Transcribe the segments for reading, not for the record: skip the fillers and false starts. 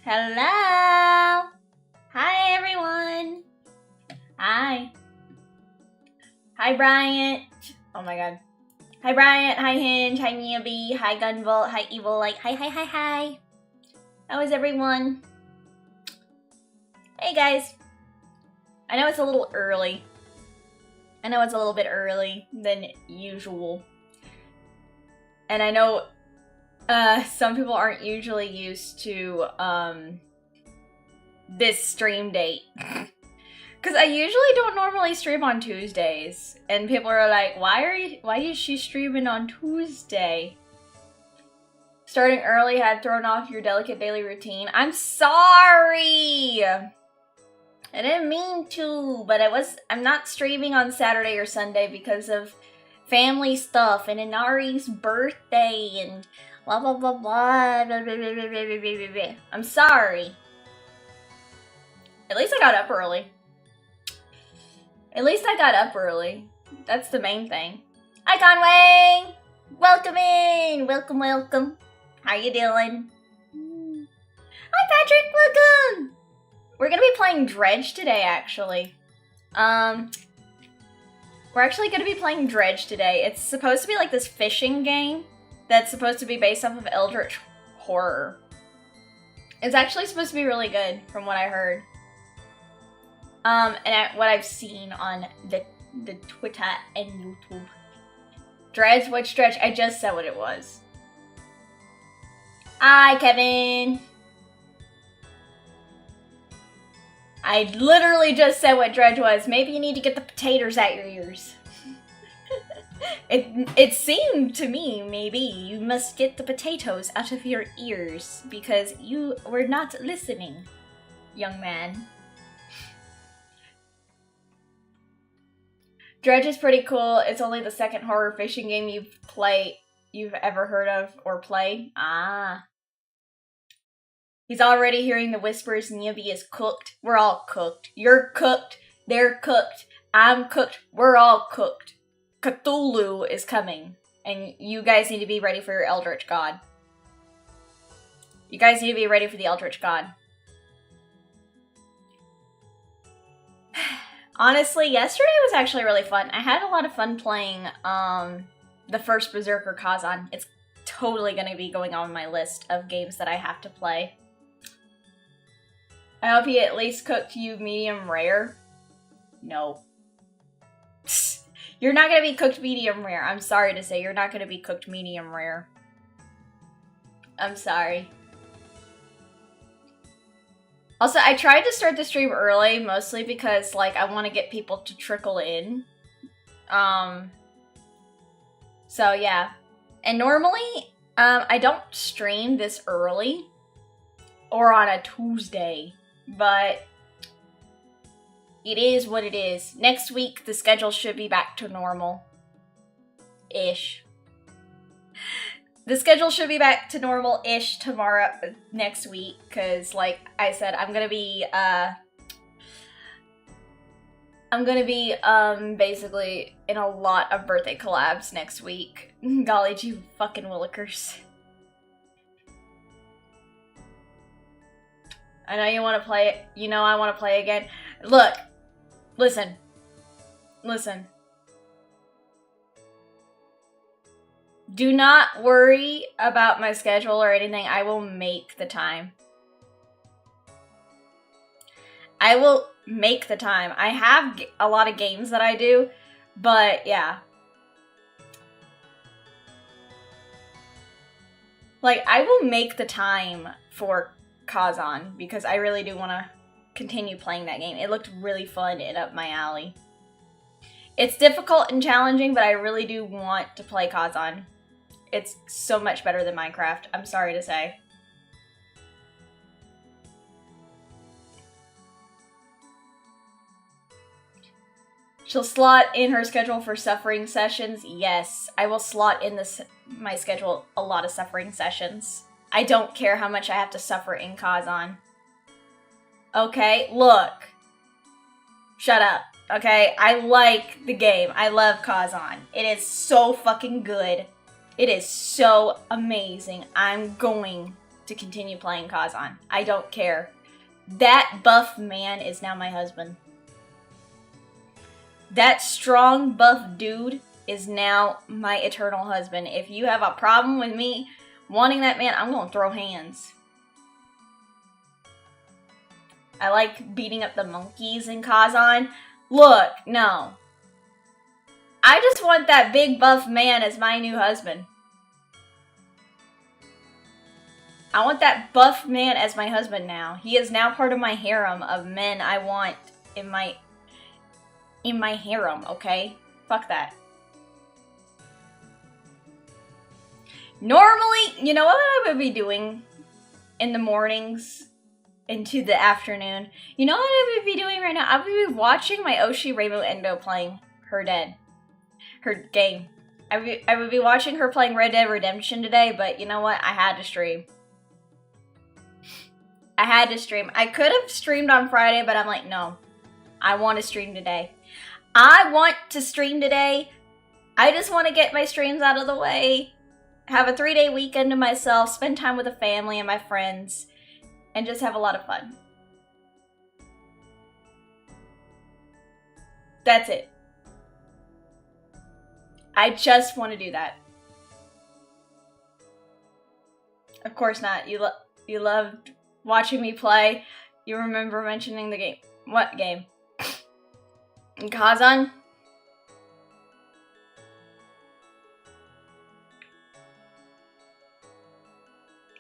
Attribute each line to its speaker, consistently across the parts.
Speaker 1: Hello! Hi, everyone! Hi. Hi, Bryant. Oh my god. Hi, Bryant. Hi, Hinge. Hi, Neobi. Hi, Gunvolt. Hi, Evil. Like, hi. How is everyone? Hey, guys. I know it's a little early. I know it's a little bit early than usual. And I know some people aren't usually used to this stream date. Because I usually don't normally stream on Tuesdays. And people are like, why is she streaming on Tuesday? Starting early had thrown off your delicate daily routine. I'm sorry! I didn't mean to, but I'm not streaming on Saturday or Sunday because of family stuff and Inari's birthday and blah blah blah blah blah blah blah blah blah blah blah. I'm sorry. At least I got up early. That's the main thing. Hi Conway! Welcome in! Welcome. How you doing? Hi Patrick, welcome! We're gonna be playing Dredge today, actually. We're actually gonna be playing Dredge today. It's supposed to be like this fishing game that's supposed to be based off of Eldritch horror. It's actually supposed to be really good, from what I heard. What I've seen on the Twitter and YouTube. Dredge? Which Dredge? I just said what it was. Hi, Kevin! I literally just said what Dredge was. Maybe you need to get the potatoes out your ears. It seemed to me, maybe, you must get the potatoes out of your ears because you were not listening, young man. Dredge is pretty cool. It's only the second horror fishing game you've ever heard of or played. Ah. He's already hearing the whispers. Neobi is cooked. We're all cooked. You're cooked. They're cooked. I'm cooked. We're all cooked. Cthulhu is coming. And you guys need to be ready for your Eldritch God. You guys need to be ready for the Eldritch God. Honestly, yesterday was actually really fun. I had a lot of fun playing the first Berserker Kazan. It's totally going to be going on my list of games that I have to play. I hope he at least cooked you medium rare. No. You're not going to be cooked medium rare. I'm sorry to say, you're not going to be cooked medium rare. I'm sorry. Also, I tried to start the stream early, mostly because, like, I want to get people to trickle in. So, yeah. And normally, I don't stream this early. Or on a Tuesday. But it is what it is. Next week, the schedule should be back to normal-ish. The schedule should be back to normal-ish next week, because, like I said, I'm gonna be basically in a lot of birthday collabs next week. Golly gee fucking willikers. I know you want to play it. You know I want to play again. Look. Listen. Do not worry about my schedule or anything. I will make the time. I will make the time. I have a lot of games that I do, but yeah. Like, I will make the time for Kazan because I really do want to continue playing that game. It looked really fun and up my alley. It's difficult and challenging, but I really do want to play Kazan. It's so much better than Minecraft, I'm sorry to say. She'll slot in her schedule for suffering sessions. Yes, I will slot in my schedule a lot of suffering sessions. I don't care how much I have to suffer in Kazan. Okay, look. Shut up, okay? I like the game. I love Kazan. It is so fucking good. It is so amazing. I'm going to continue playing Kazan. I don't care. That buff man is now my husband. That strong buff dude is now my eternal husband. If you have a problem with me wanting that man, I'm gonna throw hands. I like beating up the monkeys in Kazan. Look, no. I just want that big buff man as my new husband. I want that buff man as my husband now. He is now part of my harem of men I want in my harem, okay? Fuck that. Normally, you know what I would be doing in the mornings into the afternoon? You know what I would be doing right now? I would be watching my Oshi Rainbow Endo playing her game. I would be watching her playing Red Dead Redemption today, but you know what? I had to stream. I had to stream. I could have streamed on Friday, but I'm like, no. I want to stream today. I want to stream today. I just want to get my streams out of the way. Have a 3-day weekend to myself. Spend time with the family and my friends. And just have a lot of fun. That's it. I just want to do that. Of course not. You loved watching me play. You remember mentioning the game. What game? Kazan?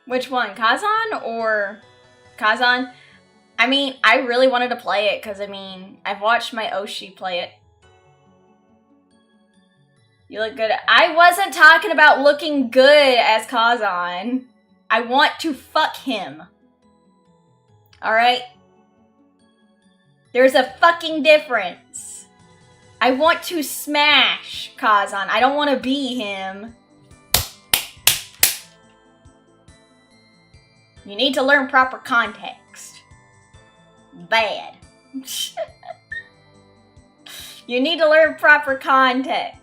Speaker 1: Which one? Kazan or Kazan? I mean, I really wanted to play it because, I mean, I've watched my Oshi play it. You look good. I wasn't talking about looking good as Kazan. I want to fuck him. Alright? There's a fucking difference. I want to smash Kazan. I don't want to be him. You need to learn proper context. Bad. You need to learn proper context.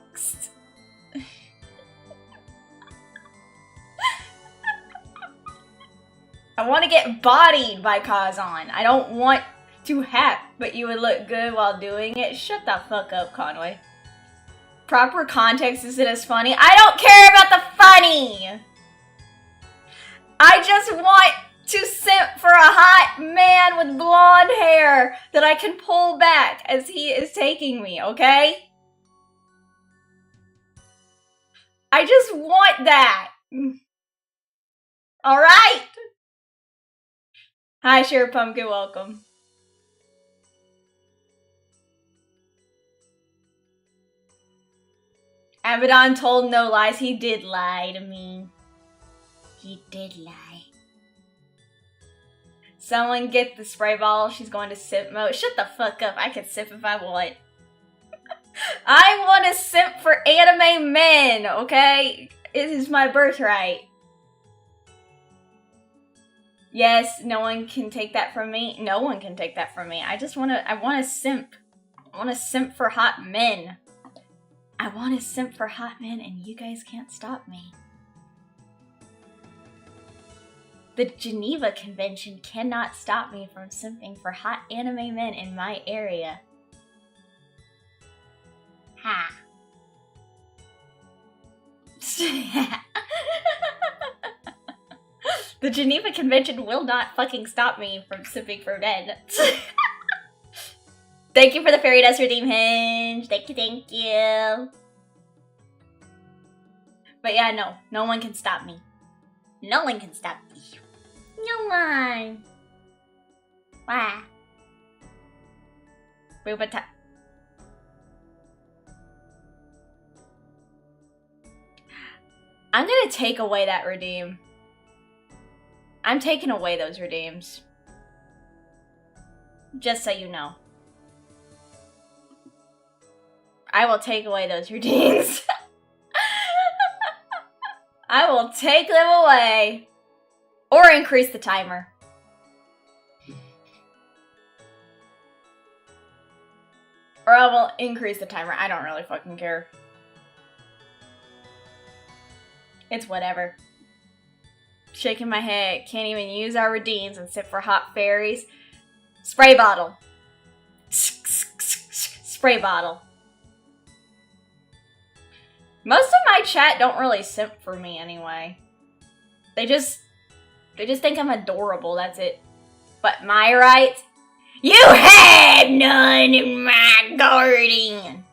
Speaker 1: I want to get bodied by Kazan. I don't want to have, but you would look good while doing it. Shut the fuck up, Conway. Proper context isn't as funny. I don't care about the funny! I just want to simp for a hot man with blonde hair that I can pull back as he is taking me, okay? I just want that. Alright? Hi, Share Pumpkin, welcome. Abaddon told no lies. He did lie to me. He did lie. Someone get the spray bottle. She's going to simp mode. Shut the fuck up. I can simp if I want. I want to simp for anime men, okay? It is my birthright. Yes, no one can take that from me. No one can take that from me. I want to simp. I want to simp for hot men. I want to simp for hot men and you guys can't stop me. The Geneva Convention cannot stop me from simping for hot anime men in my area. Ha. The Geneva Convention will not fucking stop me from simping for men. Thank you for the fairy dust redeem hinge. Thank you, thank you. But yeah, no one can stop me. No one can stop me. No one. Why? Boobata. I'm gonna take away that redeem. I'm taking away those redeems. Just so you know. I will take away those redeems. I will take them away. Or increase the timer. Or I will increase the timer. I don't really fucking care. It's whatever. Shaking my head. Can't even use our redeems and sit for hot fairies. Spray bottle. Spray bottle. Most of my chat don't really simp for me anyway. They just think I'm adorable, that's it. But my rights? You have none in my garden!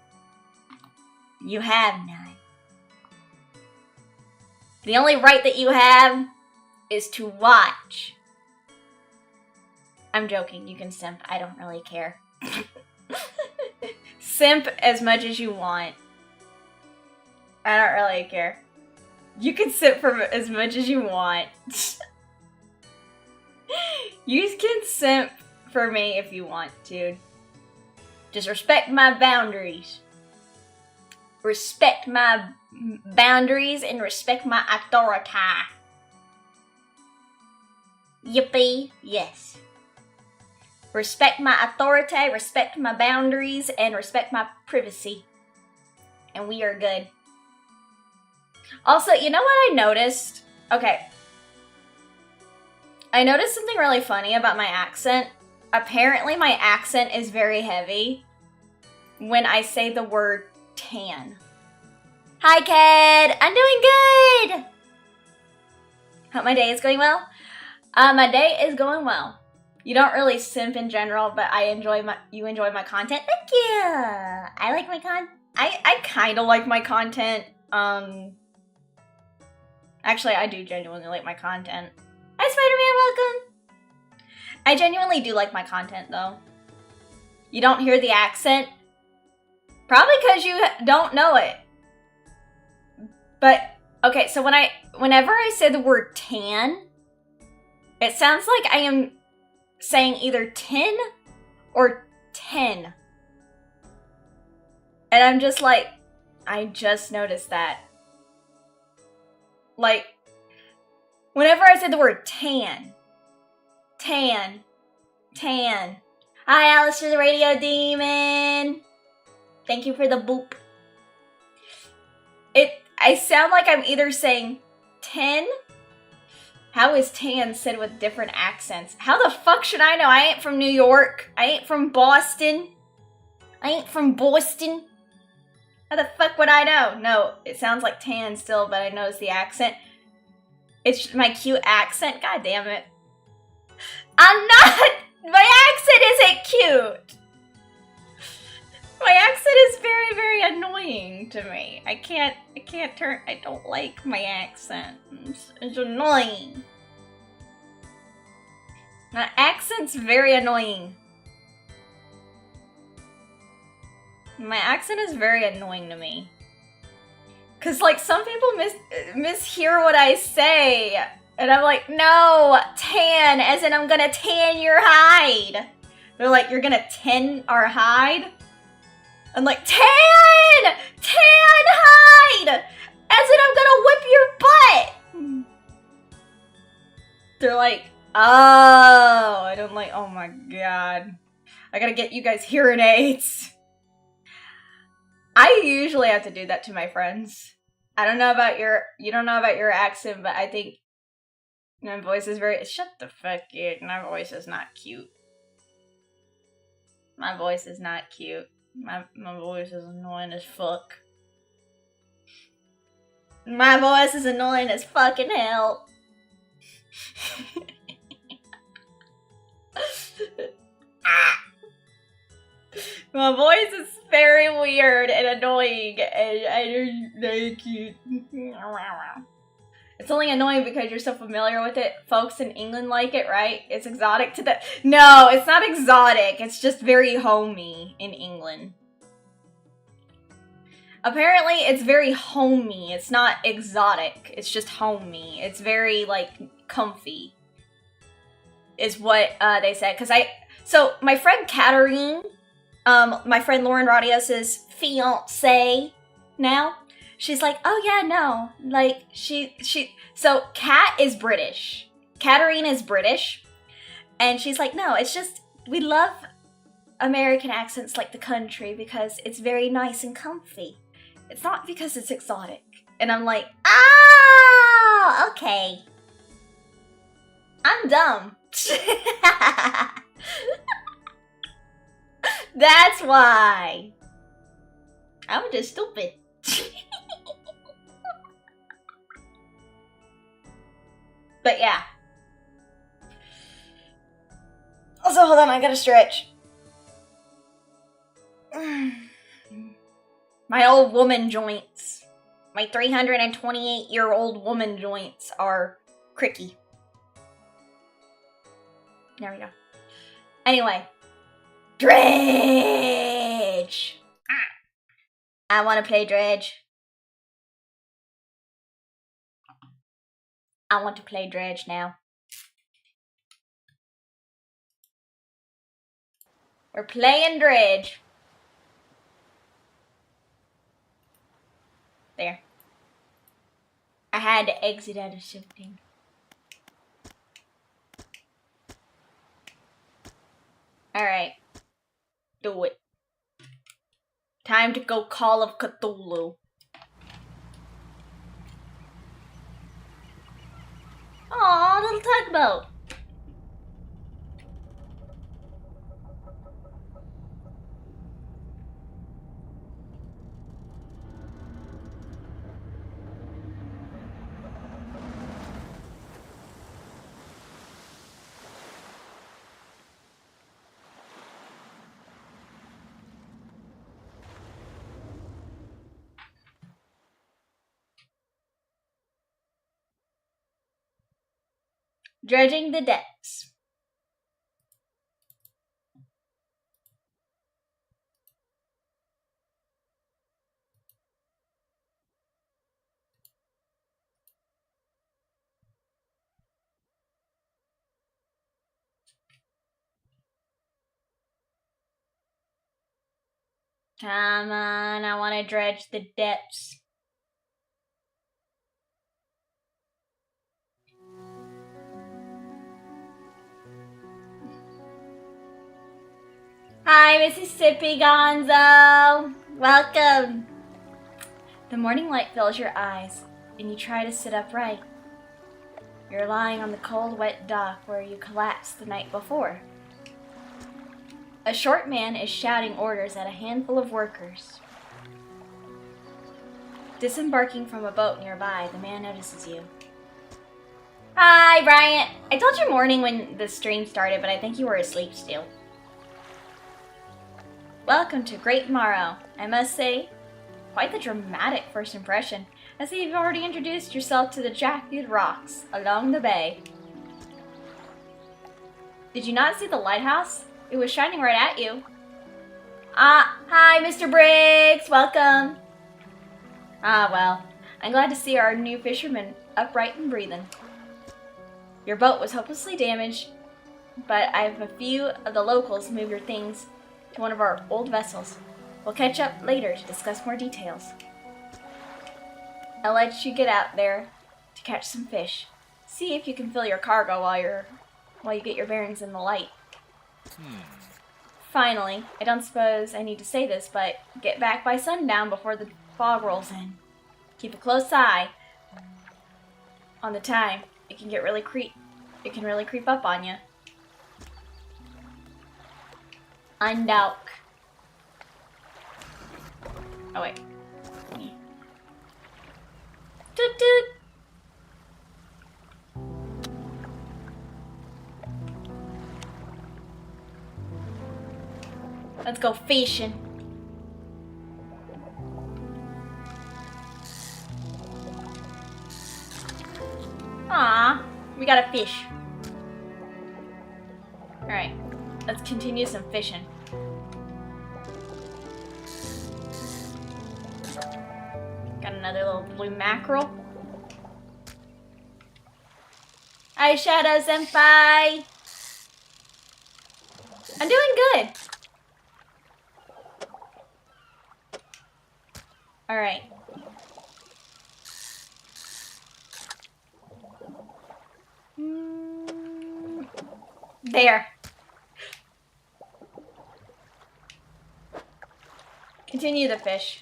Speaker 1: You have none. The only right that you have is to watch. I'm joking, you can simp, I don't really care. Simp as much as you want. I don't really care. You can simp for as much as you want. You can simp for me if you want to. Just respect my boundaries. Respect my boundaries and respect my authority. Yippee, yes. Respect my authority, respect my boundaries, and respect my privacy. And we are good. Also, you know what I noticed? Okay. I noticed something really funny about my accent. Apparently my accent is very heavy when I say the word tan. Hi, Ked! I'm doing good! Hope my day is going well. My day is going well. You don't really simp in general, but you enjoy my content. Thank you! I like my I kind of like my content. Actually, I do genuinely like my content. Hi, Spider-Man, welcome! I genuinely do like my content, though. You don't hear the accent? Probably because you don't know it. But, okay, so whenever I say the word tan, it sounds like I am saying either tin or 10. And I'm just like, I just noticed that. Like, whenever I say the word tan. Hi, Alistair the Radio Demon. Thank you for the boop. I sound like I'm either saying 10. How is tan said with different accents? How the fuck should I know? I ain't from New York. I ain't from Boston. How the fuck would I know? No, it sounds like tan still, but I notice the accent. It's my cute accent. God damn it. I'm not! My accent isn't cute! My accent is very, very annoying to me. I don't like my accent. It's annoying. My accent's very annoying. My accent is very annoying to me. Cause like some people mishear what I say. And I'm like, no, tan, as in I'm gonna tan your hide. They're like, you're gonna tan our hide? I'm like, tan hide! As in I'm gonna whip your butt! They're like, oh, I don't like, oh my god. I gotta get you guys hearing aids. I usually have to do that to my friends. I don't know about you don't know about your accent, but I think my voice is very, shut the fuck up, my voice is not cute. My voice is not cute. My voice is annoying as fuck. My voice is annoying as fucking hell. My voice is very weird and annoying, and I don't like it. It's only annoying because you're so familiar with it. Folks in England like it, right? It's exotic to them. No, it's not exotic. It's just very homey in England. Apparently, it's very homey. It's not exotic. It's just homey. It's very, like, comfy. Is what they said. So, my friend Katarine, my friend Lauren Radios's fiance now, she's like, oh yeah, no. Like, so Kat is British. Katarine is British. And she's like, no, it's just, we love American accents like the country because it's very nice and comfy. It's not because it's exotic. And I'm like, oh, okay. I'm dumb. That's why. I'm just stupid. But yeah. Also, hold on, I gotta stretch. My old woman joints. My 328-year-old woman joints are cricky. There we go. Anyway. Dredge! I want to play Dredge. I want to play Dredge now. We're playing Dredge. There. I had to exit out of something. Alright. Do it. Time to go Call of Cthulhu. Aw, little tugboat. Dredging the depths. Come on, I want to dredge the depths. Hi, Mississippi Gonzo! Welcome! The morning light fills your eyes, and you try to sit upright. You're lying on the cold, wet dock where you collapsed the night before. A short man is shouting orders at a handful of workers. Disembarking from a boat nearby, the man notices you. Hi, Bryant! I told you morning when the stream started, but I think you were asleep still. Welcome to Great Morrow. I must say, quite the dramatic first impression. I see you've already introduced yourself to the jagged rocks along the bay. Did you not see the lighthouse? It was shining right at you. Hi, Mr. Briggs. Welcome. Well, I'm glad to see our new fisherman upright and breathing. Your boat was hopelessly damaged, but I have a few of the locals move your things to one of our old vessels. We'll catch up later to discuss more details. I'll let you get out there to catch some fish. See if you can fill your cargo while you get your bearings in the light. Finally, I don't suppose I need to say this, but get back by sundown before the fog rolls in. Keep a close eye on the time. It can really creep up on you. Undouk. Oh wait. Toot toot. Let's go fishing. Aw, we got a fish. Alright, let's continue some fishing. Got another little blue mackerel. Hi, Shadow Senpai! I'm doing good! Alright. There. Continue the fish.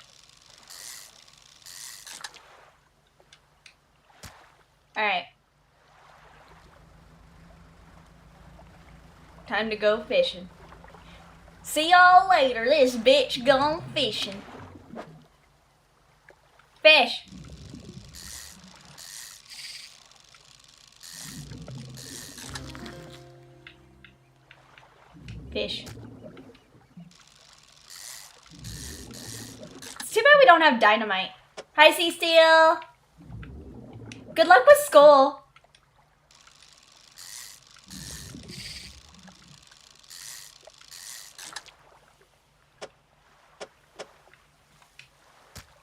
Speaker 1: Time to go fishing. See y'all later. This bitch gone fishing. Fish. Fish. It's too bad we don't have dynamite. Hi, Sea Steel. Good luck with school.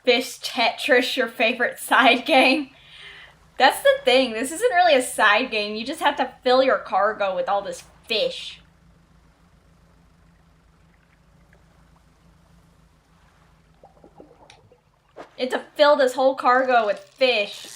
Speaker 1: Fish Tetris, your favorite side game? That's the thing. This isn't really a side game. You just have to fill your cargo with all this fish. You have to fill this whole cargo with fish.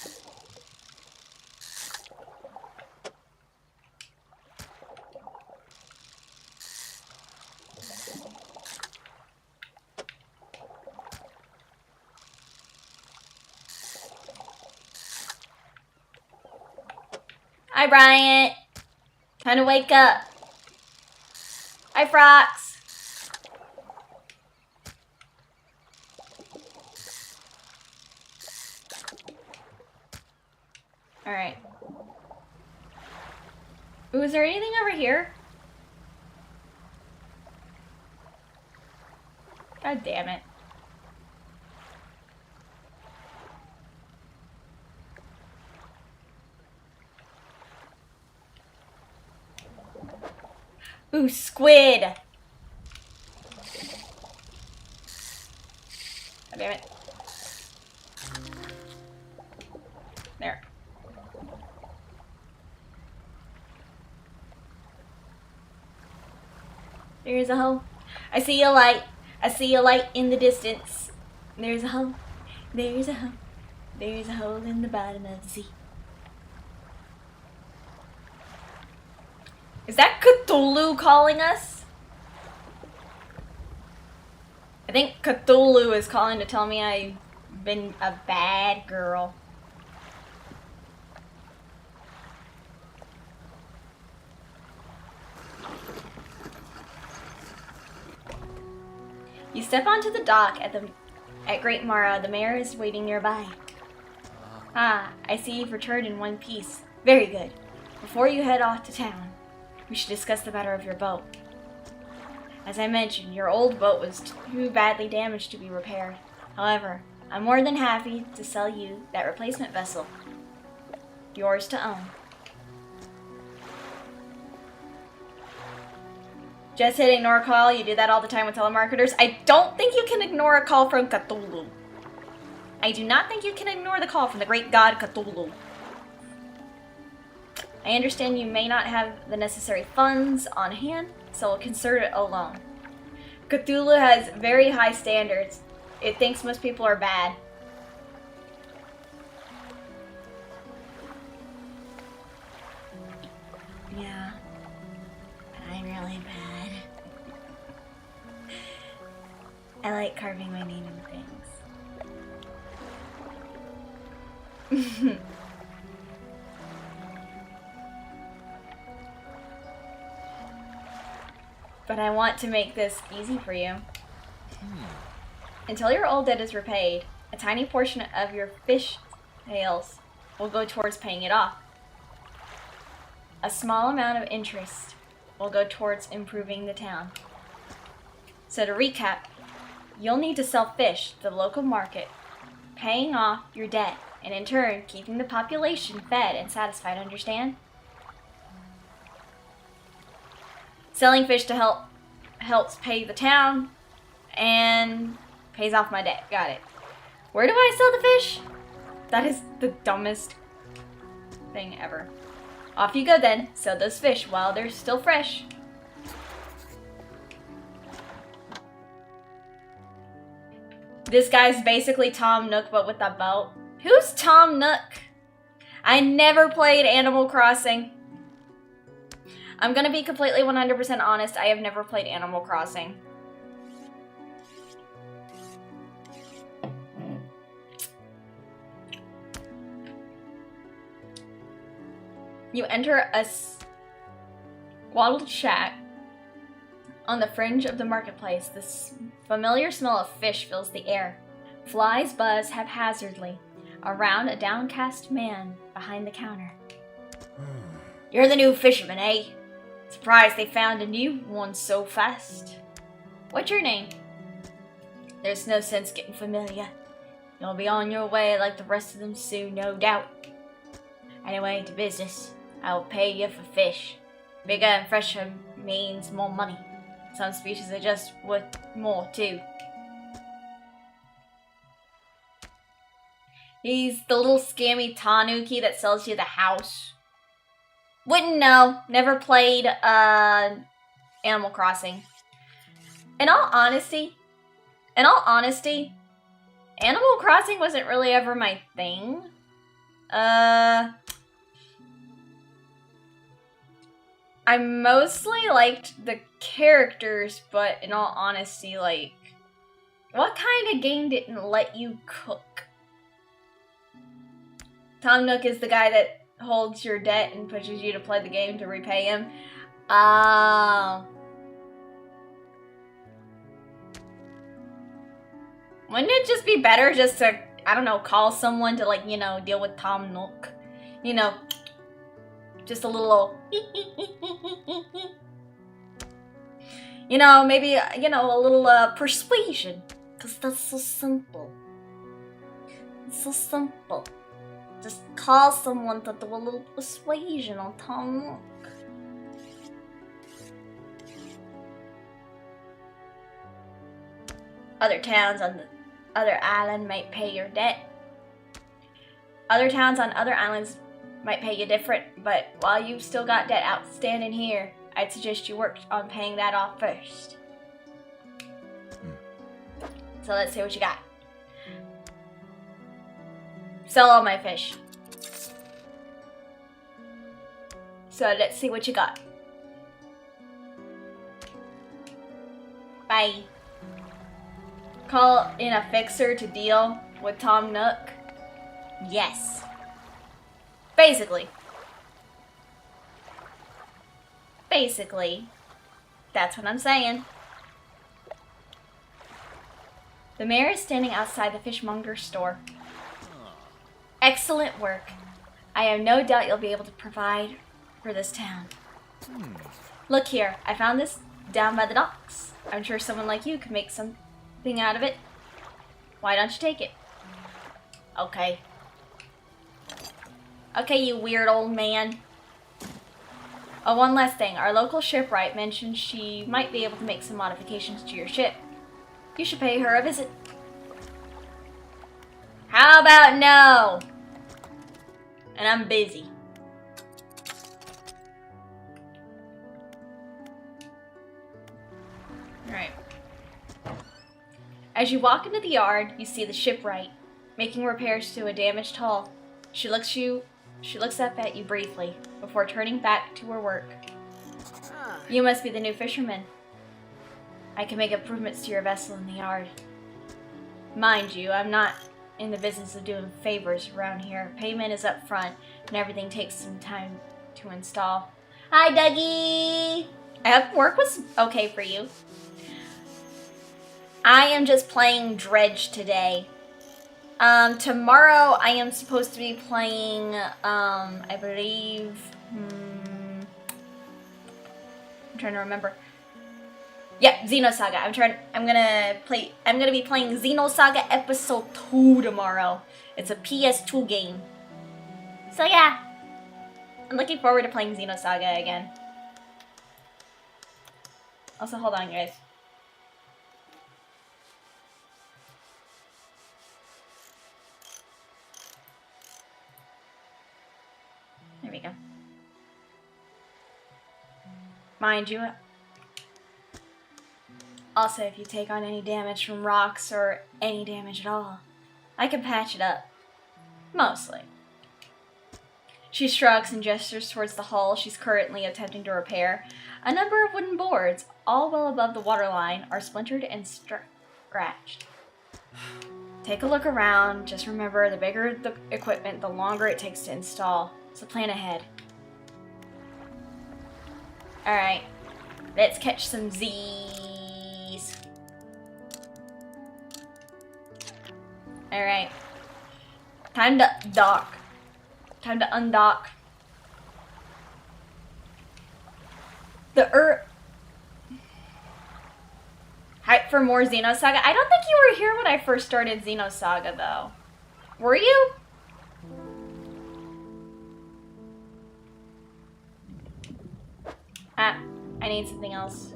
Speaker 1: Hi, Bryant. Time to wake up. Hi, Frox. Alright. Ooh, is there anything over here? God damn it. Ooh, squid! God damn it. There. There's a hole. I see a light. I see a light in the distance. There's a hole. There's a hole. There's a hole in the bottom of the sea. Is that Cthulhu calling us? I think Cthulhu is calling to tell me I've been a bad girl. You step onto the dock at Great Mara. The mayor is waiting nearby. Ah, I see you've returned in one piece. Very good. Before you head off to town, we should discuss the matter of your boat. As I mentioned, your old boat was too badly damaged to be repaired. However, I'm more than happy to sell you that replacement vessel. Yours to own. Just hit ignore call. You do that all the time with telemarketers. I don't think you can ignore a call from Cthulhu. I do not think you can ignore the call from the great god Cthulhu. I understand you may not have the necessary funds on hand, so we'll consider it a loan. Cthulhu has very high standards. It thinks most people are bad. Yeah, I'm really bad. I like carving my name in things. But I want to make this easy for you. Until your old debt is repaid, a tiny portion of your fish sales will go towards paying it off. A small amount of interest will go towards improving the town. So to recap, you'll need to sell fish to the local market, paying off your debt, and in turn, keeping the population fed and satisfied, understand? Selling fish to helps pay the town and pays off my debt. Got it. Where do I sell the fish? That is the dumbest thing ever. Off you go then. Sell those fish while they're still fresh. This guy's basically Tom Nook, but with a boat. Who's Tom Nook? I never played Animal Crossing. I'm gonna be completely 100% honest, I have never played Animal Crossing. You enter a squattled shack On the fringe of the marketplace, this familiar smell of fish fills the air. Flies buzz haphazardly around a downcast man behind the counter. You're the new fisherman, eh? Surprised they found a new one so fast. What's your name? There's no sense getting familiar. You'll be on your way like the rest of them soon, no doubt. Anyway, to business. I will pay you for fish. Bigger and fresher means more money. Some species are just worth more, too. He's the little scammy tanuki that sells you the house. Wouldn't know. Never played Animal Crossing. In all honesty, Animal Crossing wasn't really ever my thing. I mostly liked the characters, but in all honesty, like, what kind of game didn't let you cook? Tom Nook is the guy that holds your debt and pushes you to play the game to repay him. Wouldn't it just be better just to, I don't know, call someone to, like, you know, deal with Tom Nook? You know, just a little, you know, maybe, you know, a little persuasion. Because that's so simple. It's so simple. Just call someone to do a little persuasion on Tom Nook. Other towns on the other island might pay your debt. Other towns on other islands might pay you different, but while you've still got debt outstanding here, I'd suggest you work on paying that off first. So let's see what you got. Sell all my fish. So let's see what you got. Bye. Call in a fixer to deal with Tom Nook? Yes. Basically, that's what I'm saying. The mayor is standing outside the fishmonger's store. Excellent work. I have no doubt you'll be able to provide for this town. Look here, I found this down by the docks. I'm sure someone like you could make something out of it. Why don't you take it? Okay. Okay, you weird old man. Oh, one last thing. Our local shipwright mentioned she might be able to make some modifications to your ship. You should pay her a visit. How about no? And I'm busy. Alright. As you walk into the yard, you see the shipwright making repairs to a damaged hull. She looks up at you briefly before turning back to her work. You must be the new fisherman. I can make improvements to your vessel in the yard. Mind you, I'm not in the business of doing favors around here. Payment is up front, and everything takes some time to install. Hi, Dougie! I hope work was okay for you. I am just playing Dredge today. Tomorrow I am supposed to be playing, I believe, I'm trying to remember. Yeah, Xenosaga. I'm gonna be playing Xenosaga Episode 2 tomorrow. It's a PS2 game. So yeah, I'm looking forward to playing Xenosaga again. Also, hold on, guys. There we go. Mind you, also if you take on any damage from rocks or any damage at all, I can patch it up. Mostly. She shrugs and gestures towards the hull she's currently attempting to repair. A number of wooden boards, all well above the waterline, are splintered and scratched. Take a look around. Just remember, the bigger the equipment, the longer it takes to install. So plan ahead. Alright. Let's catch some Z's. Alright. Time to dock. Time to undock. Hype for more Xenosaga. I don't think you were here when I first started Xenosaga, though. Were you? Ah, I need something else.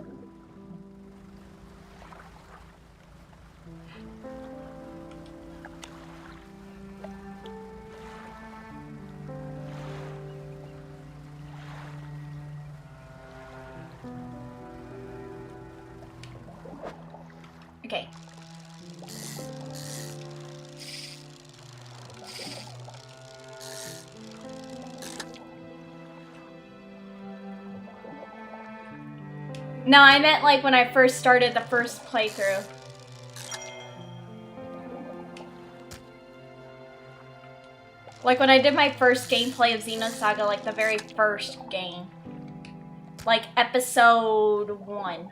Speaker 1: Okay. No, I meant like when I first started the first playthrough. Like when I did my first gameplay of Xenosaga, like the very first game. Like episode 1.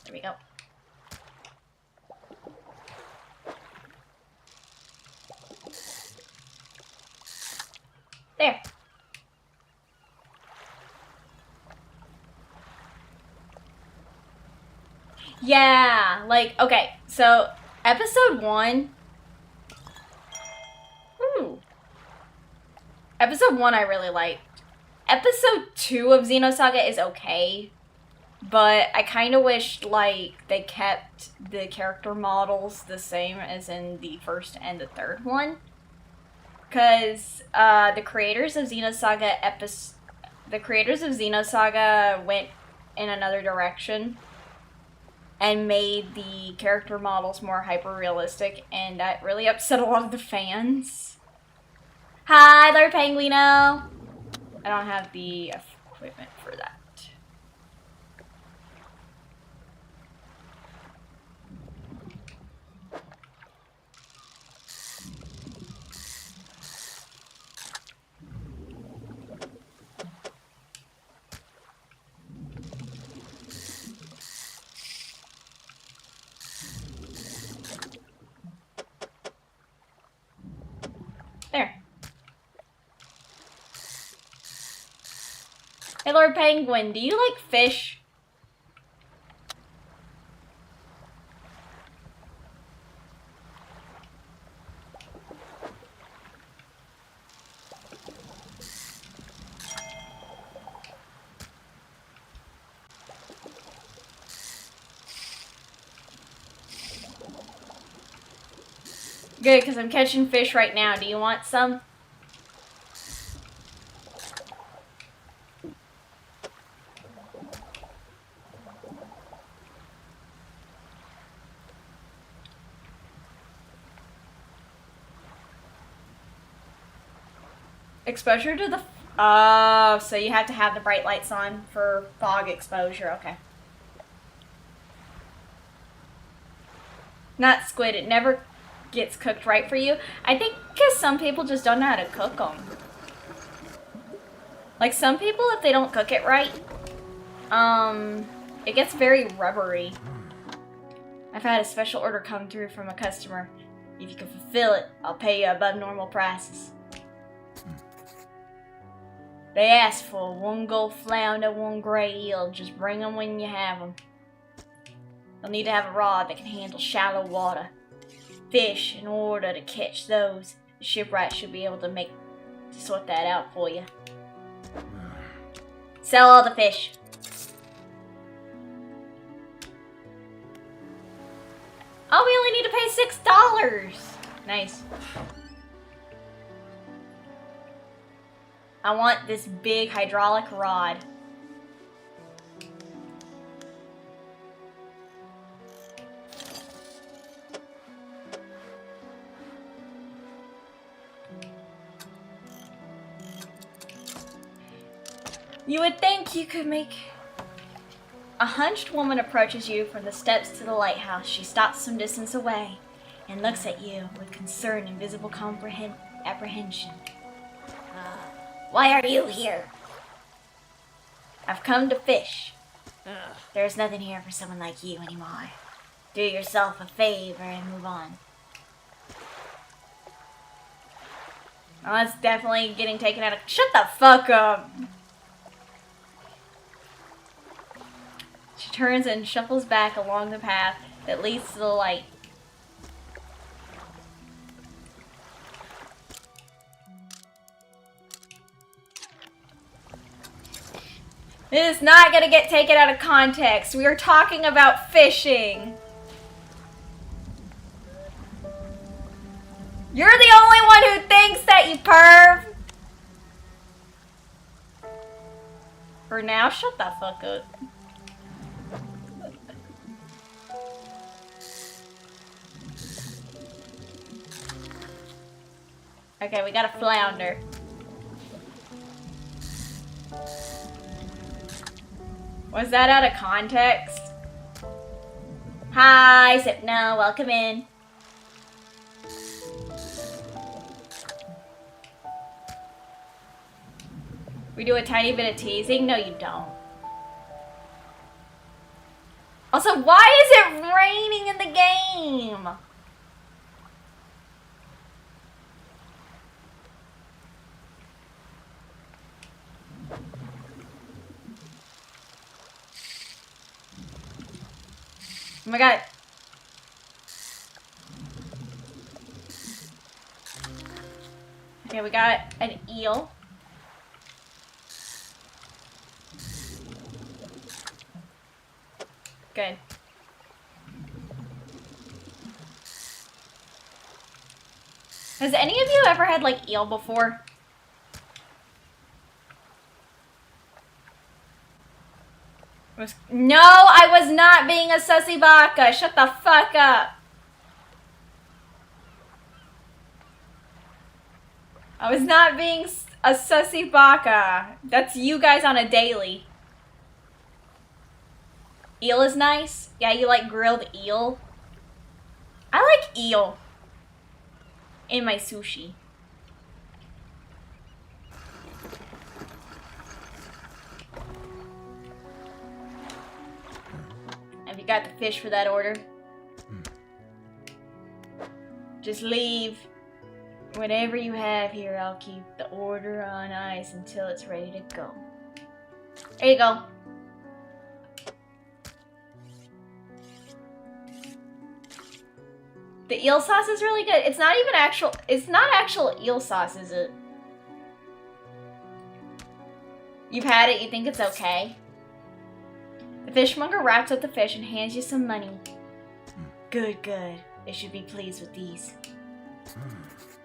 Speaker 1: There we go. There. Yeah, like, okay, so episode 1. Ooh. Episode 1 I really liked. Episode 2 of Xenosaga is okay, but I kind of wished, like, they kept the character models the same as in the first and the third one. Because the creators of Xenosaga went in another direction and made the character models more hyper-realistic, and that really upset a lot of the fans. Hi, Lord Penguino! I don't have the equipment for that. There. Hey, Lord Penguin, do you like fish? Good, because I'm catching fish right now. Do you want some? Exposure to the... Oh, so you have to have the bright lights on for fog exposure. Okay. Not squid. It never gets cooked right for you. I think because some people just don't know how to cook them. Like some people, if they don't cook it right, it gets very rubbery. I've had a special order come through from a customer. If you can fulfill it, I'll pay you above normal prices. They asked for 1 gold flounder, 1 gray eel. Just bring them when you have them. You'll need to have a rod that can handle shallow water fish. In order to catch those, the shipwright should be able to sort that out for you. Sell all the fish. Oh, we only need to pay $6. Nice. I want this big hydraulic rod. You would think you could make... A hunched woman approaches you from the steps to the lighthouse. She stops some distance away and looks at you with concern and visible apprehension. Why are you here? I've come to fish. There's nothing here for someone like you anymore. Do yourself a favor and move on. Oh, that's definitely getting taken out of... Shut the fuck up! She turns and shuffles back along the path that leads to the light. This is not gonna get taken out of context. We are talking about fishing. You're the only one who thinks that, you perv! For now, shut the fuck up. Okay, we got a flounder. Was that out of context? Hi, Sipno, welcome in. We do a tiny bit of teasing? No, you don't. Also, why is it raining in the game? Oh my god. Okay, we got an eel. Good. Has any of you ever had like eel before? No, I was not being a sussy baka. Shut the fuck up. I was not being a sussy baka. That's you guys on a daily. Eel is nice. Yeah, you like grilled eel? I like eel in my sushi. Have you got the fish for that order? Just leave. Whatever you have here, I'll keep the order on ice until it's ready to go. There you go. The eel sauce is really good. It's not even actual, it's not actual eel sauce, is it? You've had it, you think it's okay? The fishmonger wraps up the fish and hands you some money. Good, good. They should be pleased with these.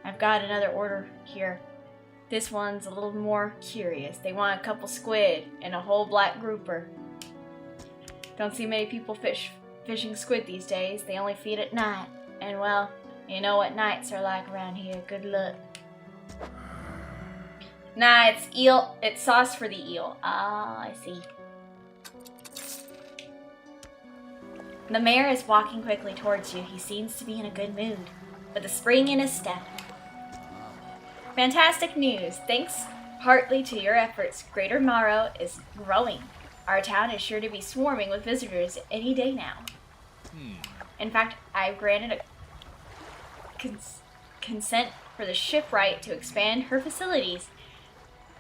Speaker 1: I've got another order here. This one's a little more curious. They want a couple squid and a whole black grouper. Don't see many people fishing squid these days. They only feed at night. And well, you know what nights are like around here. Good luck. Nah, it's eel. It's sauce for the eel. Ah, I see. The mayor is walking quickly towards you. He seems to be in a good mood, with a spring in his step. Fantastic news. Thanks partly to your efforts, Greater Morrow is growing. Our town is sure to be swarming with visitors any day now. In fact, I've granted a consent for the shipwright to expand her facilities.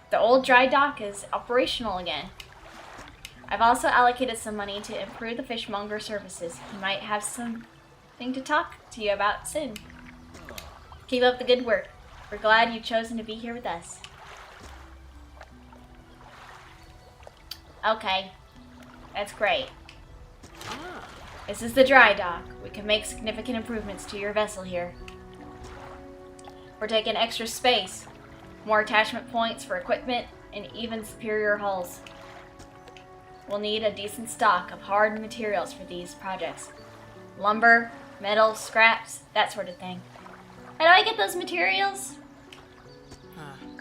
Speaker 1: The old dry dock is operational again. I've also allocated some money to improve the fishmonger services. He might have something to talk to you about soon. Keep up the good work. We're glad you've chosen to be here with us. Okay, that's great. This is the dry dock. We can make significant improvements to your vessel here. We're taking extra space, more attachment points for equipment, and even superior hulls. We'll need a decent stock of hard materials for these projects. Lumber, metal, scraps, that sort of thing. How do I get those materials?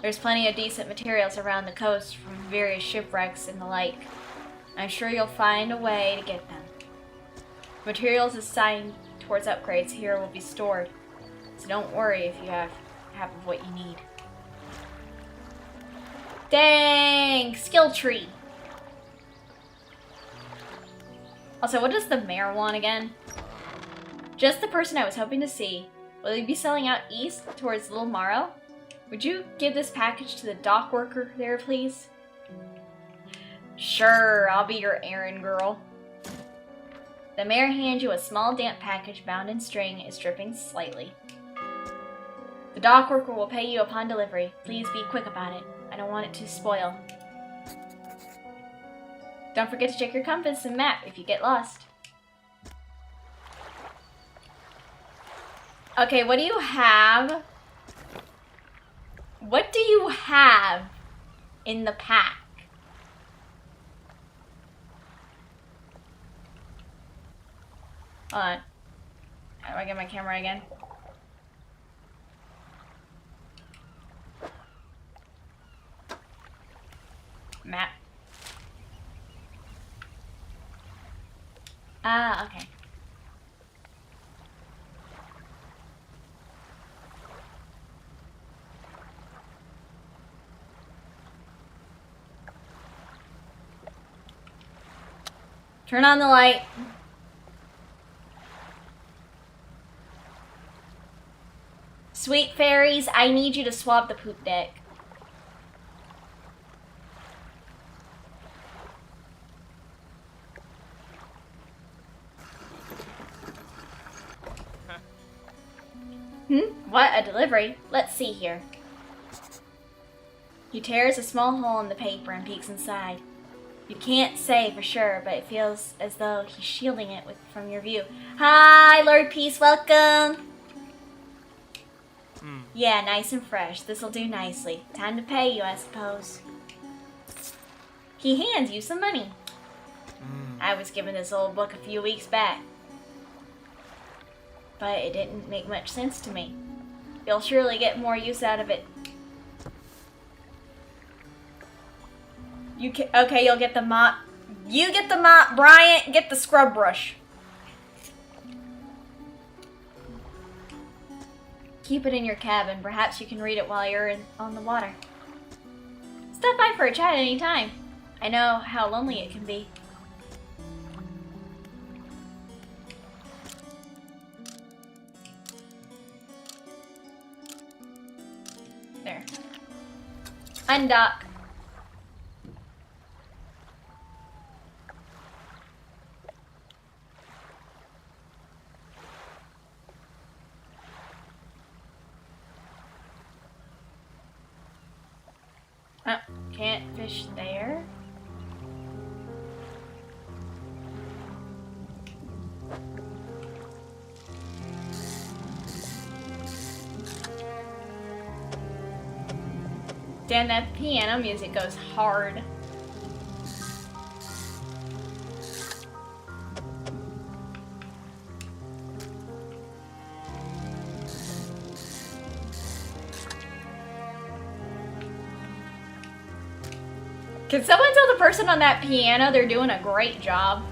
Speaker 1: There's plenty of decent materials around the coast from various shipwrecks and the like. I'm sure you'll find a way to get them. Materials assigned towards upgrades here will be stored, so don't worry if you have half of what you need. Dang! Skill tree! Also, what does the mayor want again? Just the person I was hoping to see. Will you be selling out east towards Little Morrow? Would you give this package to the dock worker there, please? Sure, I'll be your errand girl. The mayor hands you a small damp package bound in string. Is dripping slightly. The dock worker will pay you upon delivery. Please be quick about it. I don't want it to spoil. Don't forget to check your compass and map if you get lost. Okay, what do you have? What do you have in the pack? Hold on. How do I get my camera again? Map. Ah, okay. Turn on the light. Sweet fairies, I need you to swab the poop deck. What? A delivery? Let's see here. He tears a small hole in the paper and peeks inside. You can't say for sure, but it feels as though he's shielding it from your view. Hi, Lord Peace, welcome! Yeah, nice and fresh. This'll do nicely. Time to pay you, I suppose. He hands you some money. I was given this old book a few weeks back, but it didn't make much sense to me. You'll surely get more use out of it. Okay, you'll get the mop. You get the mop, Bryant. Get the scrub brush. Keep it in your cabin. Perhaps you can read it while you're on the water. Stop by for a chat any time. I know how lonely it can be. There. Undock. Oh, can't fish there. Damn, that piano music goes hard. Can someone tell the person on that piano they're doing a great job?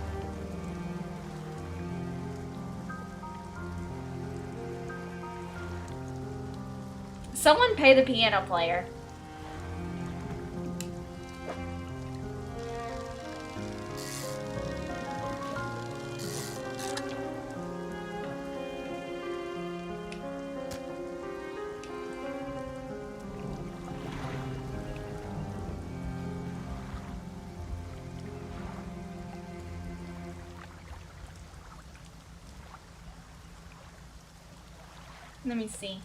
Speaker 1: Someone pay the piano player. Let me see.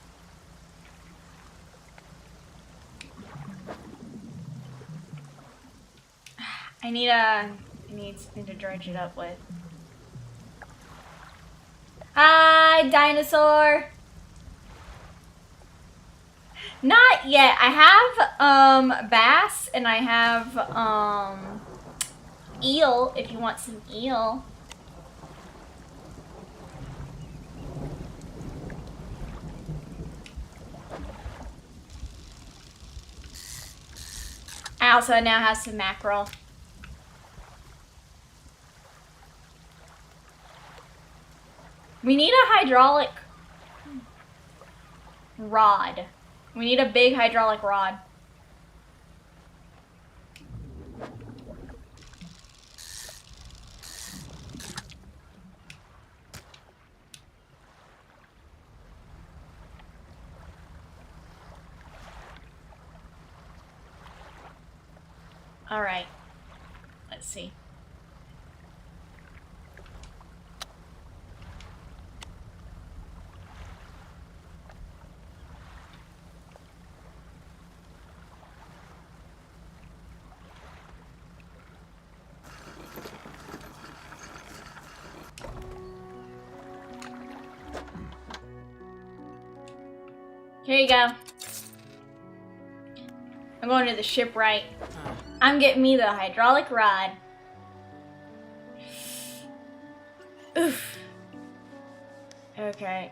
Speaker 1: I need something to dredge it up with. Hi, dinosaur! Not yet. I have, bass and I have, eel, if you want some eel. I also now have some mackerel. We need a hydraulic rod. We need a big hydraulic rod. All right. Let's see. Here you go. I'm going to the shipwright. I'm getting me the hydraulic rod. Oof. Okay.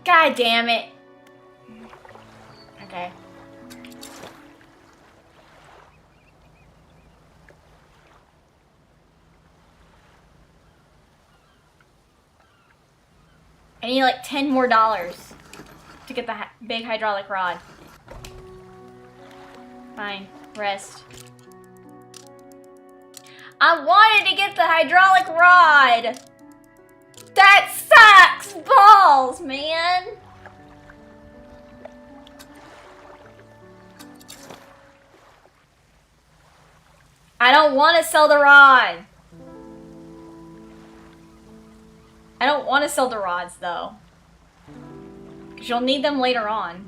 Speaker 1: God damn it. Okay. I need like $10 more to get the big hydraulic rod. Fine, rest. I wanted to get the hydraulic rod! That sucks balls, man! I don't want to sell the rod. I don't want to sell the rods, though. Because you'll need them later on.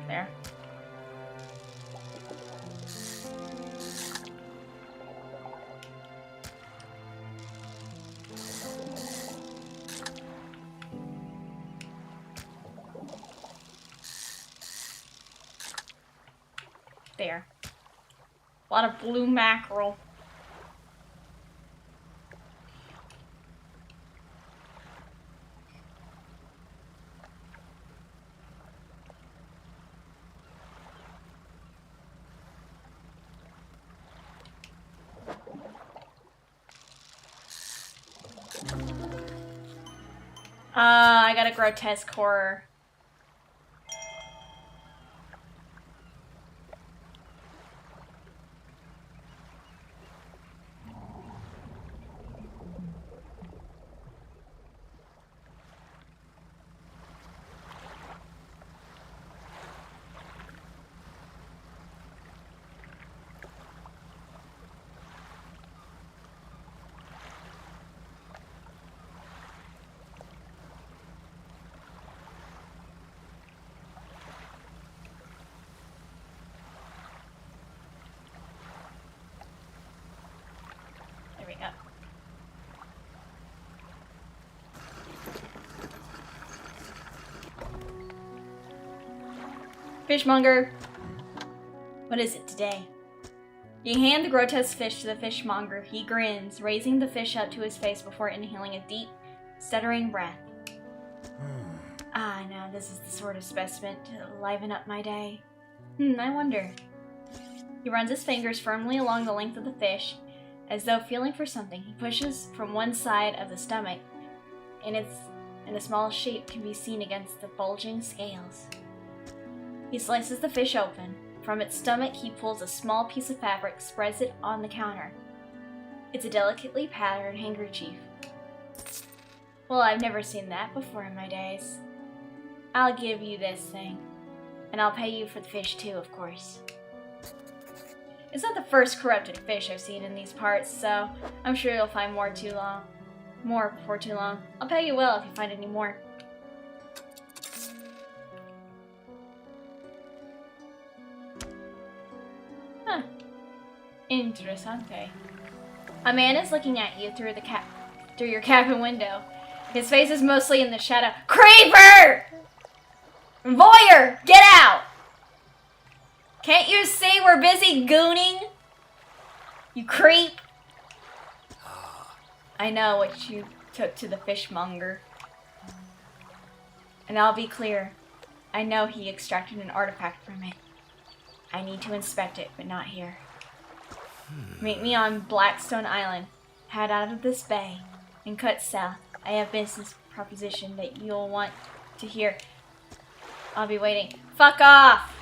Speaker 1: There. There. A lot of blue mackerel. I got a grotesque horror. There we go. Fishmonger. What is it today? You hand the grotesque fish to the fishmonger. He grins, raising the fish up to his face before inhaling a deep, stuttering breath. Ah, now this is the sort of specimen to liven up my day. I wonder. He runs his fingers firmly along the length of the fish, as though feeling for something. He pushes from one side of the stomach, and a small shape can be seen against the bulging scales. He slices the fish open. From its stomach, he pulls a small piece of fabric, spreads it on the counter. It's a delicately patterned handkerchief. Well, I've never seen that before in my days. I'll give you this thing, and I'll pay you for the fish too, of course. It's not the first corrupted fish I've seen in these parts, so I'm sure you'll find more before too long. I'll pay you well if you find any more. Interessante. A man is looking at you through your cabin window. His face is mostly in the shadow. Creeper! Voyeur! Get out! Can't you see we're busy gooning? You creep! I know what you took to the fishmonger. And I'll be clear. I know he extracted an artifact from it. I need to inspect it, but not here. Meet me on Blackstone Island. Head out of this bay and cut south. I have business proposition that you'll want to hear. I'll be waiting. Fuck off!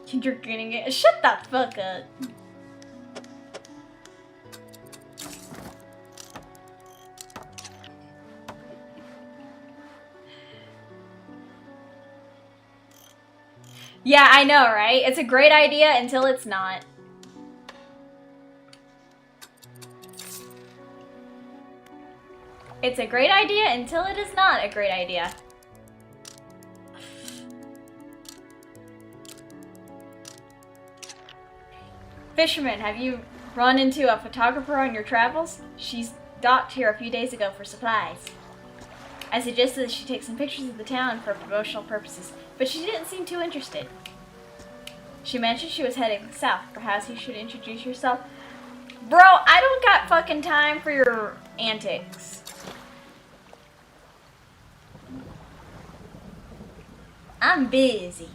Speaker 1: You're gonna get— shut the fuck up. Yeah, I know, right? It's a great idea until it's not. It's a great idea until it is not a great idea. Fisherman, have you run into a photographer on your travels? She's docked here a few days ago for supplies. I suggested that she take some pictures of the town for promotional purposes, but she didn't seem too interested. She mentioned she was heading south. Perhaps you should introduce yourself. Bro, I don't got fucking time for your antics. I'm busy.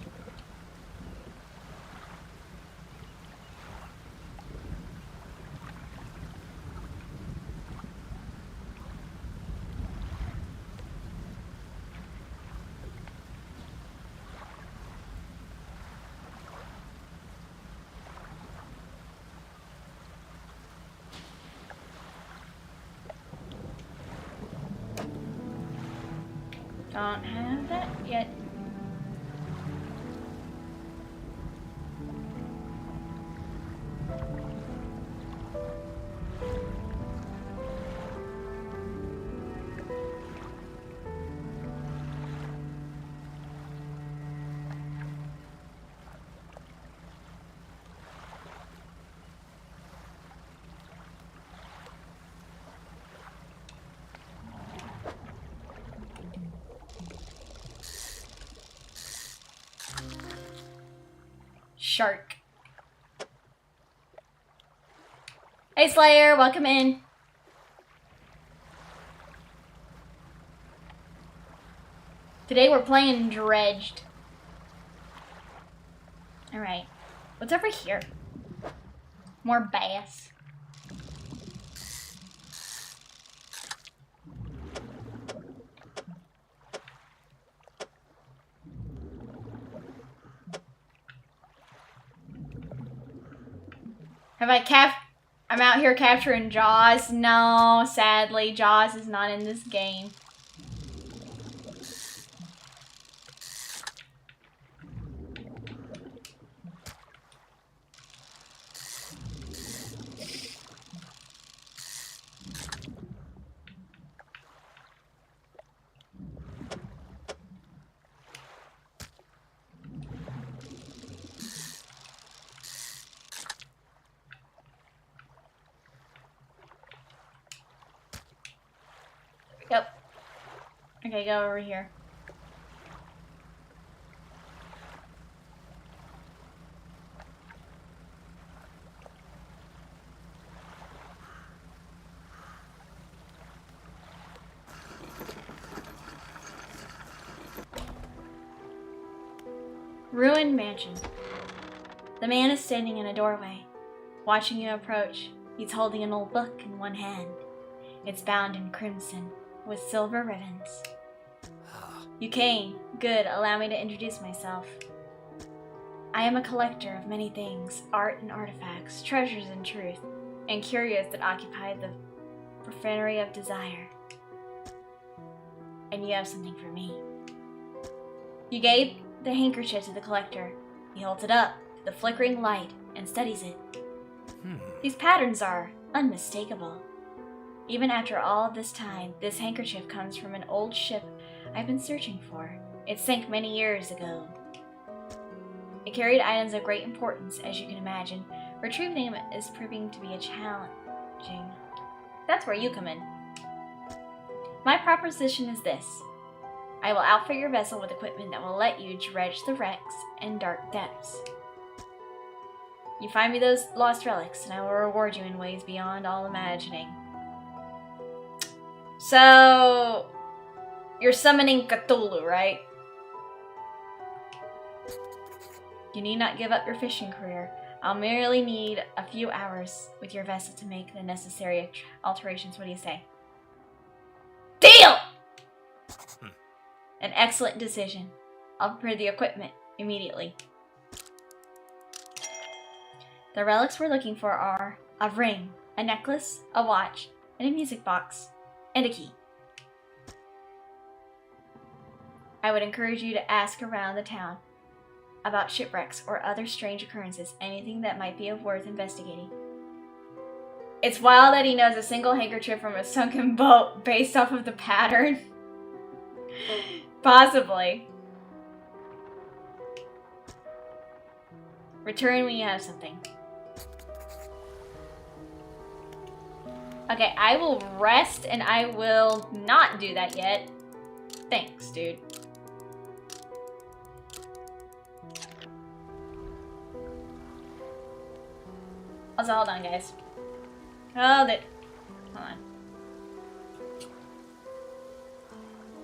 Speaker 1: Don't have that yet. Shark. Hey Slayer, welcome in. Today we're playing Dredged. Alright. What's over here? More bass. I'm out here capturing Jaws. No, sadly, Jaws is not in this game. Yep. Okay, go over here. Ruined mansion. The man is standing in a doorway, watching you approach. He's holding an old book in one hand. It's bound in crimson, with silver ribbons. You came. Good. Allow me to introduce myself. I am a collector of many things, art and artifacts, treasures and truth, and curios that occupy the periphery of desire. And you have something for me. You gave the handkerchief to the collector. He holds it up to the flickering light and studies it. These patterns are unmistakable. Even after all of this time, this handkerchief comes from an old ship I've been searching for. It sank many years ago. It carried items of great importance, as you can imagine. Retrieving them is proving to be a challenging. That's where you come in. My proposition is this. I will outfit your vessel with equipment that will let you dredge the wrecks in dark depths. You find me those lost relics, and I will reward you in ways beyond all imagining. So, you're summoning Cthulhu, right? You need not give up your fishing career. I'll merely need a few hours with your vessel to make the necessary alterations. What do you say? Deal! An excellent decision. I'll prepare the equipment immediately. The relics we're looking for are a ring, a necklace, a watch, and a music box, and a key. I would encourage you to ask around the town about shipwrecks or other strange occurrences, anything that might be of worth investigating. It's wild that he knows a single handkerchief from a sunken boat based off of the pattern. Possibly. Return when you have something. Okay, I will rest and I will not do that yet. Thanks, dude. Also, hold on, guys. Hold it. Hold on.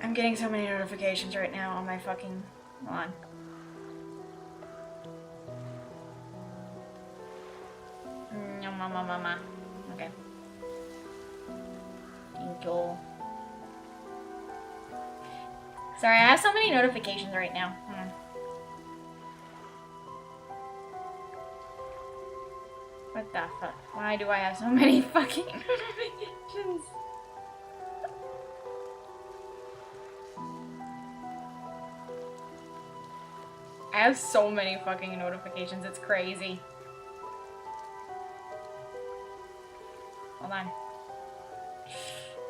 Speaker 1: I'm getting so many notifications right now on my fucking... Hold on. Okay. Thank you. Sorry, I have so many notifications right now. What the fuck? Why do I have so many fucking notifications? I have so many fucking notifications, it's crazy. Hold on.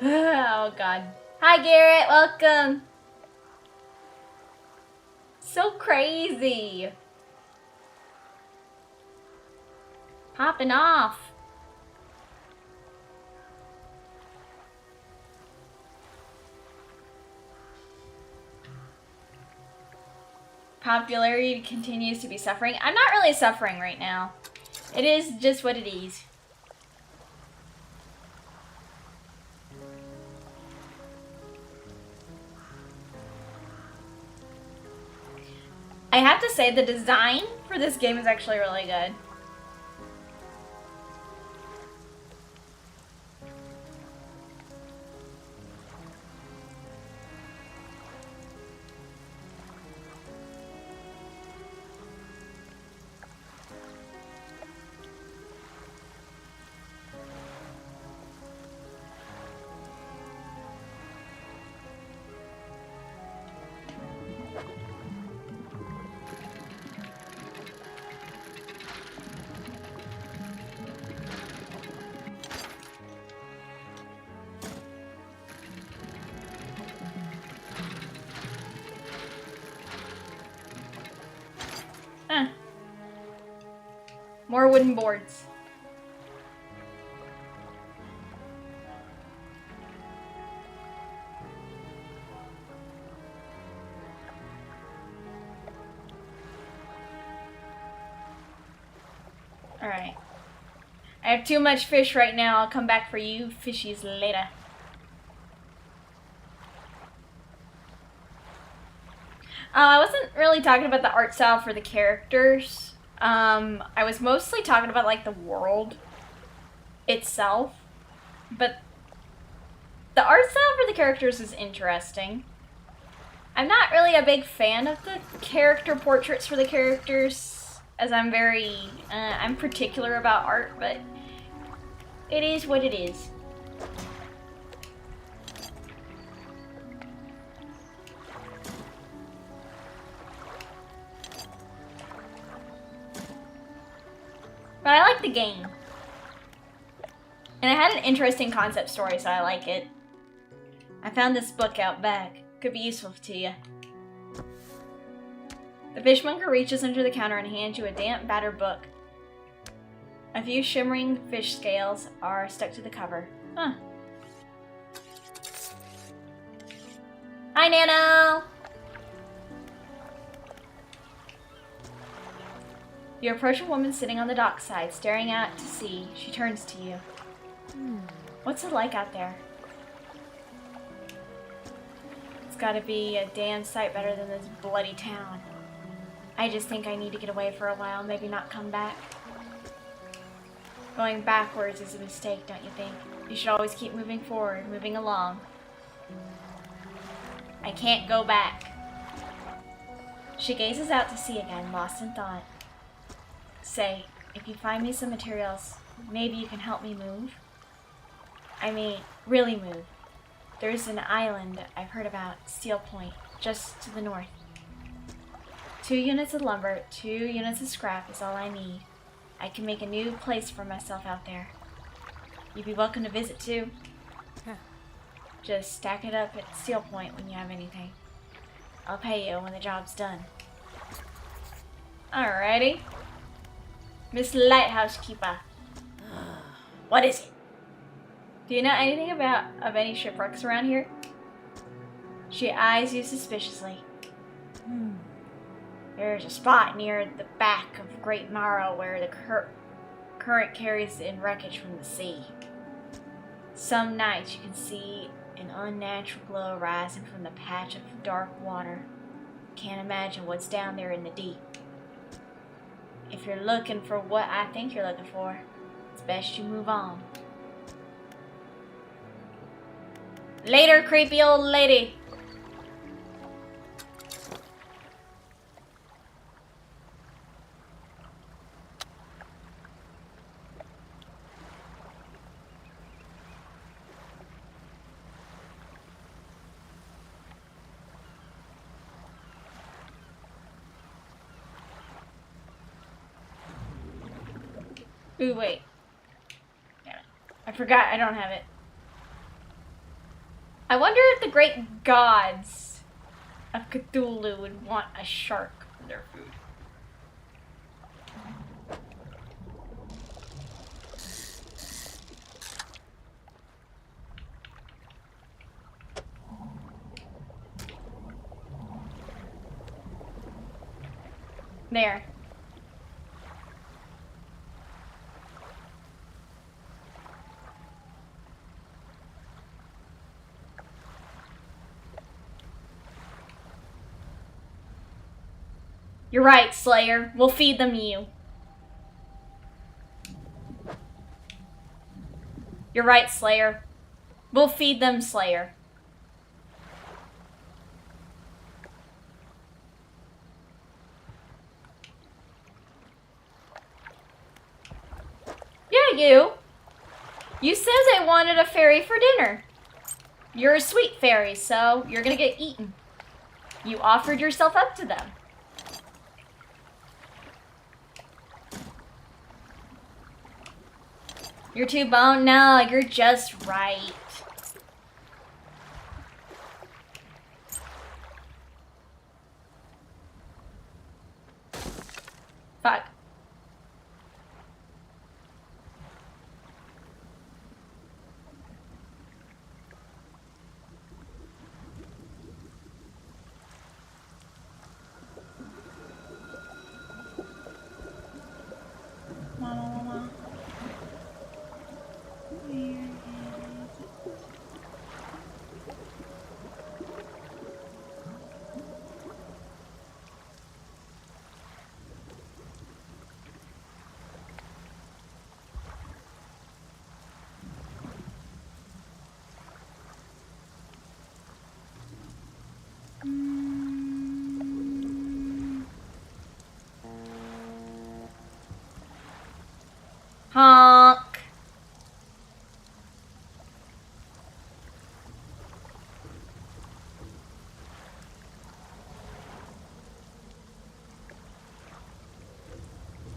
Speaker 1: Oh god. Hi Garrett, welcome! So crazy! Popping off! Popularity continues to be suffering. I'm not really suffering right now. It is just what it is. I have to say the design for this game is actually really good. More wooden boards. Alright. I have too much fish right now. I'll come back for you fishies later. I wasn't really talking about the art style for the characters. I was mostly talking about like the world itself, but the art style for the characters is interesting. I'm not really a big fan of the character portraits for the characters, as I'm particular about art, but it is what it is. But I like the game. And it had an interesting concept story, so I like it. I found this book out back. Could be useful to you. The fishmonger reaches under the counter and hands you a damp, battered book. A few shimmering fish scales are stuck to the cover. Huh. Hi, Nano! You approach a woman sitting on the dockside, staring out to sea. She turns to you. What's it like out there? It's gotta be a damn sight better than this bloody town. I just think I need to get away for a while, maybe not come back. Going backwards is a mistake, don't you think? You should always keep moving forward, moving along. I can't go back. She gazes out to sea again, lost in thought. Say, if you find me some materials, maybe you can help me move? I mean, really move. There's an island I've heard about, Steel Point, just to the north. 2 units of lumber, 2 units of scrap is all I need. I can make a new place for myself out there. You'd be welcome to visit too. Just stack it up at Steel Point when you have anything. I'll pay you when the job's done. Alrighty. Miss Lighthouse Keeper. What is it? Do you know anything of any shipwrecks around here? She eyes you suspiciously. There's a spot near the back of Great Marrow where the current carries in wreckage from the sea. Some nights you can see an unnatural glow rising from the patch of dark water. Can't imagine what's down there in the deep. If you're looking for what I think you're looking for, it's best you move on. Later, creepy old lady. Ooh, wait. Damn it. I forgot I don't have it. I wonder if the great gods of Cthulhu would want a shark for their food. There. You're right, Slayer. We'll feed them to you. You're right, Slayer. We'll feed them, Slayer. Yeah, you. You said they wanted a fairy for dinner. You're a sweet fairy, so you're gonna get eaten. You offered yourself up to them. You're too boned? No, you're just right. Fuck. Honk.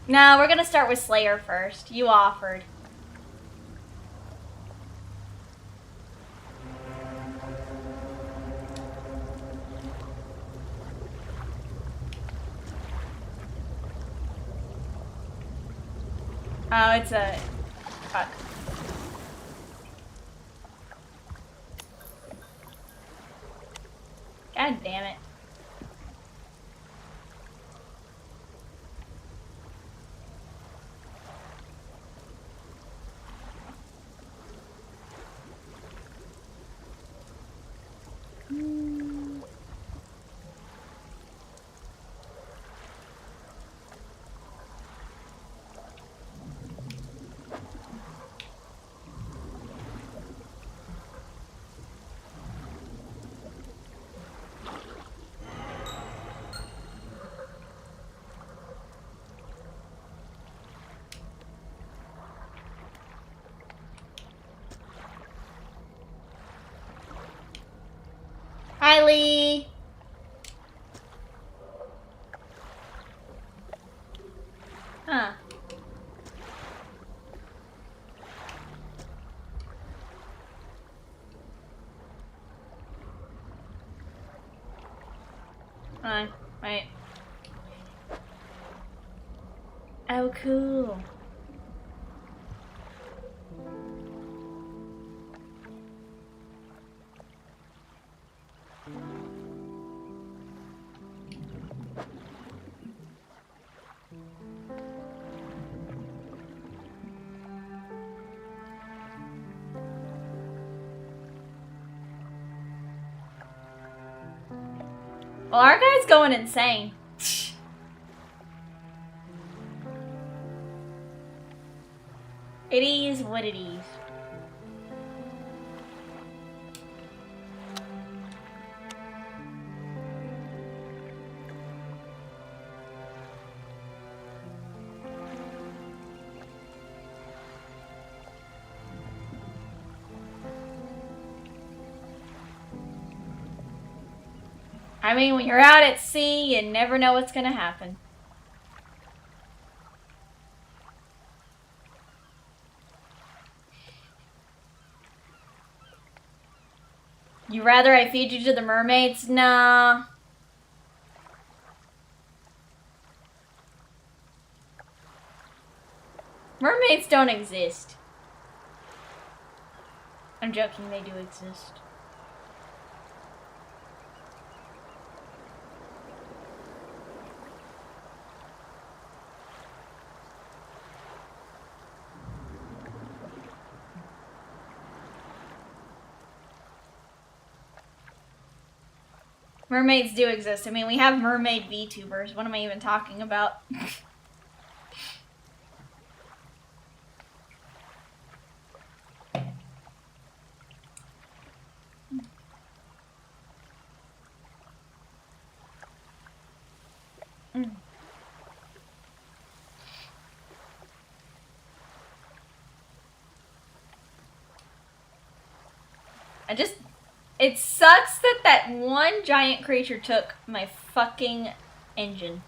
Speaker 1: No, we're gonna start with Slayer first. You offered. Oh, it's a... Fuck. God damn it. Hi, Lee. Huh. Wait. Oh, cool. Well, our guy's going insane. It is what it is. I mean, when you're out at sea, you never know what's gonna happen. You rather I feed you to the mermaids? Nah. Mermaids don't exist. I'm joking, they do exist. Mermaids do exist. I mean, we have mermaid VTubers. What am I even talking about? It sucks that that one giant creature took my fucking engine.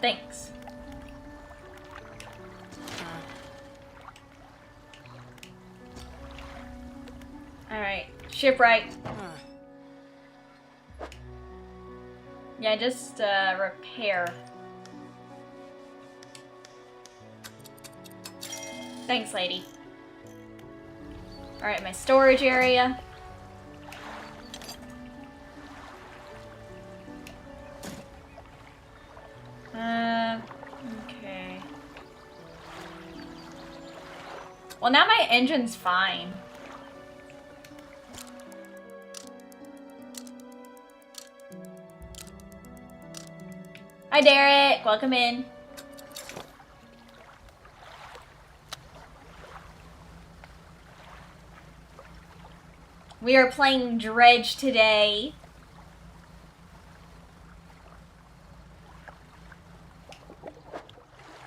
Speaker 1: Thanks. Alright, shipwright. Yeah, just repair. Thanks, lady. Alright, my storage area. Okay. Well, now my engine's fine. Hi, Derek. Welcome in. We are playing Dredge today.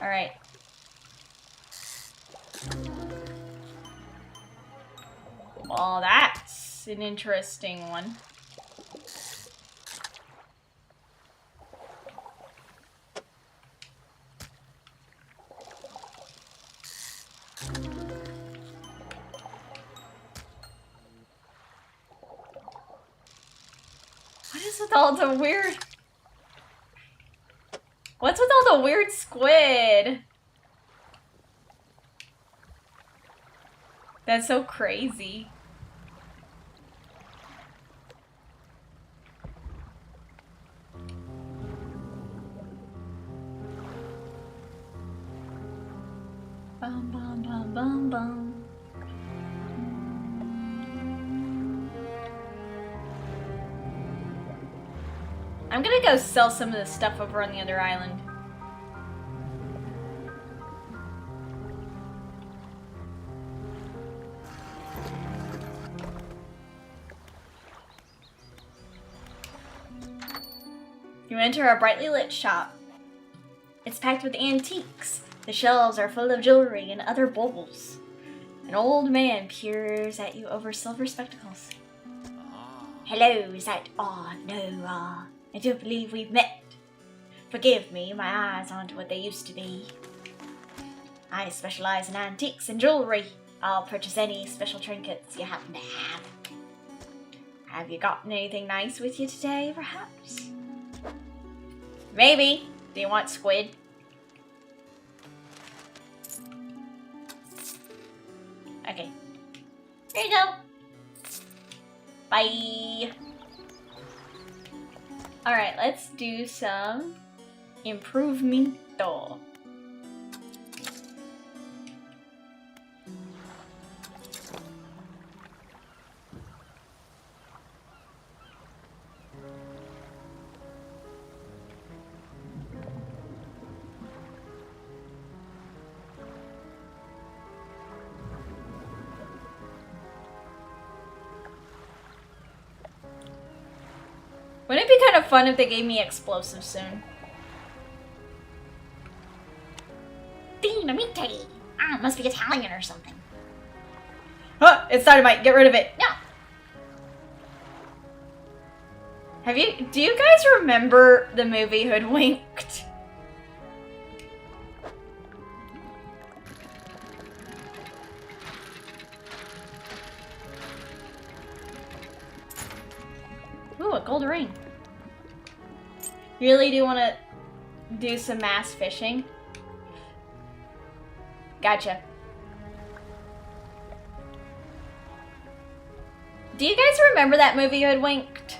Speaker 1: All right. Well, that's an interesting one. What's with all the weird... What's with all the weird squid? That's so crazy. Bum bum bum bum bum. I'm gonna go sell some of this stuff over on the other island. You enter a brightly lit shop. It's packed with antiques. The shelves are full of jewelry and other baubles. An old man peers at you over silver spectacles. Hello, is that... Oh, no, I don't believe we've met. Forgive me, my eyes aren't what they used to be. I specialize in antiques and jewelry. I'll purchase any special trinkets you happen to have. Have you gotten anything nice with you today, perhaps? Maybe. Do you want squid? Okay. Here you go. Bye. Alright, let's do some improvemento. Wouldn't it be kind of fun if they gave me explosives soon? Dinamite! Ah, must be Italian or something. Huh, it's dynamite. Get rid of it. No. Do you guys remember the movie Hoodwinked? Ooh, a gold ring. Really do want to do some mass fishing? Gotcha. Do you guys remember that movie Hoodwinked?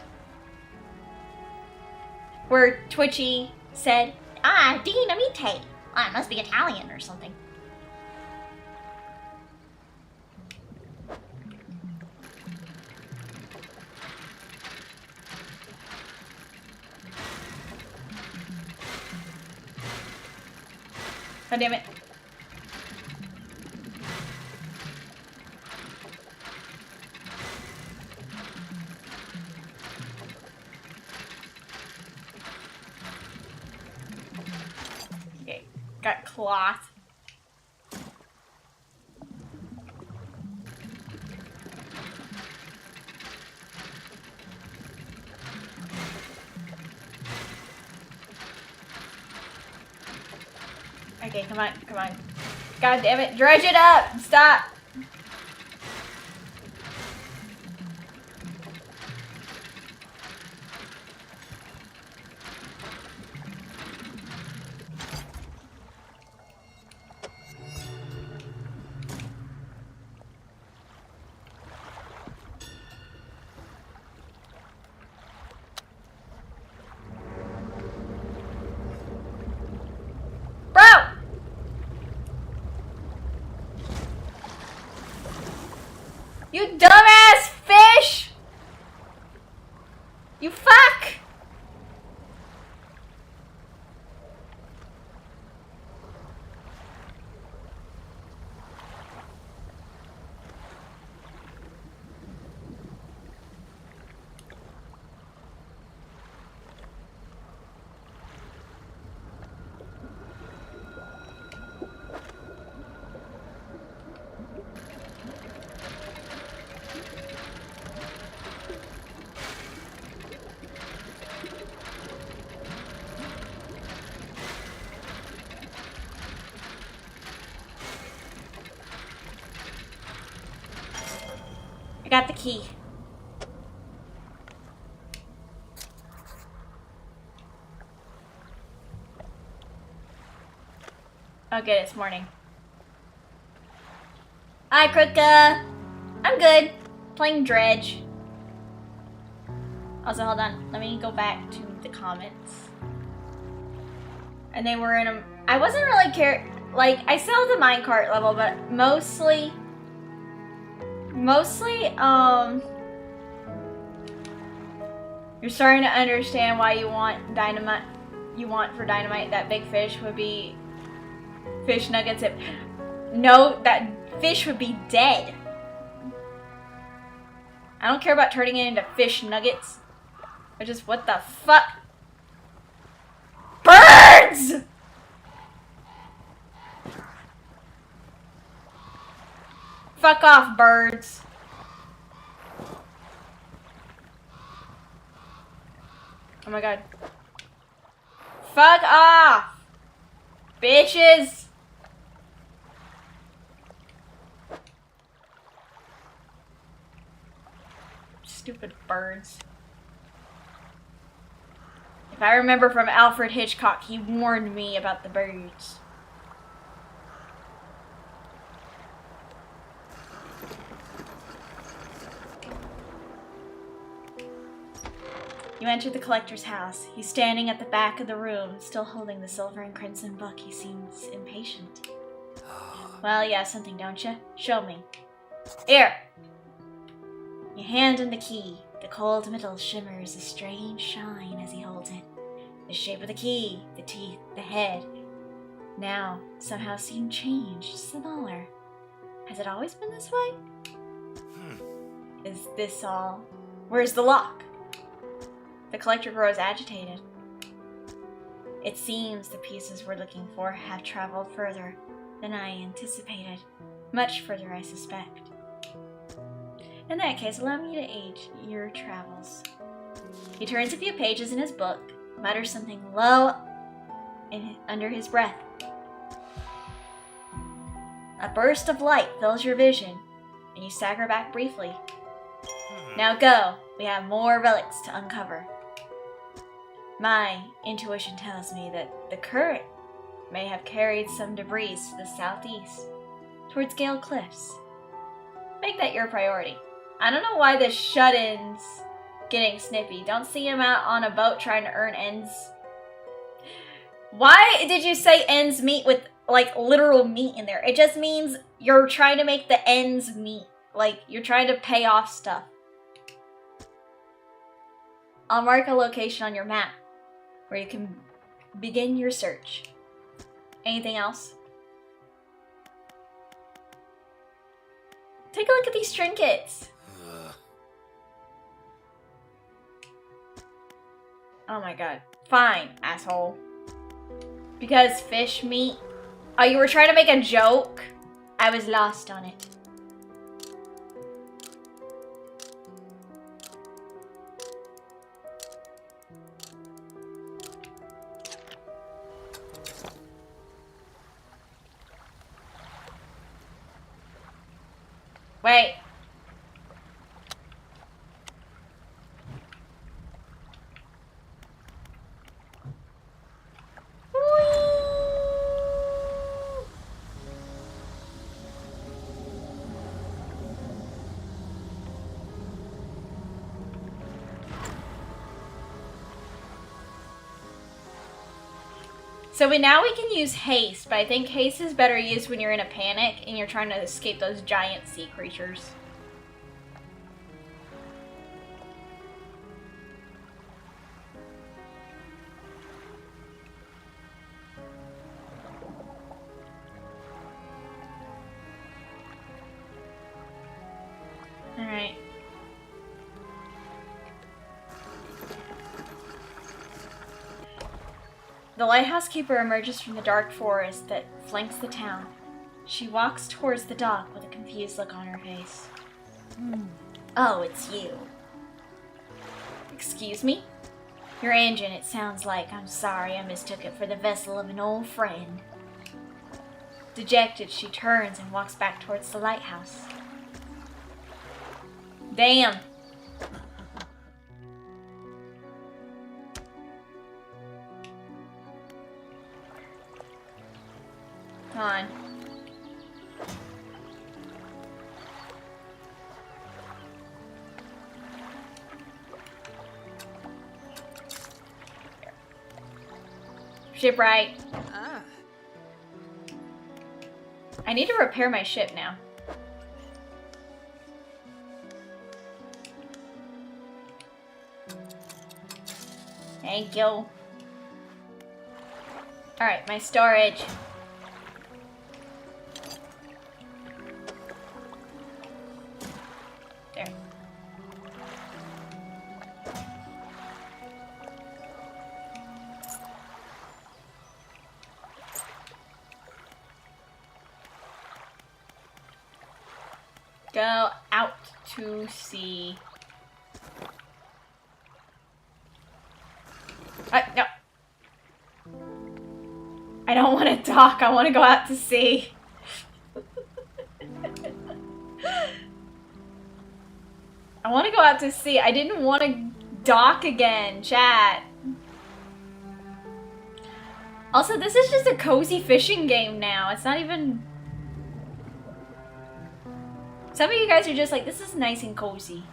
Speaker 1: Where Twitchy said, ah, dinamite. Ah, it must be Italian or something. Oh, damn it. Okay, got cloth. Okay, come on, come on. God damn it, dredge it up! Stop! You dumbass fish! You fuck! I got the key. Oh, good, it's morning. Hi, Kruka. I'm good. Playing Dredge. Also, hold on. Let me go back to the comments. And they were in a... I wasn't really like, I still have the minecart level, but mostly, you're starting to understand why you want dynamite. You want for dynamite that big fish would be fish nuggets. No, that fish would be dead. I don't care about turning it into fish nuggets. Or just what the fuck? Birds! Fuck off, birds. Oh my god. Fuck off! Bitches! Stupid birds. If I remember from Alfred Hitchcock, he warned me about the birds. You enter the collector's house. He's standing at the back of the room, still holding the silver and crimson book. He seems impatient. Well, you have something, don't you? Show me. Here! You hand him the key. The cold metal shimmers a strange shine as he holds it. The shape of the key, the teeth, the head, now somehow seem changed, smaller. Has it always been this way? Is this all? Where's the lock? The collector grows agitated. It seems the pieces we're looking for have traveled further than I anticipated. Much further, I suspect. In that case, allow me to aid your travels. He turns a few pages in his book, mutters something low under his breath. A burst of light fills your vision, and you stagger back briefly. Now go. We have more relics to uncover. My intuition tells me that the current may have carried some debris to the southeast, towards Gale Cliffs. Make that your priority. I don't know why the shut-ins getting snippy. Don't see him out on a boat trying to earn ends. Why did you say ends meet with, like, literal meat in there? It just means you're trying to make the ends meet. Like, you're trying to pay off stuff. I'll mark a location on your map where you can begin your search. Anything else? Take a look at these trinkets. Oh my god. Fine, asshole. Because fish meat. Oh, you were trying to make a joke? I was lost on it. Wait. So now we can use haste, but I think haste is better used when you're in a panic and you're trying to escape those giant sea creatures. Alright. The lighthouse keeper emerges from the dark forest that flanks the town. She walks towards the dock with a confused look on her face. Oh, it's you. Excuse me? Your engine, it sounds like. I'm sorry, I mistook it for the vessel of an old friend. Dejected, she turns and walks back towards the lighthouse. Damn. Come on. Shipwright.
Speaker 2: Ah.
Speaker 1: I need to repair my ship now. Thank you. Alright, my storage. There. Go out to sea. No. I don't want to dock. I want to go out to sea. I want to go out to sea. I didn't want to dock again, chat. Also, this is just a cozy fishing game now. It's not even... Some of you guys are just like, this is nice and cozy.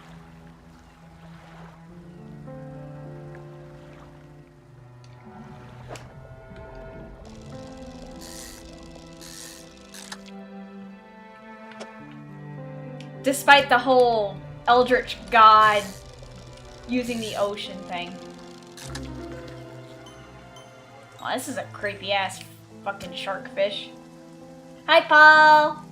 Speaker 1: Despite the whole Eldritch God using the ocean thing. Oh, this is a creepy ass fucking sharkfish. Hi, Paul!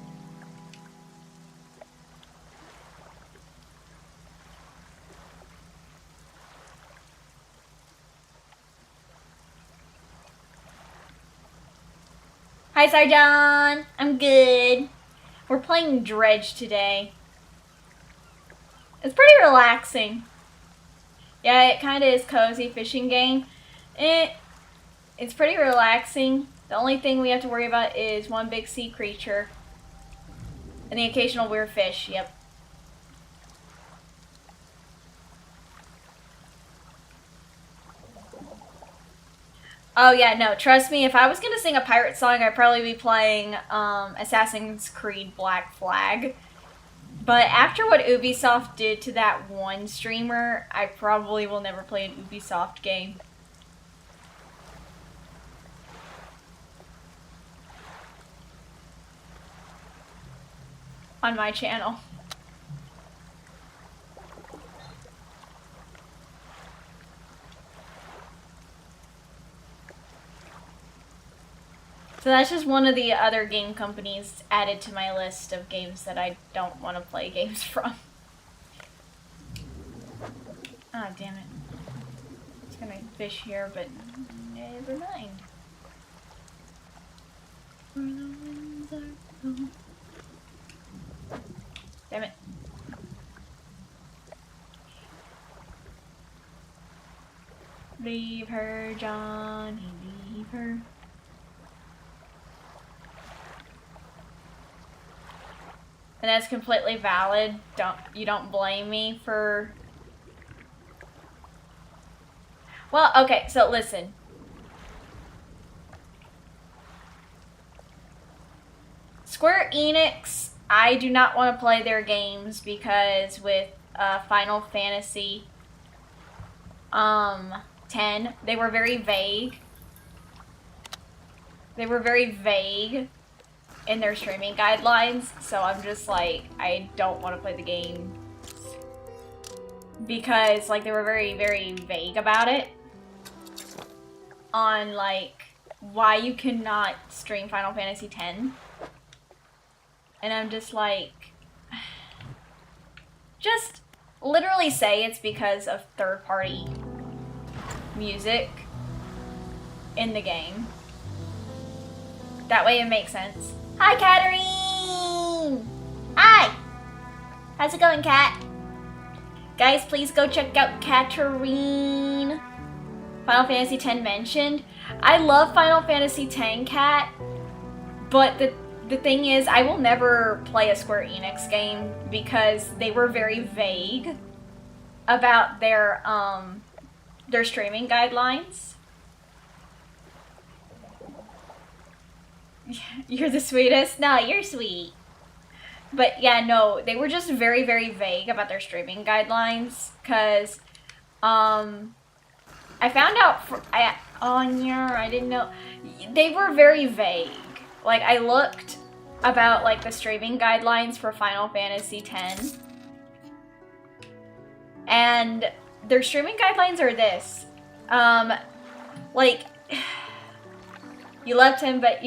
Speaker 1: Hi, Sarjan! I'm good. We're playing Dredge today. It's pretty relaxing. Yeah, it kind of is cozy fishing game. It's pretty relaxing. The only thing we have to worry about is one big sea creature. And the occasional weird fish, yep. Oh yeah, no, trust me, if I was gonna sing a pirate song, I'd probably be playing Assassin's Creed Black Flag. But after what Ubisoft did to that one streamer, I probably will never play an Ubisoft game. On my channel. So that's just one of the other game companies added to my list of games that I don't want to play games from. Ah, oh, damn it. I was gonna fish here, but never mind. Damn it. Leave her, Johnny, leave her. And that's completely valid. You don't blame me for... Well, okay, so listen. Square Enix, I do not want to play their games because with Final Fantasy 10, they were very vague. They were very vague in their streaming guidelines, so I'm just like, I don't want to play the game because like they were very, very vague about it on like why you cannot stream Final Fantasy X. And I'm just like, just literally say it's because of third-party music in the game. That way it makes sense. Hi, Katarine! Hi! How's it going, Kat? Guys, please go check out Katarine. Final Fantasy X mentioned. I love Final Fantasy X, Kat, but the thing is, I will never play a Square Enix game because they were very vague about their streaming guidelines. You're the sweetest? No, you're sweet. But yeah, no, they were just very, very vague about their streaming guidelines, because, I found out I didn't know. They were very vague. Like, I looked about, like, the streaming guidelines for Final Fantasy X, and their streaming guidelines are this. Like, you loved him, but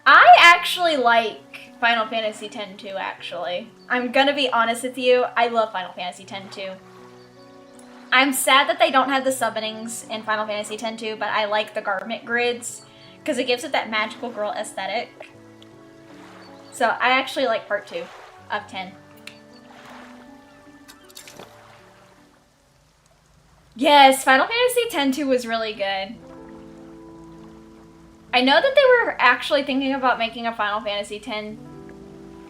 Speaker 1: I actually like Final Fantasy X too, actually. I'm gonna be honest with you, I love Final Fantasy X too. I'm sad that they don't have the summonings in Final Fantasy X too, but I like the garment grids, because it gives it that magical girl aesthetic. So I actually like part 2 of 10. Yes, Final Fantasy X-2 was really good. I know that they were actually thinking about making a Final Fantasy X.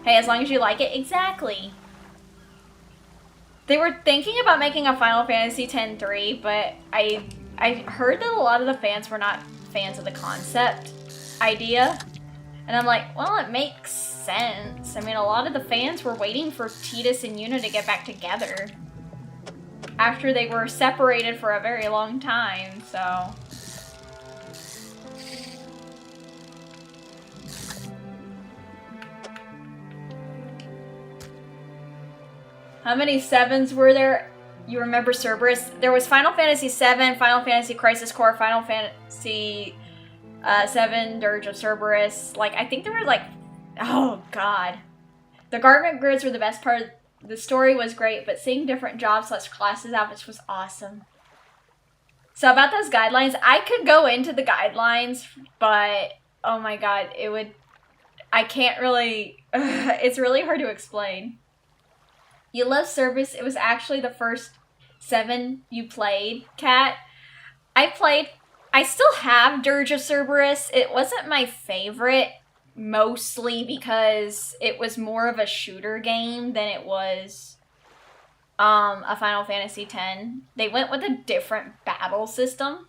Speaker 1: Hey, as long as you like it, exactly. They were thinking about making a Final Fantasy X-3, but I heard that a lot of the fans were not fans of the concept idea. And I'm like, well, it makes sense. I mean, a lot of the fans were waiting for Tidus and Yuna to get back together after they were separated for a very long time, so... How many 7s were there? You remember Cerberus? There was Final Fantasy VII, Final Fantasy Crisis Core, Final Fantasy VII, Dirge of Cerberus. Like, I think there were like... Oh, God. The garment grids were the best part. The story was great, but seeing different jobs / classes outfits was awesome. So about those guidelines, I could go into the guidelines, but... Oh my God, it would... I can't really... It's really hard to explain. You love Service. It was actually the first 7 you played, Kat. I still have Dirge of Cerberus. It wasn't my favorite, mostly because it was more of a shooter game than it was a Final Fantasy X. They went with a different battle system,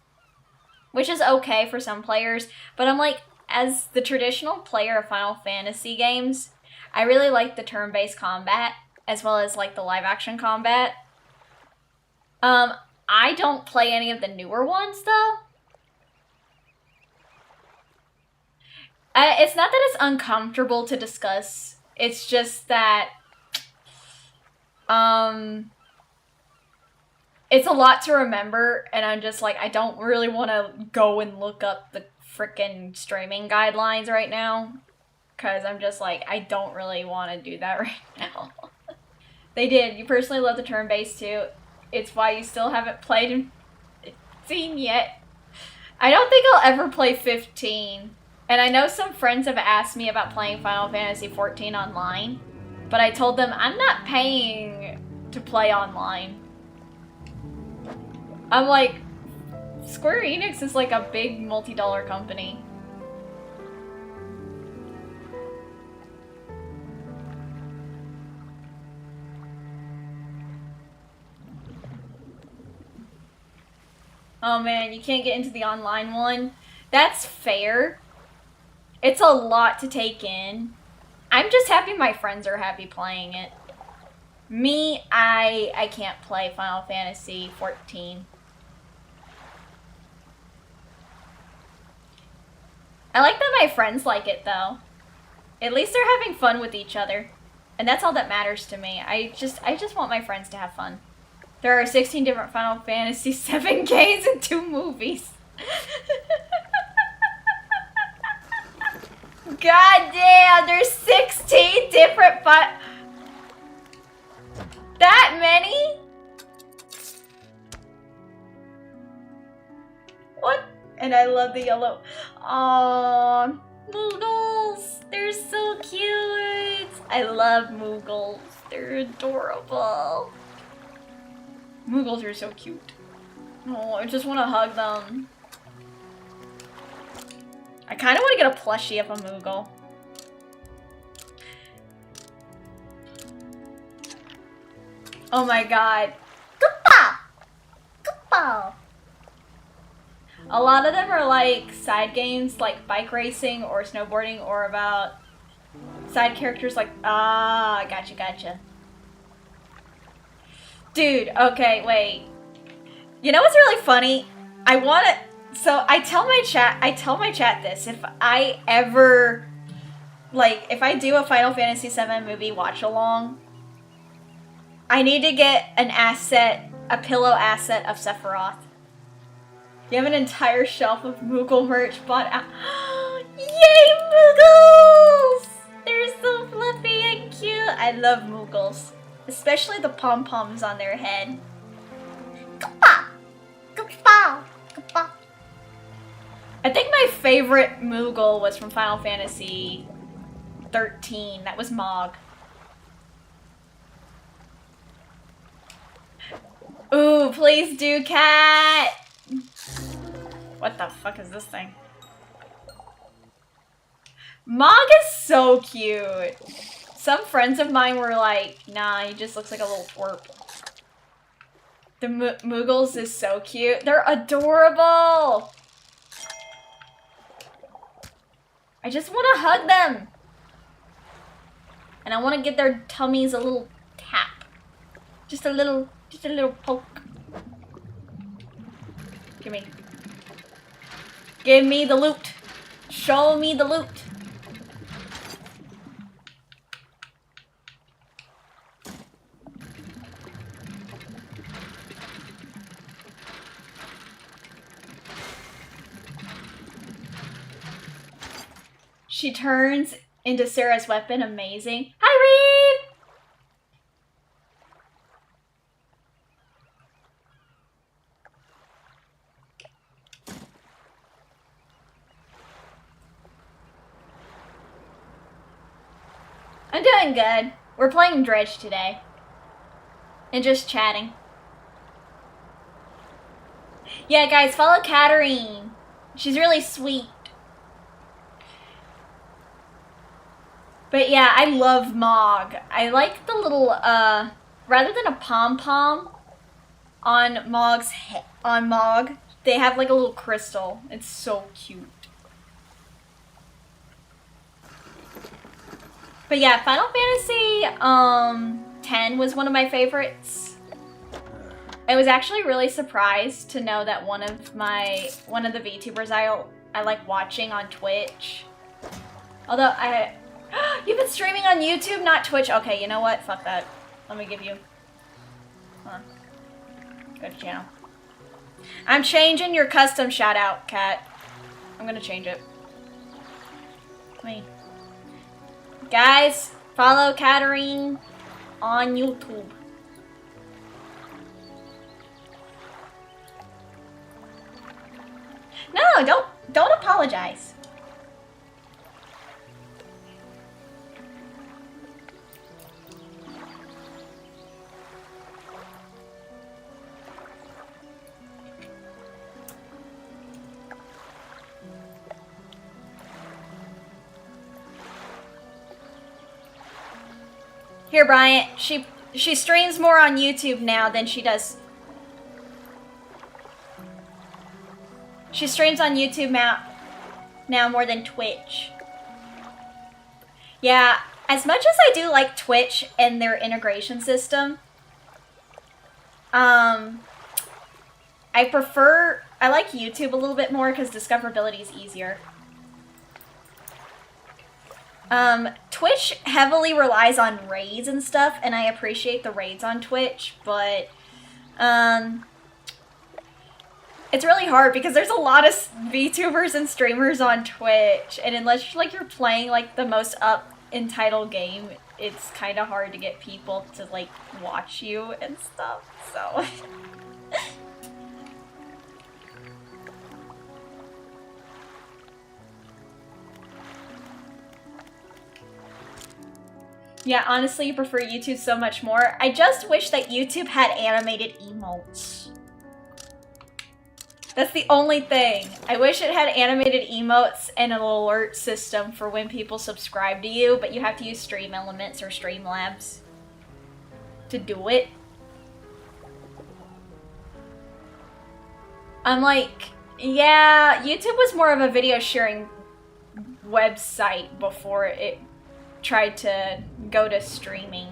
Speaker 1: which is okay for some players, but I'm like, as the traditional player of Final Fantasy games, I really like the turn-based combat, as well as, like, the live-action combat. I don't play any of the newer ones, though. It's not that it's uncomfortable to discuss. It's just that, it's a lot to remember, and I'm just like, I don't really want to go and look up the frickin' streaming guidelines right now. Because I'm just like, I don't really want to do that right now. They did. You personally love the turn-based too. It's why you still haven't played and seen yet. I don't think I'll ever play 15. And I know some friends have asked me about playing Final Fantasy 14 online, but I told them I'm not paying to play online. I'm like, Square Enix is like a big multi-dollar company. Oh man, you can't get into the online one? That's fair. It's a lot to take in. I'm just happy my friends are happy playing it. Me, I can't play Final Fantasy 14. I like that my friends like it though. At least they're having fun with each other. And that's all that matters to me. I just want my friends to have fun. There are 16 different Final Fantasy 7 games and 2 movies. God damn, there's 16 different That many? What? And I love the yellow. Aww, Moogles. They're so cute. I love Moogles. They're adorable. Moogles are so cute. Oh, I just want to hug them. I kind of want to get a plushie of a Moogle. Oh my god. Koopa! Koopa! A lot of them are like side games like bike racing or snowboarding or about side characters like, gotcha. Dude, okay, wait. You know what's really funny? I tell my chat this, if I ever, like, if I do a Final Fantasy VII movie watch along, I need to get an asset, a pillow asset of Sephiroth. You have an entire shelf of Moogle merch bought out. Yay, Moogles! They're so fluffy and cute. I love Moogles. Especially the pom-poms on their head. I think my favorite Moogle was from Final Fantasy 13. That was Mog. Ooh, please do, cat! What the fuck is this thing? Mog is so cute. Some friends of mine were like, nah, he just looks like a little twerp. The Moogles is so cute. They're adorable! I just want to hug them! And I want to give their tummies a little tap. Just a little poke. Give me the loot. Show me the loot. She turns into Sarah's weapon. Amazing. Hi, Reed! I'm doing good. We're playing Dredge today. And just chatting. Yeah, guys, follow Katarine. She's really sweet. But yeah, I love Mog. I like the little, rather than a pom-pom on Mog, they have like a little crystal. It's so cute. But yeah, Final Fantasy, 10 was one of my favorites. I was actually really surprised to know that one of the VTubers I like watching on Twitch. Although you've been streaming on YouTube, not Twitch. Okay, you know what? Fuck that. Let me give you. Hold on. Go to channel. I'm changing your custom shout out, Kat. I'm gonna change it. Wait. Guys, follow Katarine on YouTube. No, don't apologize. Here, Bryant. She streams more on YouTube now than she does. She streams on YouTube now more than Twitch. Yeah, as much as I do like Twitch and their integration system, I like YouTube a little bit more because discoverability is easier. Twitch heavily relies on raids and stuff, and I appreciate the raids on Twitch, but, it's really hard because there's a lot of VTubers and streamers on Twitch, and unless, like, you're playing, like, the most entitled game, it's kind of hard to get people to, like, watch you and stuff, so... Yeah, honestly, you prefer YouTube so much more. I just wish that YouTube had animated emotes. That's the only thing. I wish it had animated emotes and an alert system for when people subscribe to you, but you have to use Stream Elements or Streamlabs to do it. I'm like, Yeah, YouTube was more of a video sharing website before it tried to go to streaming.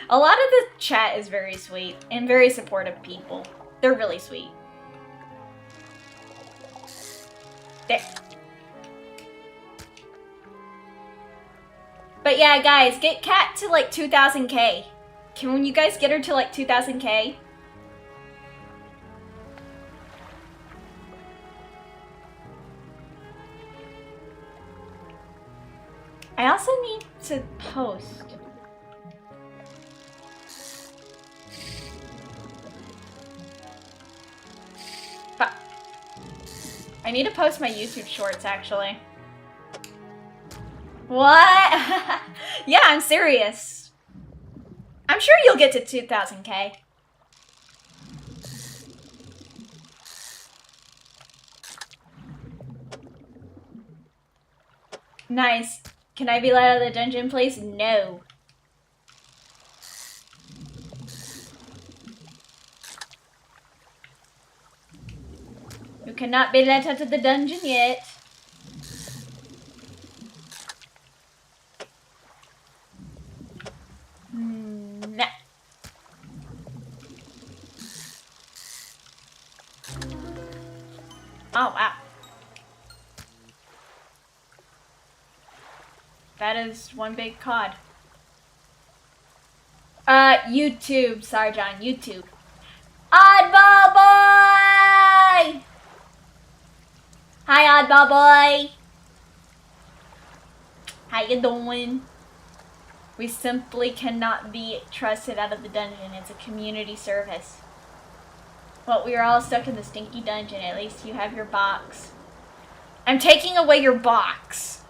Speaker 1: A lot of the chat is very sweet and very supportive people. They're really sweet. There. But yeah, guys, get Kat to like 2,000K. Can you guys get her to like 2,000K? I also need to post. But I need to post my YouTube shorts, actually. What? Yeah, I'm serious. I'm sure you'll get to 2,000K. Nice. Can I be let out of the dungeon, please? No. You cannot be let out of the dungeon yet. Nah. Oh, wow. That is one big cod. YouTube. Sorry, John. YouTube. Oddball boy! Hi, Oddball boy. How you doing? We simply cannot be trusted out of the dungeon. It's a community service. Well, we are all stuck in the stinky dungeon. At least you have your box. I'm taking away your box.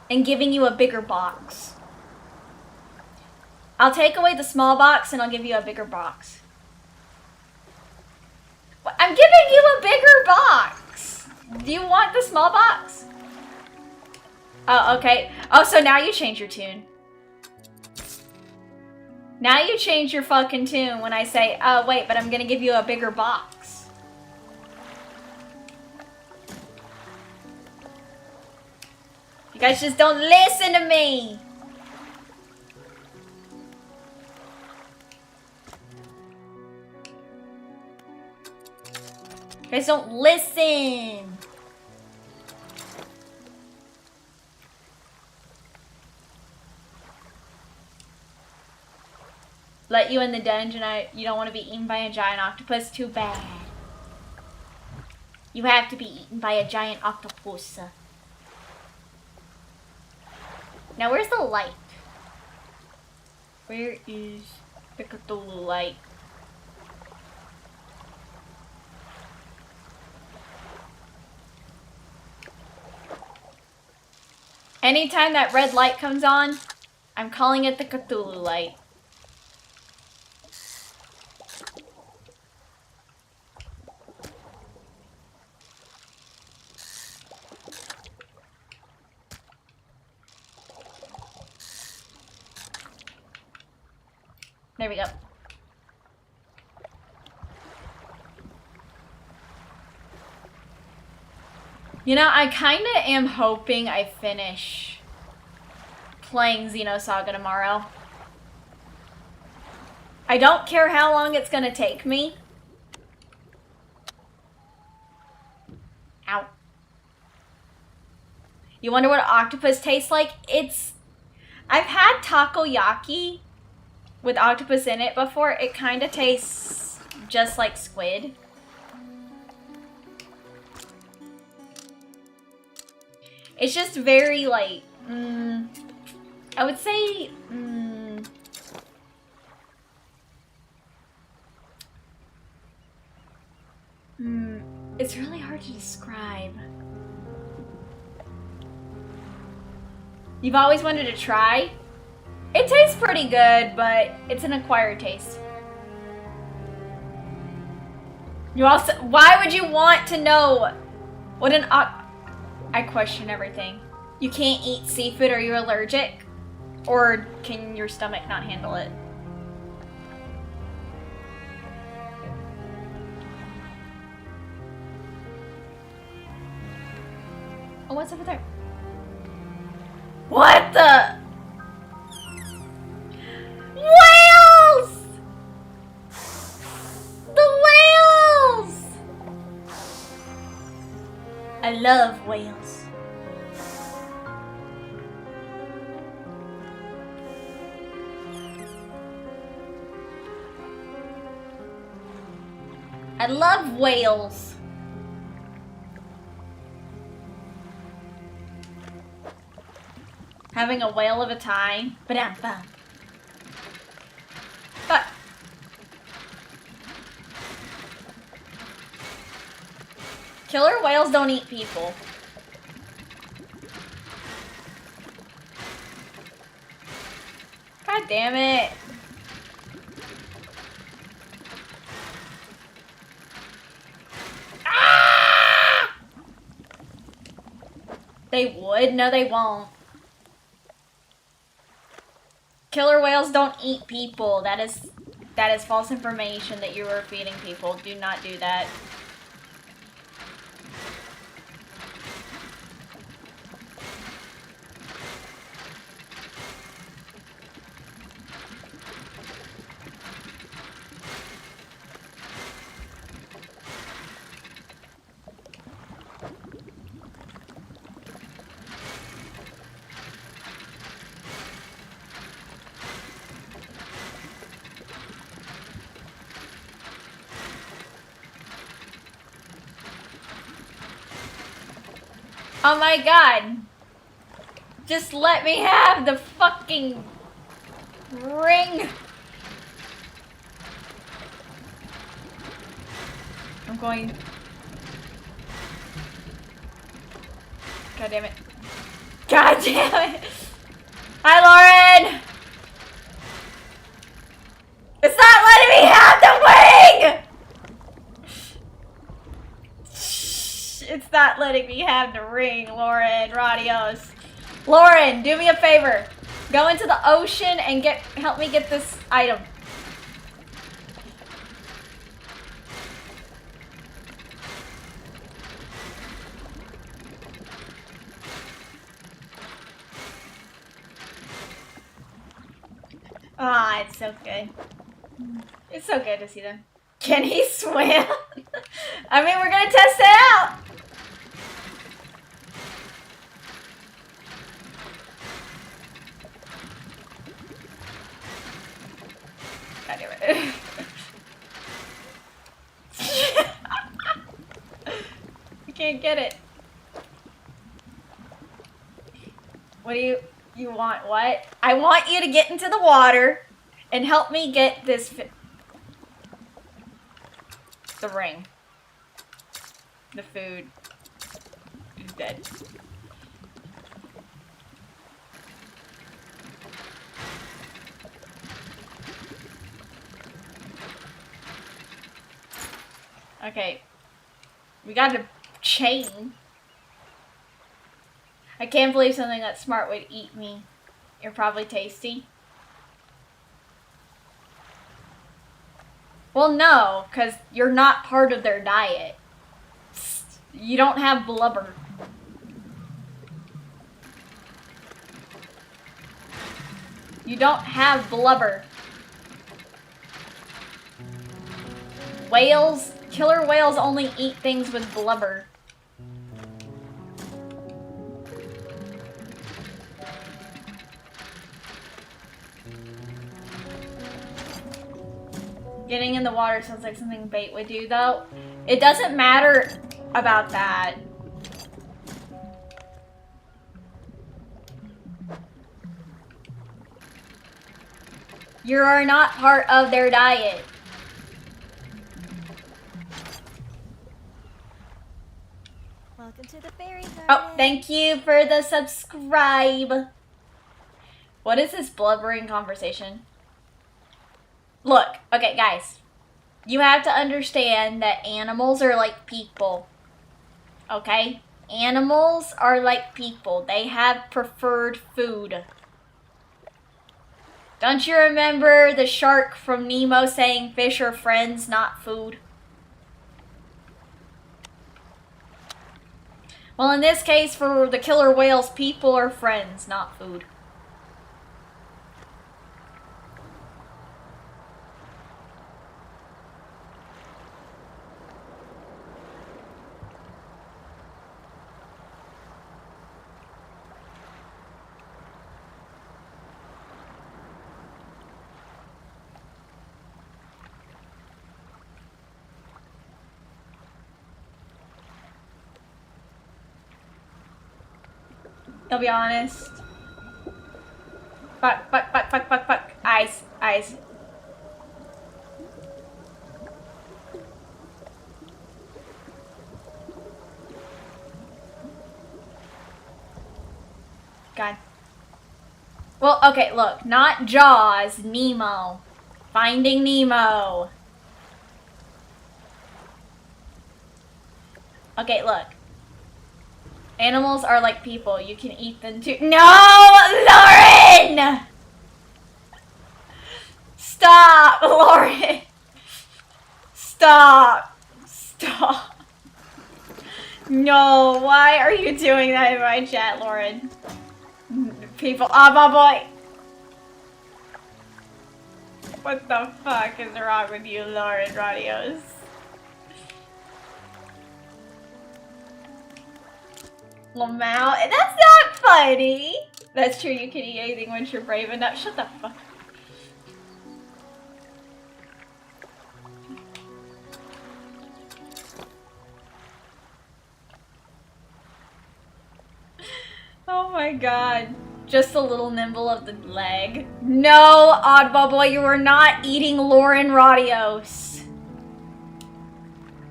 Speaker 1: And giving you a bigger box. I'll take away the small box and I'll give you a bigger box. I'm giving you a bigger box! Do you want the small box? Oh, okay. Oh, so now you change your tune. Now you change your fucking tune when I say, oh, wait, but I'm gonna give you a bigger box. You guys just don't listen to me. You guys don't listen. Let you in the dungeon. You don't want to be eaten by a giant octopus? Too bad. You have to be eaten by a giant octopus. Now where's the light? Where is the Cthulhu light? Anytime that red light comes on, I'm calling it the Cthulhu light. There we go. You know, I kind of am hoping I finish playing Xenosaga tomorrow. I don't care how long it's gonna take me. Ow. You wonder what octopus tastes like? I've had takoyaki with octopus in it before. It kind of tastes just like squid. It's just very like, I would say, it's really hard to describe. You've always wanted to try? It tastes pretty good, but it's an acquired taste. You also, why would you want to know what an I question everything. You can't eat seafood. Are you allergic? Or can your stomach not handle it? Oh, what's over there? What the? Whales! The whales! I love whales. I love whales. Having a whale of a time. Ba-dum-bum. But killer whales don't eat people. God damn it. Ah! They would? No, they won't. Killer whales don't eat people. That is false information that you were feeding people. Do not do that. Oh my god. Just let me have the fucking ring. I'm going. God damn it. God damn it. Hi, Lauren. It's not letting me have the ring. It's not letting me have the ring, Lauren. Radios. Lauren, do me a favor. Go into the ocean and help me get this item. Ah, it's so good. It's so good to see them. Can he swim? I mean, we're gonna test it out. God damn it. I can't get it. What do you want? What? I want you to get into the water and help me get this the ring. The food is dead. Okay. We got a chain. I can't believe something that smart would eat me. You're probably tasty. Well, no, because you're not part of their diet. You don't have blubber. You don't have blubber. Whales, killer whales only eat things with blubber. Getting in the water sounds like something bait would do, though. It doesn't matter about that. You are not part of their diet.
Speaker 2: Welcome to the fairy garden.
Speaker 1: Oh, thank you for the subscribe. What is this blubbering conversation? Look, okay, guys. You have to understand that animals are like people. Okay? Animals are like people. They have preferred food. Don't you remember the shark from Nemo saying fish are friends, not food? Well, in this case, for the killer whales, people are friends, not food. I'll be honest. Fuck. Eyes. God. Well, okay, look. Not Jaws, Nemo. Finding Nemo. Okay, look. Animals are like people. You can eat them too. No, Lauren! Stop, Lauren. Stop. No, why are you doing that in my chat, Lauren? People, my boy. What the fuck is wrong with you, Lauren Radios? Lamau, that's not funny. That's true, you can eat anything once you're brave enough. Shut the fuck. Oh my god. Just a little nibble of the leg. No, Oddball Boy, you are not eating Lauren Radios.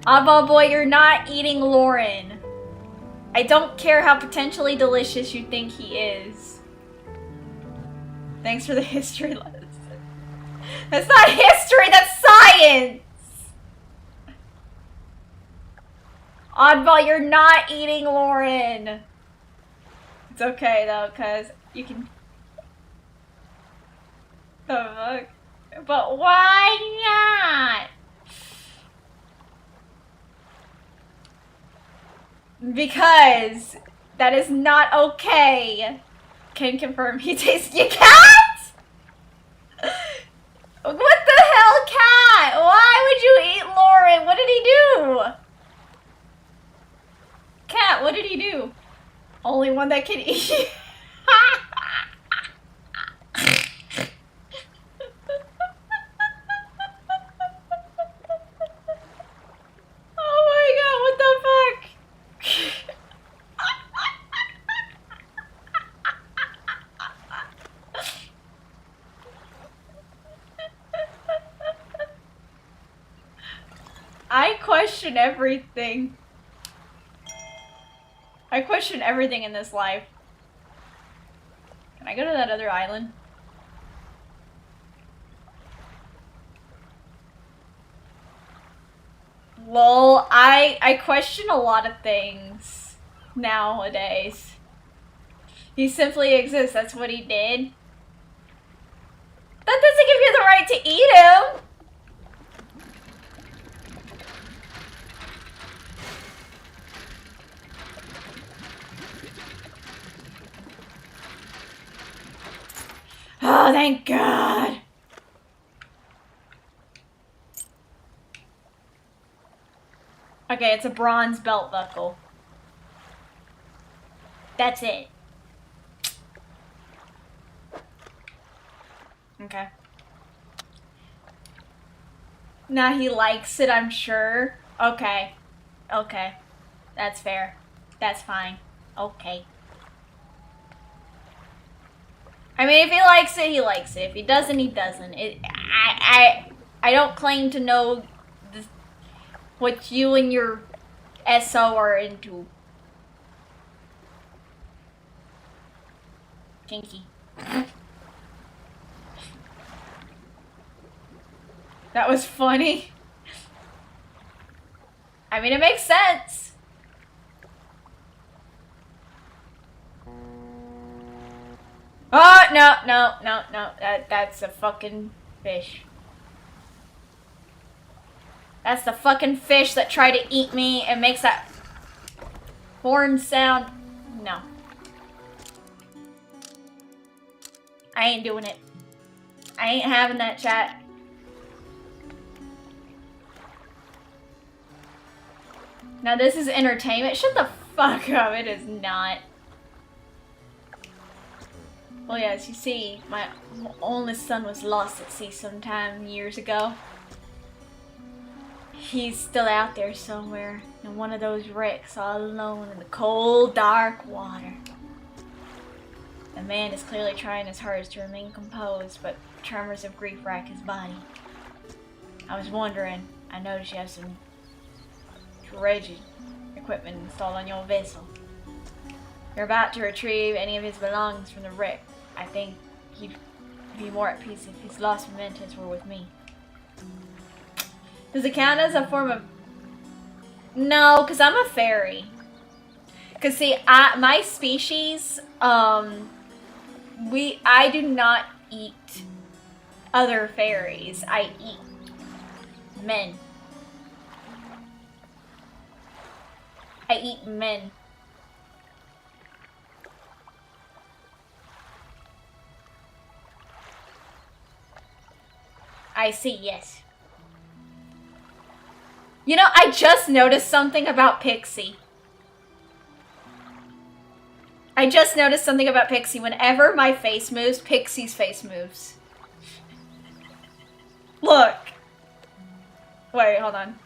Speaker 1: Oddball Boy, you're not eating Lauren. I don't care how potentially delicious you think he is. Thanks for the history lesson. That's not history, that's science! Oddball, you're not eating Lauren. It's okay though, cause you can... The fuck? But why not? Because that is not okay. Can confirm he tastes. You can't? What the hell, cat? Why would you eat Lauren? What did he do? Cat, what did he do? Only one that can eat. Oh my god, what the fuck? I question everything. I question everything in this life. Can I go to that other island? Lol, I question a lot of things nowadays. He simply exists, that's what he did. That doesn't give you the right to eat him! Oh, thank God! Okay, it's a bronze belt buckle. That's it. Okay. Now he likes it, I'm sure. Okay. Okay. That's fair. That's fine. Okay. I mean, if he likes it, he likes it. If he doesn't, he doesn't. I don't claim to know what you and your SO are into. Kinky. That was funny. I mean, it makes sense. no. That's a fucking fish. That's the fucking fish that tried to eat me and makes that horn sound. No. I ain't doing it. I ain't having that, chat. Now this is entertainment. Shut the fuck up. It is not. Well, yeah, as you see, my oldest son was lost at sea sometime years ago. He's still out there somewhere in one of those wrecks, all alone in the cold, dark water. The man is clearly trying his hardest to remain composed, but tremors of grief rack his body. I was wondering, I noticed you have some Dredge equipment installed on your vessel. You're about to retrieve any of his belongings from the wreck. I think he'd be more at peace if his lost mementos were with me. Does it count as a form of... No, because I'm a fairy. Because see, my species, I do not eat other fairies. I eat men. I eat men. I see, yes. You know, I just noticed something about Pixie. I just noticed something about Pixie. Whenever my face moves, Pixie's face moves. Look. Wait, hold on.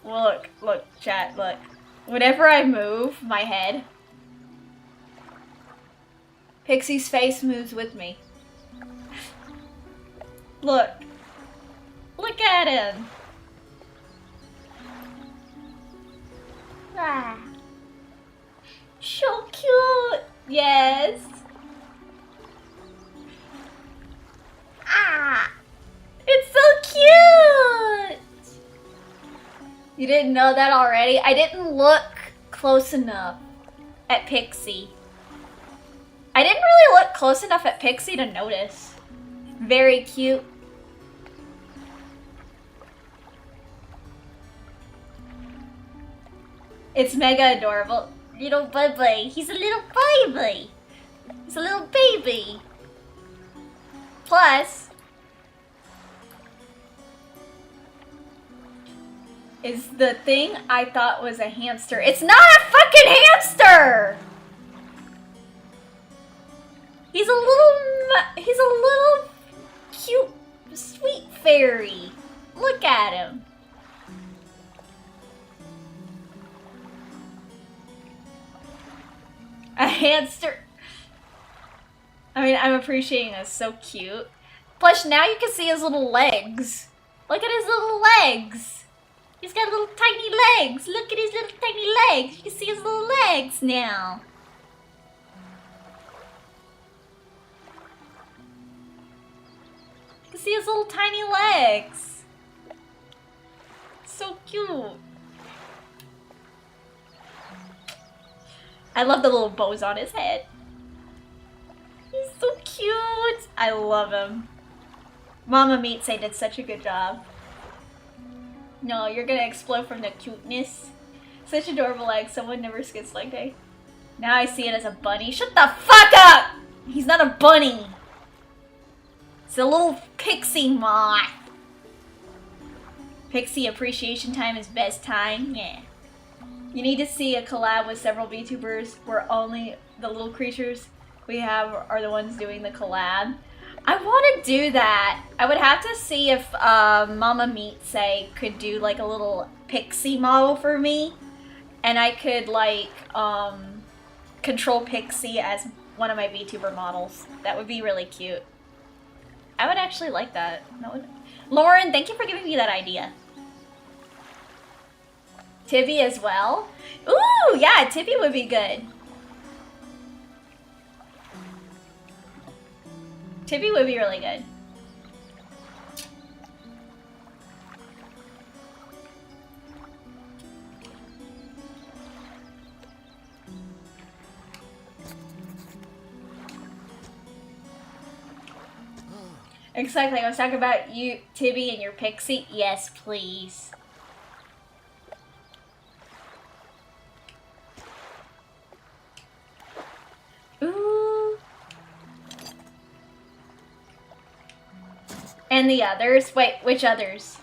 Speaker 1: Look, chat, look. Whenever I move my head, Pixie's face moves with me. Look. Look at him. Ah. So cute. Yes. Ah. It's so cute. You didn't know that already? I didn't look close enough at Pixie. I didn't really look close enough at Pixie to notice. Very cute. It's mega adorable. Little baby. He's a little baby. He's a little baby. Plus, is the thing I thought was a hamster. It's not a fucking hamster! He's a little cute, sweet fairy. Look at him. A hamster. I mean, I'm appreciating this. So cute. Plus, now you can see his little legs. Look at his little legs. He's got little tiny legs. Look at his little tiny legs. You can see his little legs now. You can see his little tiny legs. So cute. I love the little bows on his head. He's so cute. I love him. Mama Meat say did such a good job. No, you're gonna explode from the cuteness. Such adorable legs. Someone never skits like that. Now I see it as a bunny. Shut the fuck up! He's not a bunny. It's a little pixie moth. Pixie appreciation time is best time. Yeah. You need to see a collab with several VTubers where only the little creatures we have are the ones doing the collab. I want to do that. I would have to see if Mama Meat say could do like a little pixie model for me, and I could like control Pixie as one of my VTuber models. That would be really cute. I would actually like that. Lauren, thank you for giving me that idea. Tibby as well? Ooh, yeah, Tibby would be good. Tibby would be really good. Exactly, I was talking about you, Tibby, and your pixie. Yes, please. Ooh. And the others? Wait, which others?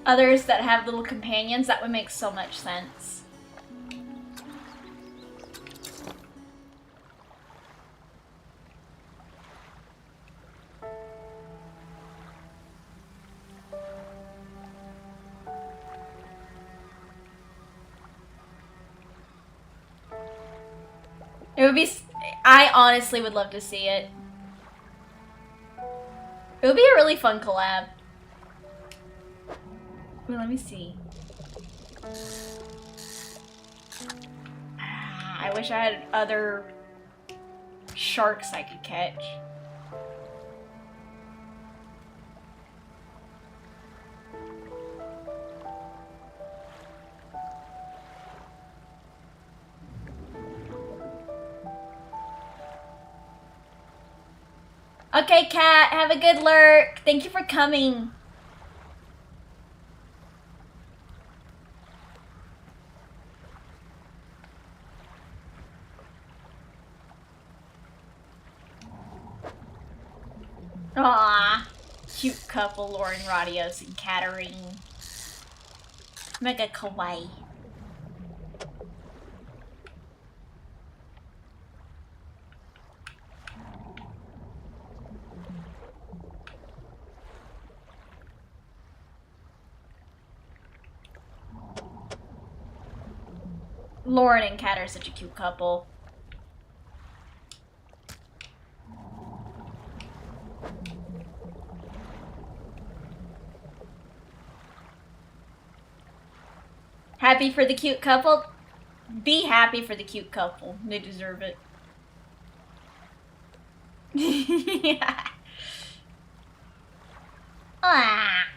Speaker 1: Others that have little companions, that would make so much sense. It would be, I honestly would love to see it. It would be a really fun collab. Well, let me see. I wish I had other sharks I could catch. Okay, Kat, have a good lurk. Thank you for coming. Aww. Cute couple, Lauren Radios and Katarine. Mega kawaii. Lauren and Kat are such a cute couple. Happy for the cute couple? Be happy for the cute couple. They deserve it. Yeah. Ah.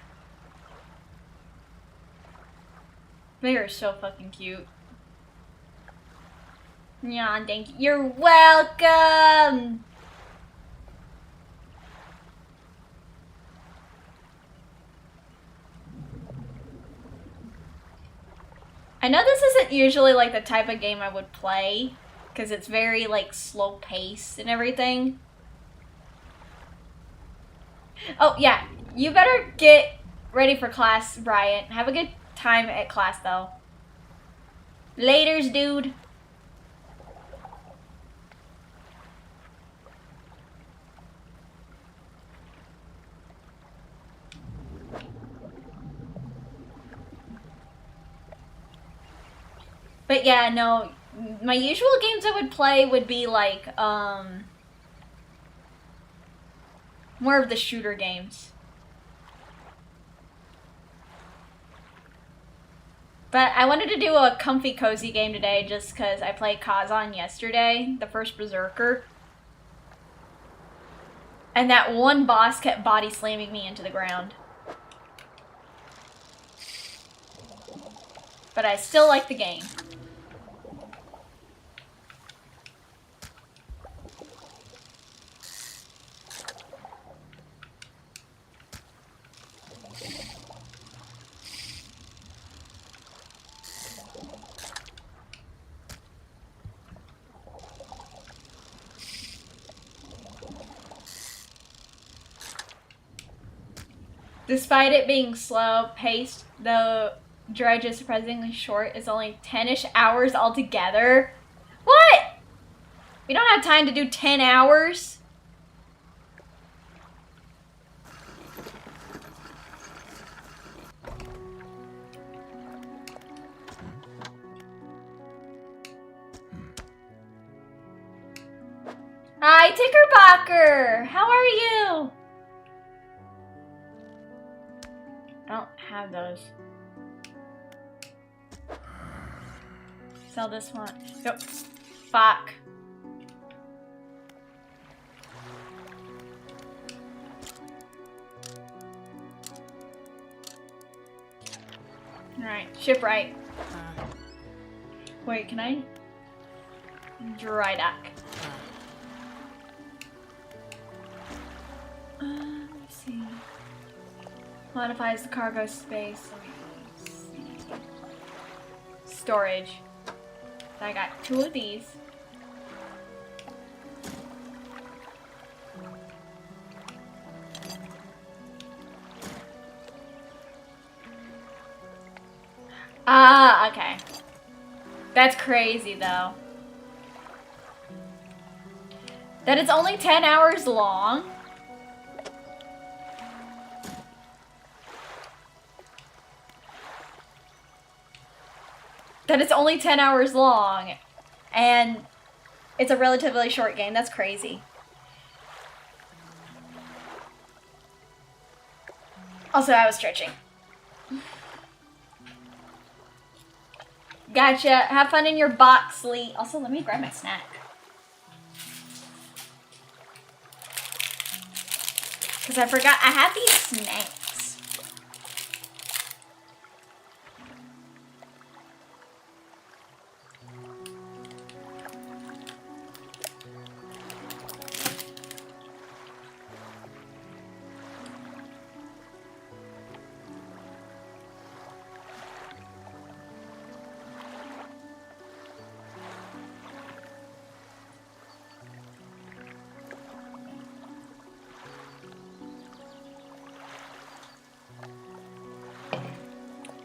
Speaker 1: They are so fucking cute. Yeah, thank you. You're welcome! I know this isn't usually like the type of game I would play, because it's very like slow paced and everything. Oh yeah, you better get ready for class, Brian. Have a good time at class though. Laters, dude. But yeah, no, my usual games I would play would be like, more of the shooter games. But I wanted to do a comfy cozy game today just because I played Kazan yesterday, the first Berserker. And that one boss kept body slamming me into the ground. But I still like the game. Despite it being slow-paced, the Dredge is surprisingly short. It's only 10-ish hours altogether. What? We don't have time to do 10 hours? Tickerbocker! How are you? I don't have those. Sell this one. Yep. Fuck. Alright, shipwright. Wait, can I? Dry dock. Let's see. Modifies the cargo space. Storage. So I got 2 of these. Ah, okay. That's crazy though. That it's only 10 hours long. That it's only 10 hours long. And it's a relatively short game. That's crazy. Also, I was stretching. Gotcha. Have fun in your box, Lee. Also, let me grab my snack. Because I forgot I have these snacks.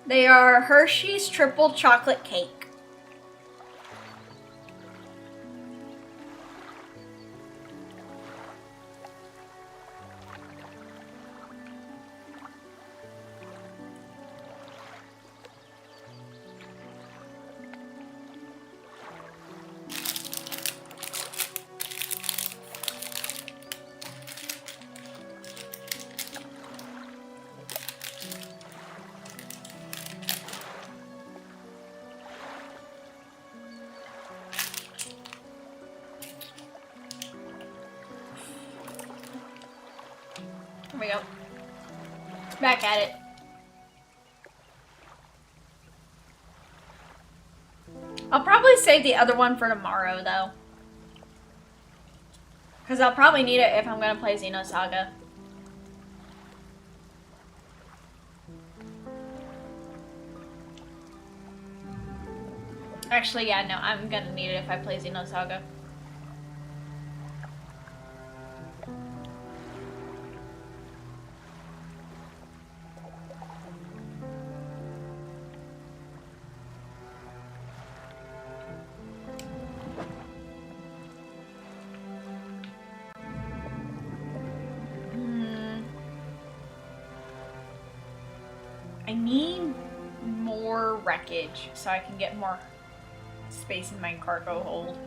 Speaker 1: They are Hershey's triple chocolate cake. Here we go. Back at it. I'll probably save the other one for tomorrow, though. Because I'll probably need it if I'm going to play Xenosaga. Actually, yeah, no, I'm going to need it if I play Xenosaga. I need more wreckage so I can get more space in my cargo hold.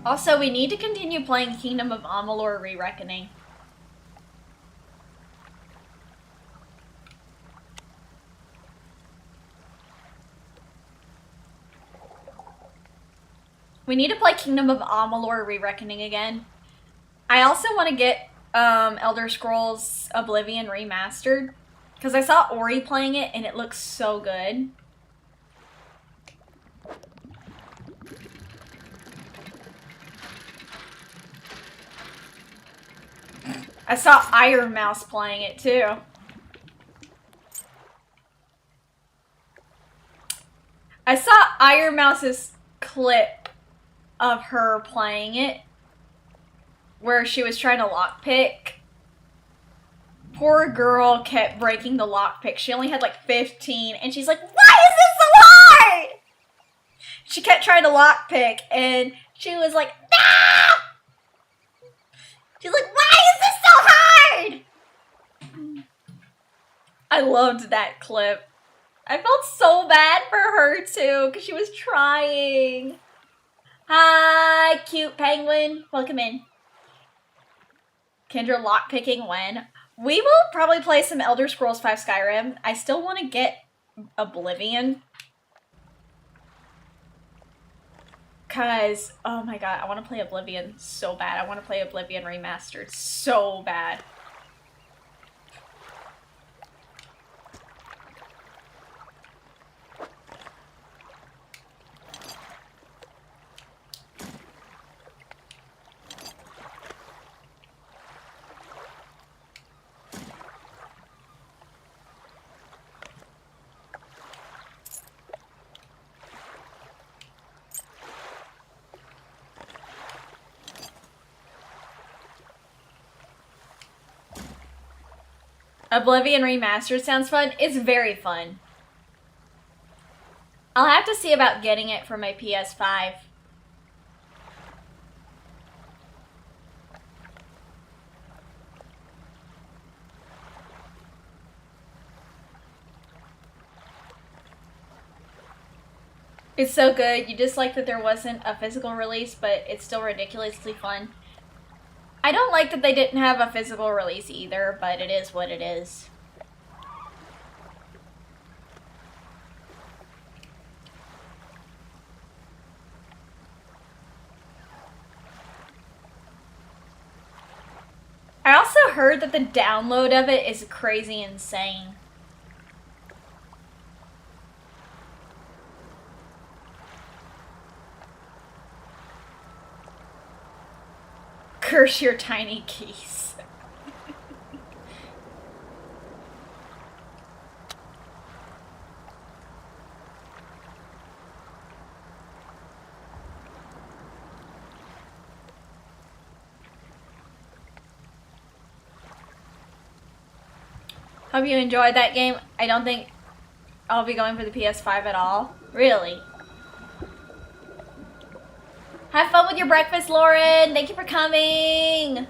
Speaker 1: Also, we need to continue playing Kingdom of Amalur Re-Reckoning. We need to play Kingdom of Amalur Re-Reckoning again. I also want to get Elder Scrolls Oblivion Remastered. Because I saw Ori playing it and it looks so good. I saw Iron Mouse playing it too. I saw Iron Mouse's clip of her playing it where she was trying to lockpick. Poor girl kept breaking the lockpick. She only had like 15 and she's like, why is this so hard? She kept trying to lockpick and she was like, no! She's like, why is this so hard? I loved that clip. I felt so bad for her too because she was trying. Hi, cute penguin. Welcome in. Kendra lockpicking when? We will probably play some Elder Scrolls 5 Skyrim. I still want to get Oblivion. Cause, oh my god, I want to play Oblivion so bad. I want to play Oblivion Remastered so bad. Oblivion Remastered sounds fun. It's very fun. I'll have to see about getting it for my PS5. It's so good. You just like that there wasn't a physical release, but it's still ridiculously fun. I don't like that they didn't have a physical release either, but it is what it is. I also heard that the download of it is crazy insane. Curse your tiny keys. Hope you enjoyed that game. I don't think I'll be going for the PS5 at all. Really? Have fun with your breakfast, Lauren! Thank you for coming!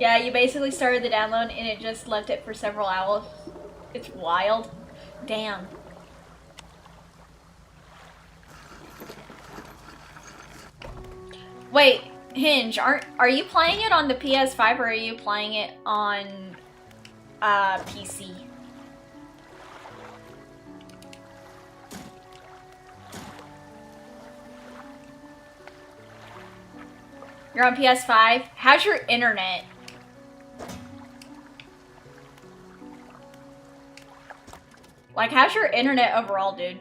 Speaker 1: Yeah, you basically started the download and it just left it for several hours. It's wild. Damn. Wait, Hinge, are you playing it on the PS5 or are you playing it on PC? You're on PS5? How's your internet? Like, how's your internet overall, dude?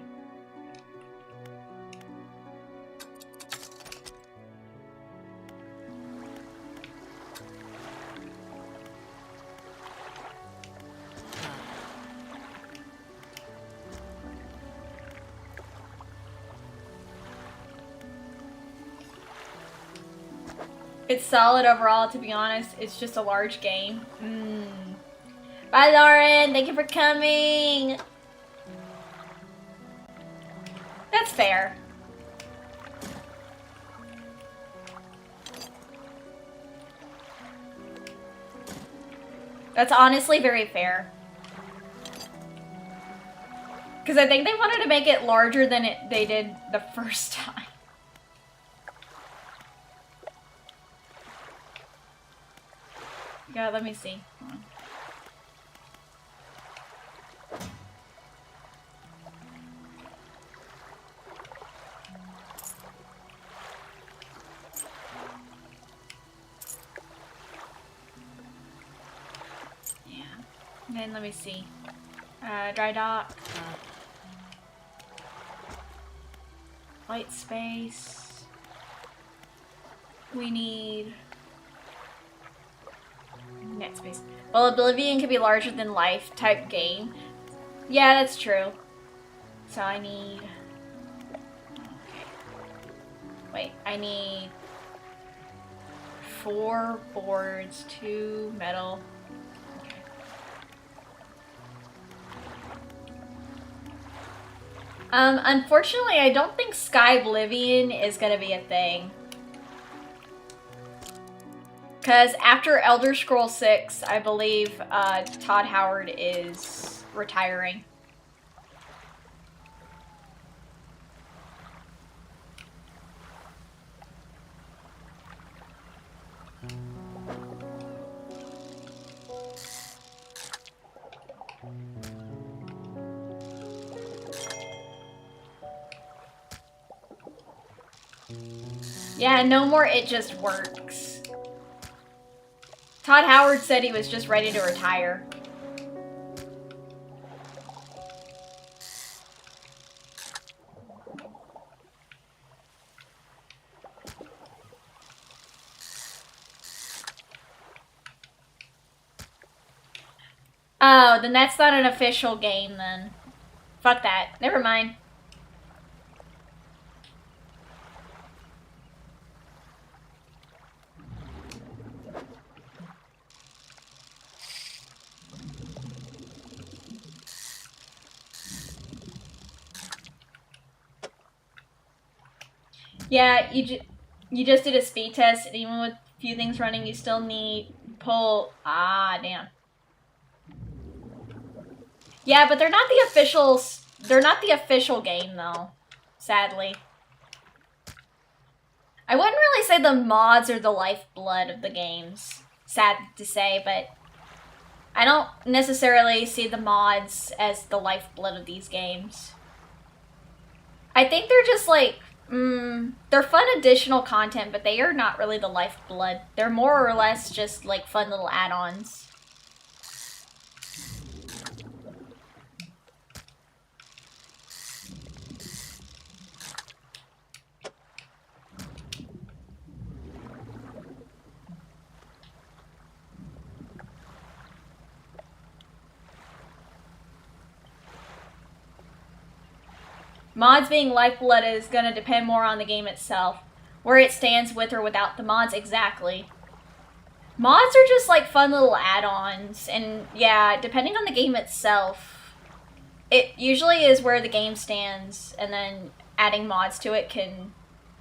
Speaker 1: It's solid overall, to be honest. It's just a large game. Bye, Lauren. Thank you for coming. That's fair. That's honestly very fair. Because I think they wanted to make it larger than they did the first time. Yeah, let me see. Hold on. Yeah. And then let me see. Dry dock. White space. We need net space. Well, Oblivion could be larger than life type game. Yeah, that's true. So I need... Okay. Wait, I need 4 boards, 2 metal. Okay. Unfortunately, I don't think Sky Oblivion is gonna be a thing. Because after Elder Scrolls 6, I believe Todd Howard is retiring. Yeah, no more It Just Works. Todd Howard said he was just ready to retire. Oh, then that's not an official game then. Fuck that. Never mind. Yeah, you just did a speed test, and even with a few things running, you still need pull. Ah, damn. Yeah, but they're not the official. They're not the official game though. Sadly, I wouldn't really say the mods are the lifeblood of the games. Sad to say, but I don't necessarily see the mods as the lifeblood of these games. I think they're just like, they're fun additional content, but they are not really the lifeblood. They're more or less just like fun little add-ons. Mods being lifeblood is going to depend more on the game itself. Where it stands with or without the mods, exactly. Mods are just like fun little add-ons, and yeah, depending on the game itself, it usually is where the game stands, and then adding mods to it can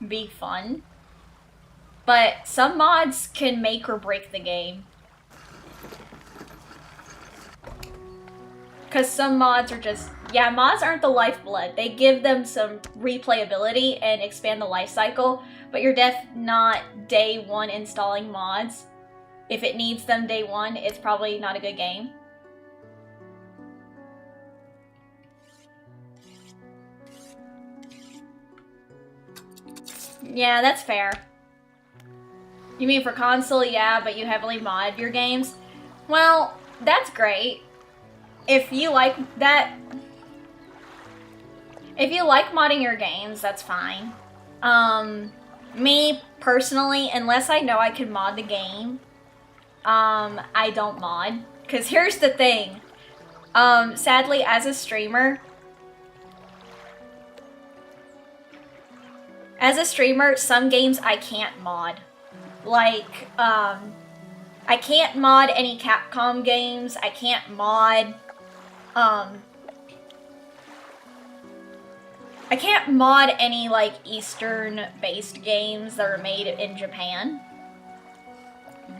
Speaker 1: be fun. But some mods can make or break the game. Because some mods are just, yeah, mods aren't the lifeblood. They give them some replayability and expand the life cycle, but you're not day one installing mods. If it needs them day one, it's probably not a good game. Yeah, that's fair. You mean for console, yeah, but you heavily mod your games? Well, that's great. If you like that, if you like modding your games, that's fine. Me personally, unless I know I can mod the game, I don't mod. Cause here's the thing, sadly as a streamer, some games I can't mod. Like, I can't mod any Capcom games, I can't mod, I can't mod any, like, Eastern-based games that are made in Japan.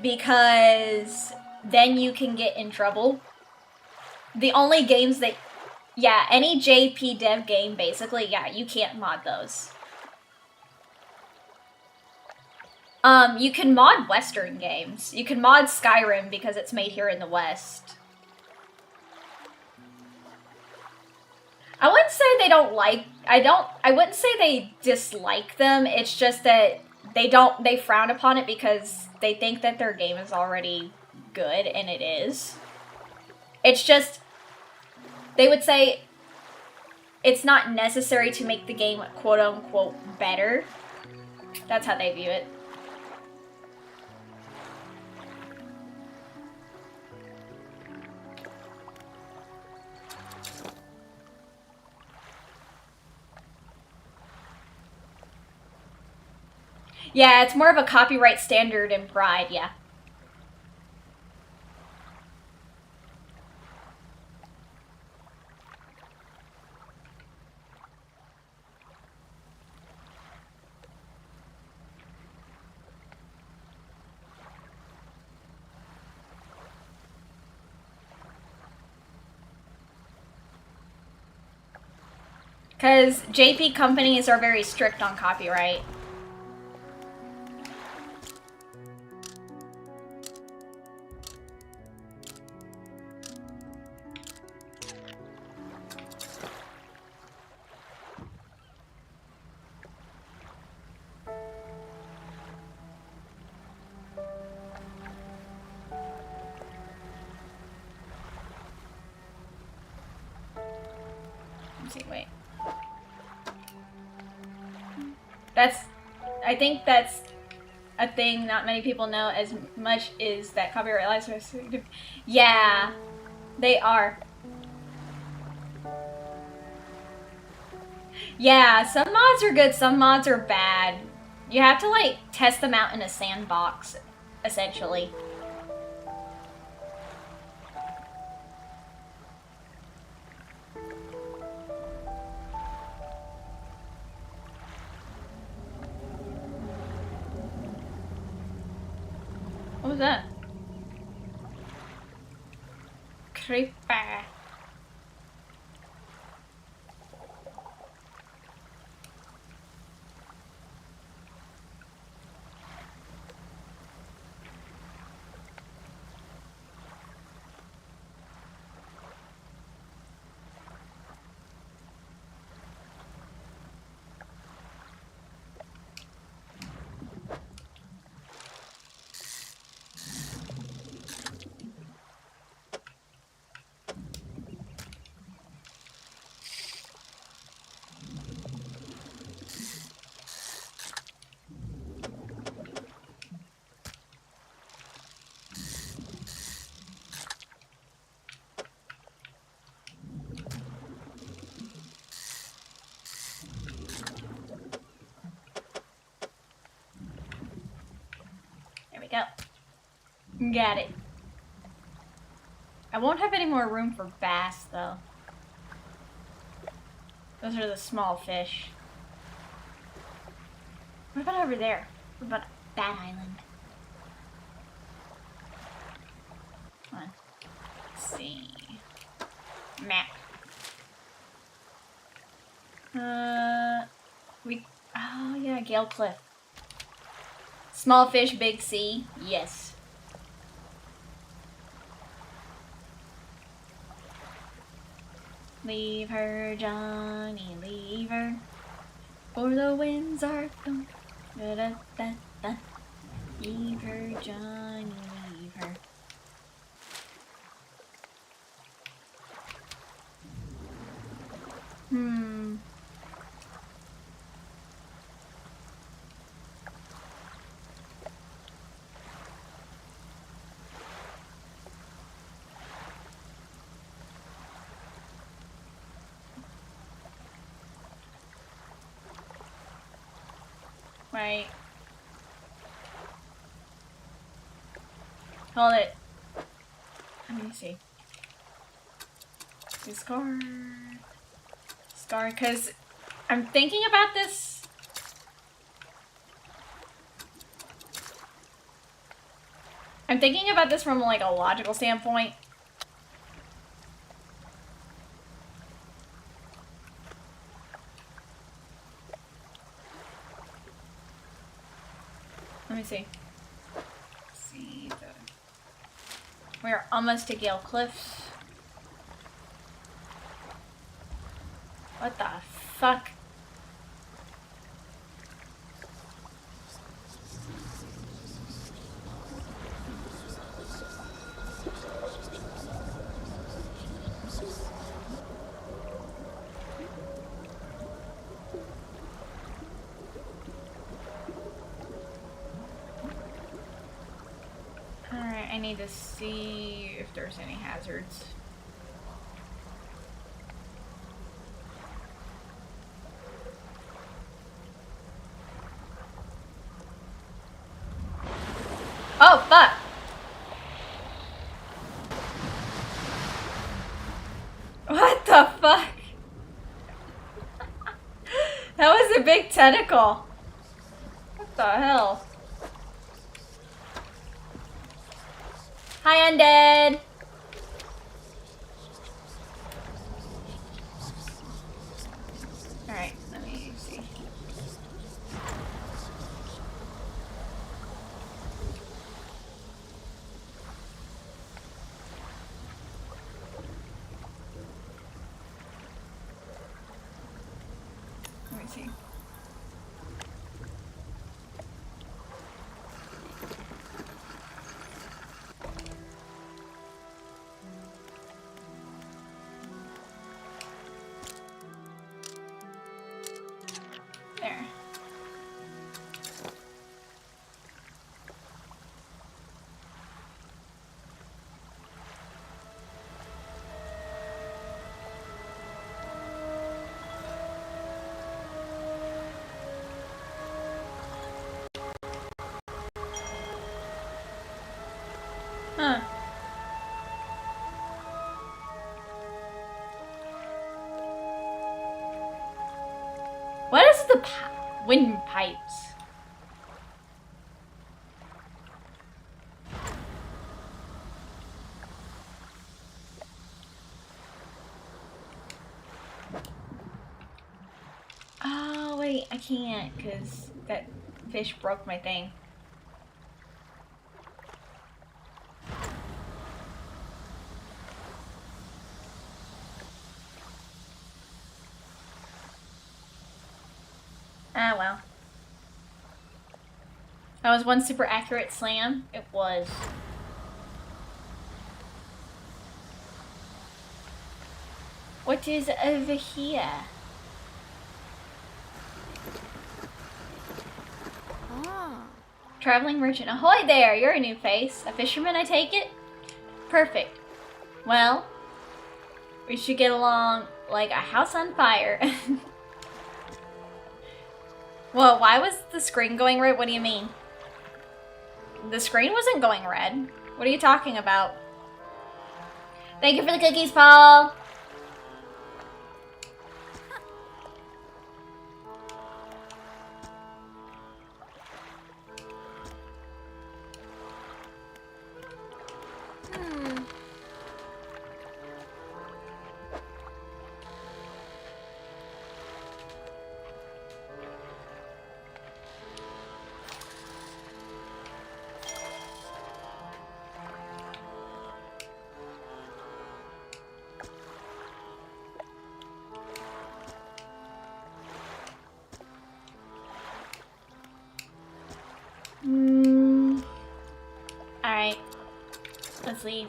Speaker 1: Because then you can get in trouble. The only games that... Yeah, any JP dev game, basically, yeah, you can't mod those. You can mod Western games. You can mod Skyrim because it's made here in the West. I wouldn't say they don't like... I wouldn't say they dislike them. It's just that they frown upon it because they think that their game is already good, and it is. It's just... They would say it's not necessary to make the game quote-unquote better. That's how they view it. Yeah, it's more of a copyright standard and pride, yeah. Because JP companies are very strict on copyright. Let's see, wait. I think that's a thing not many people know as much is that copyright lives are restricted. Yeah, they are. Yeah, some mods are good, some mods are bad. You have to like test them out in a sandbox, essentially. What was that? Creeper. Go. Got it. I won't have any more room for bass, though. Those are the small fish. What about over there? What about that island? Come on. Let's see. Map. Oh yeah, Gale Cliff. Small fish, big sea. Yes. Leave her, Johnny, leave her. For the winds are gone. Da da da da. Leave her, Johnny, leave her. Right. Hold it. Let me see. Discard. Discard, because I'm thinking about this. I'm thinking about this from like a logical standpoint. Let me see. We're almost to Gale Cliff. What the fuck? I need to see if there's any hazards. Oh, fuck! What the fuck? That was a big tentacle. What the hell? Hi, undead! Alright, let me see. Let me see. Huh. What is the windpipes? Oh, wait, I can't because that fish broke my thing. Ah, well. That was one super accurate slam. It was. What is over here?
Speaker 2: Ah.
Speaker 1: Traveling merchant. Ahoy there! You're a new face. A fisherman, I take it? Perfect. Well, we should get along like a house on fire. Well, why was the screen going red? What do you mean? The screen wasn't going red. What are you talking about? Thank you for the cookies, Paul! Alright. Let's leave.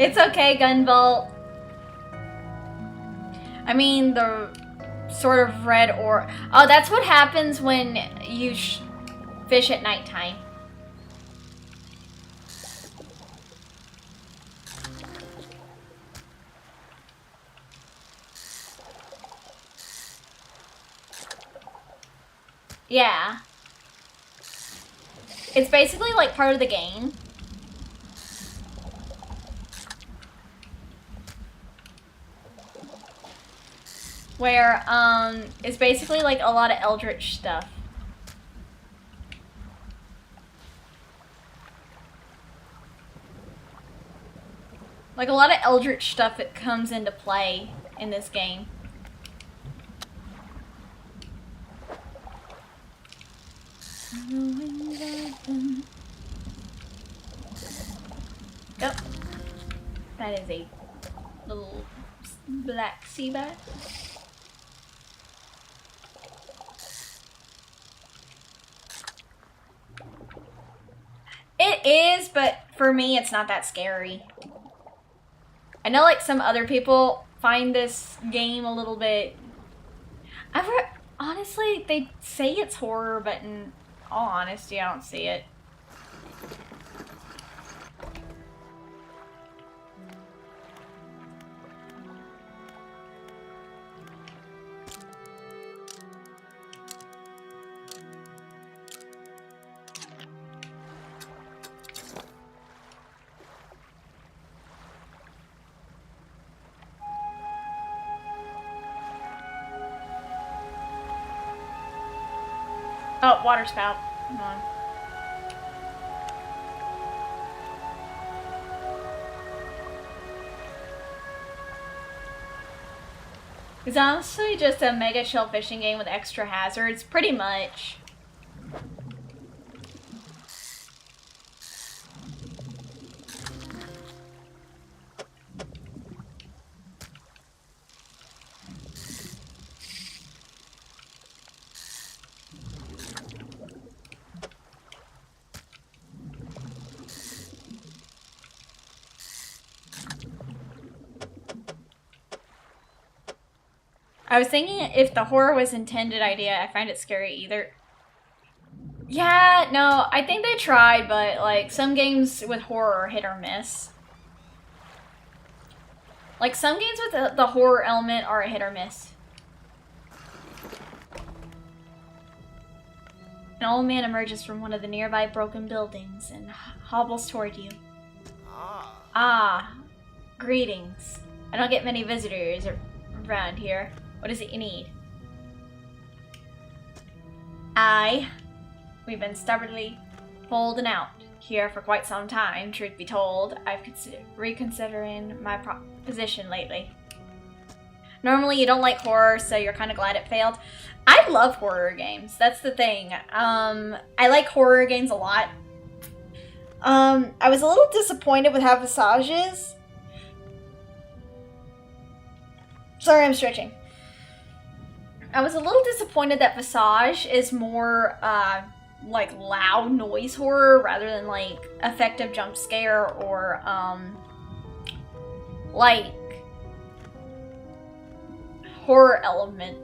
Speaker 1: It's okay, Gunvolt. I mean, the sort of red or... Oh, that's what happens when you fish at nighttime. Yeah. It's basically like part of the game. Where, it's basically like a lot of eldritch stuff. Like a lot of eldritch stuff that comes into play in this game. Yep. That is a little black sea bat. It is, but for me, it's not that scary. I know, like, some other people find this game a little bit... Honestly, they say it's horror, but in all honesty, I don't see it. Oh, water spout. Come on. It's honestly just a mega shell fishing game with extra hazards, pretty much. I was thinking if the horror was intended idea, I find it scary either. Yeah, no, I think they tried, but like some games with horror are hit or miss. Like some games with the horror element are a hit or miss. An old man emerges from one of the nearby broken buildings and hobbles toward you. Ah, greetings. I don't get many visitors around here. What is it you need? We've been stubbornly holding out here for quite some time, truth be told. I've reconsidering my position lately. Normally you don't like horror, so you're kind of glad it failed. I love horror games. That's the thing. I like horror games a lot. I was a little disappointed with how Visage is. Sorry, I'm stretching. I was a little disappointed that Visage is more, like, loud noise horror rather than, like, effective jump scare or, like, horror element.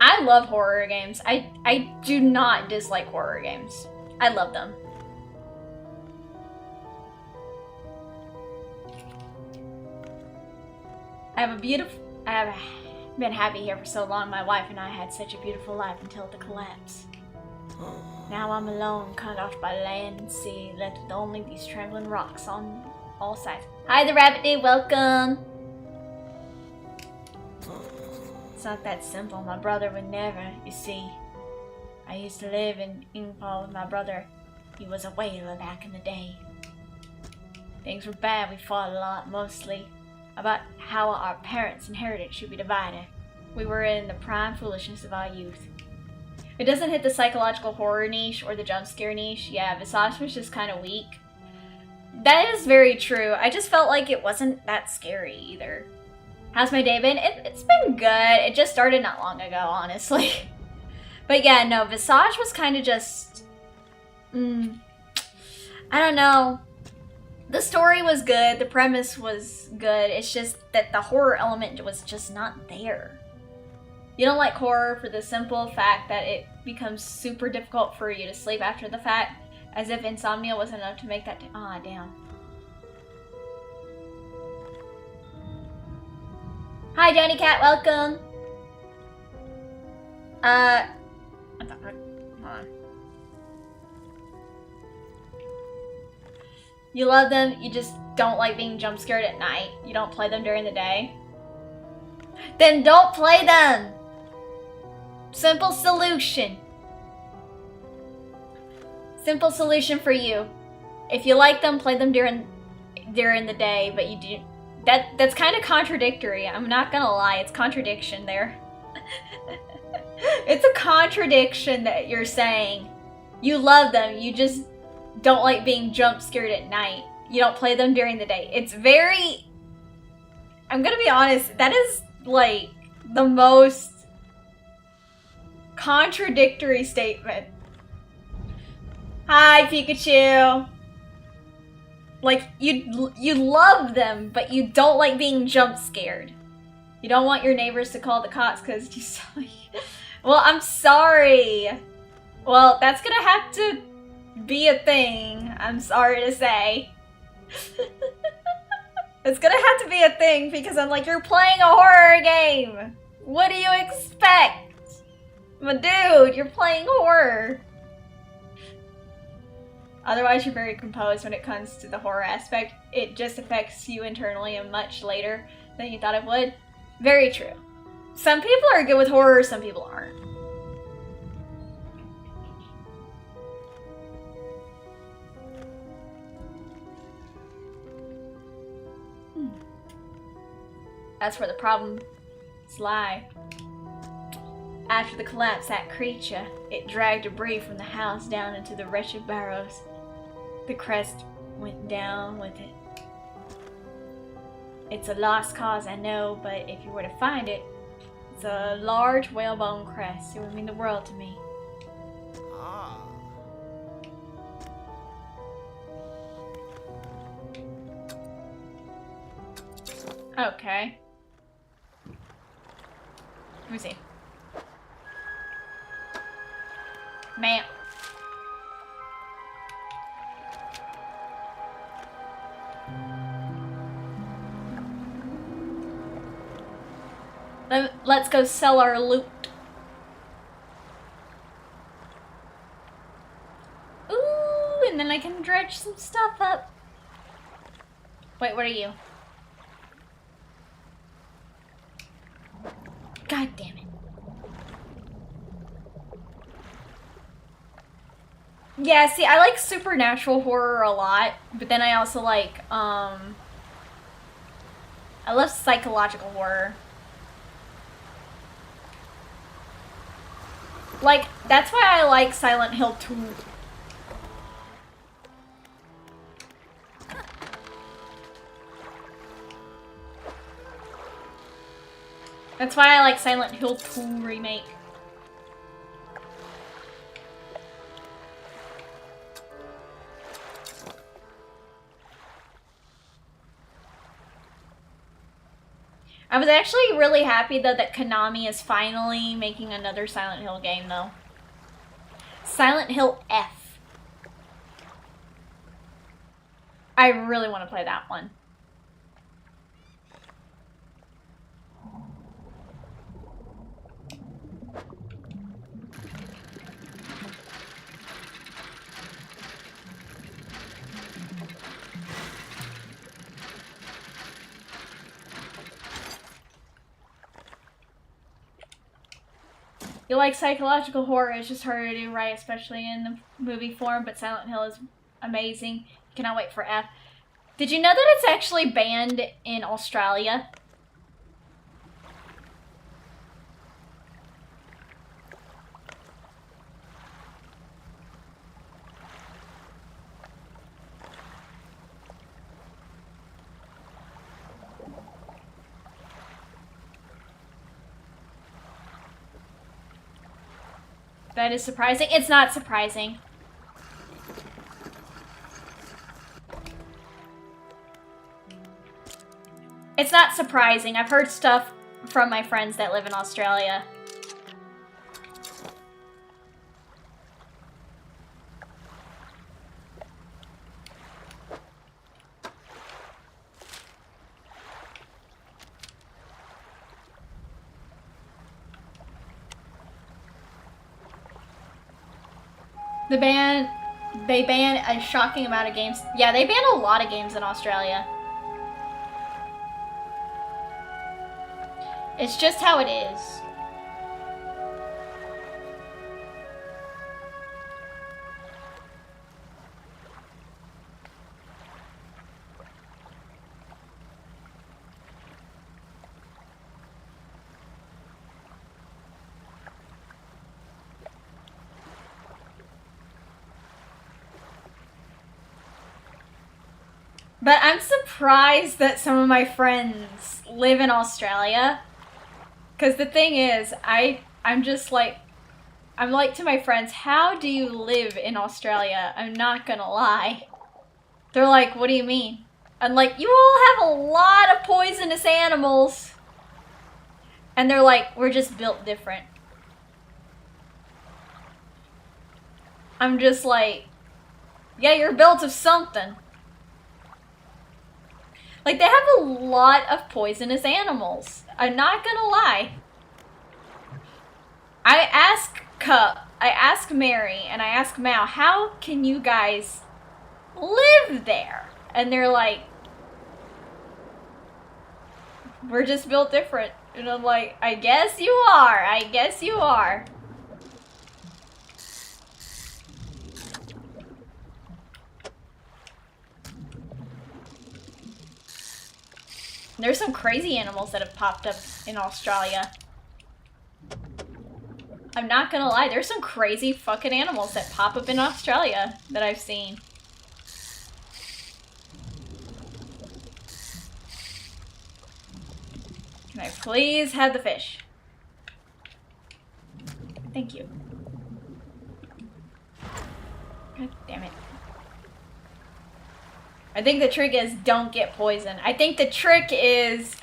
Speaker 1: I love horror games. I do not dislike horror games. I love them. I have been happy here for so long. My wife and I had such a beautiful life until the collapse. Now I'm alone, cut off by land and sea, left with only these trembling rocks on all sides. Hi, the rabbit dude, welcome! It's not that simple. My brother would never, you see. I used to live in Ingpal with my brother. He was a whaler back in the day. Things were bad. We fought a lot, mostly about how our parents' inheritance should be divided. We were in the prime foolishness of our youth. It doesn't hit the psychological horror niche or the jump scare niche. Yeah, Visage was just kind of weak. That is very true. I just felt like it wasn't that scary either. How's my day been? It's been good. It just started not long ago, honestly. But yeah, no, Visage was kind of just... I don't know. The story was good. The premise was good. It's just that the horror element was just not there. You don't like horror for the simple fact that it becomes super difficult for you to sleep after the fact, as if insomnia wasn't enough to make that... Ah, damn. Hi, Johnny Cat, welcome. Hold on. You love them, you just don't like being jump scared at night. You don't play them during the day. Then don't play them! Simple solution. Simple solution for you. If you like them, play them during the day, but you do... That's kind of contradictory. I'm not gonna lie, it's contradiction there. It's a contradiction that you're saying. You love them, you just don't like being jump scared at night. You don't play them during the day. It's very... I'm gonna be honest, that is like the most contradictory statement. Hi, Pikachu. Like, you love them, but you don't like being jump scared. You don't want your neighbors to call the cops because you saw me. Well, I'm sorry. Well, that's gonna have to be a thing, I'm sorry to say. It's gonna have to be a thing because I'm like, you're playing a horror game. What do you expect? But dude, you're playing horror. Otherwise, you're very composed when it comes to the horror aspect. It just affects you internally and much later than you thought it would. Very true. Some people are good with horror, some people aren't. That's where the problems lie. After the collapse, that creature, it dragged debris from the house down into the wretched barrows. The crest went down with it. It's a lost cause, I know, but if you were to find it, it's a large whalebone crest. It would mean the world to me. Okay. Let me see. Man. Let's go sell our loot. Ooh, and then I can dredge some stuff up. Wait, what are you? God damn it. Yeah, see, I like supernatural horror a lot, but then I also like, I love psychological horror. Like, that's why I like Silent Hill 2. That's why I like Silent Hill 2 remake. I was actually really happy though that Konami is finally making another Silent Hill game though. Silent Hill F. I really want to play that one. You like psychological horror, it's just harder to do right, especially in the movie form, but Silent Hill is amazing. Cannot wait for F. Did you know that it's actually banned in Australia? That is surprising. It's not surprising. It's not surprising. I've heard stuff from my friends that live in Australia. They ban a shocking amount of games. Yeah, they ban a lot of games in Australia. It's just how it is. But I'm surprised that some of my friends live in Australia. Because the thing is, I'm just like, I'm like to my friends, how do you live in Australia? I'm not gonna lie. They're like, what do you mean? I'm like, you all have a lot of poisonous animals. And they're like, we're just built different. I'm just like, yeah, you're built of something. Like, they have a lot of poisonous animals. I'm not gonna lie. I ask Cup, I ask Mary, and I ask Mal, how can you guys live there? And they're like, we're just built different. And I'm like, I guess you are. I guess you are. There's some crazy animals that have popped up in Australia. I'm not gonna lie, there's some crazy fucking animals that pop up in Australia that I've seen. Can I please have the fish? Thank you. God damn it. I think the trick is don't get poisoned. I think the trick is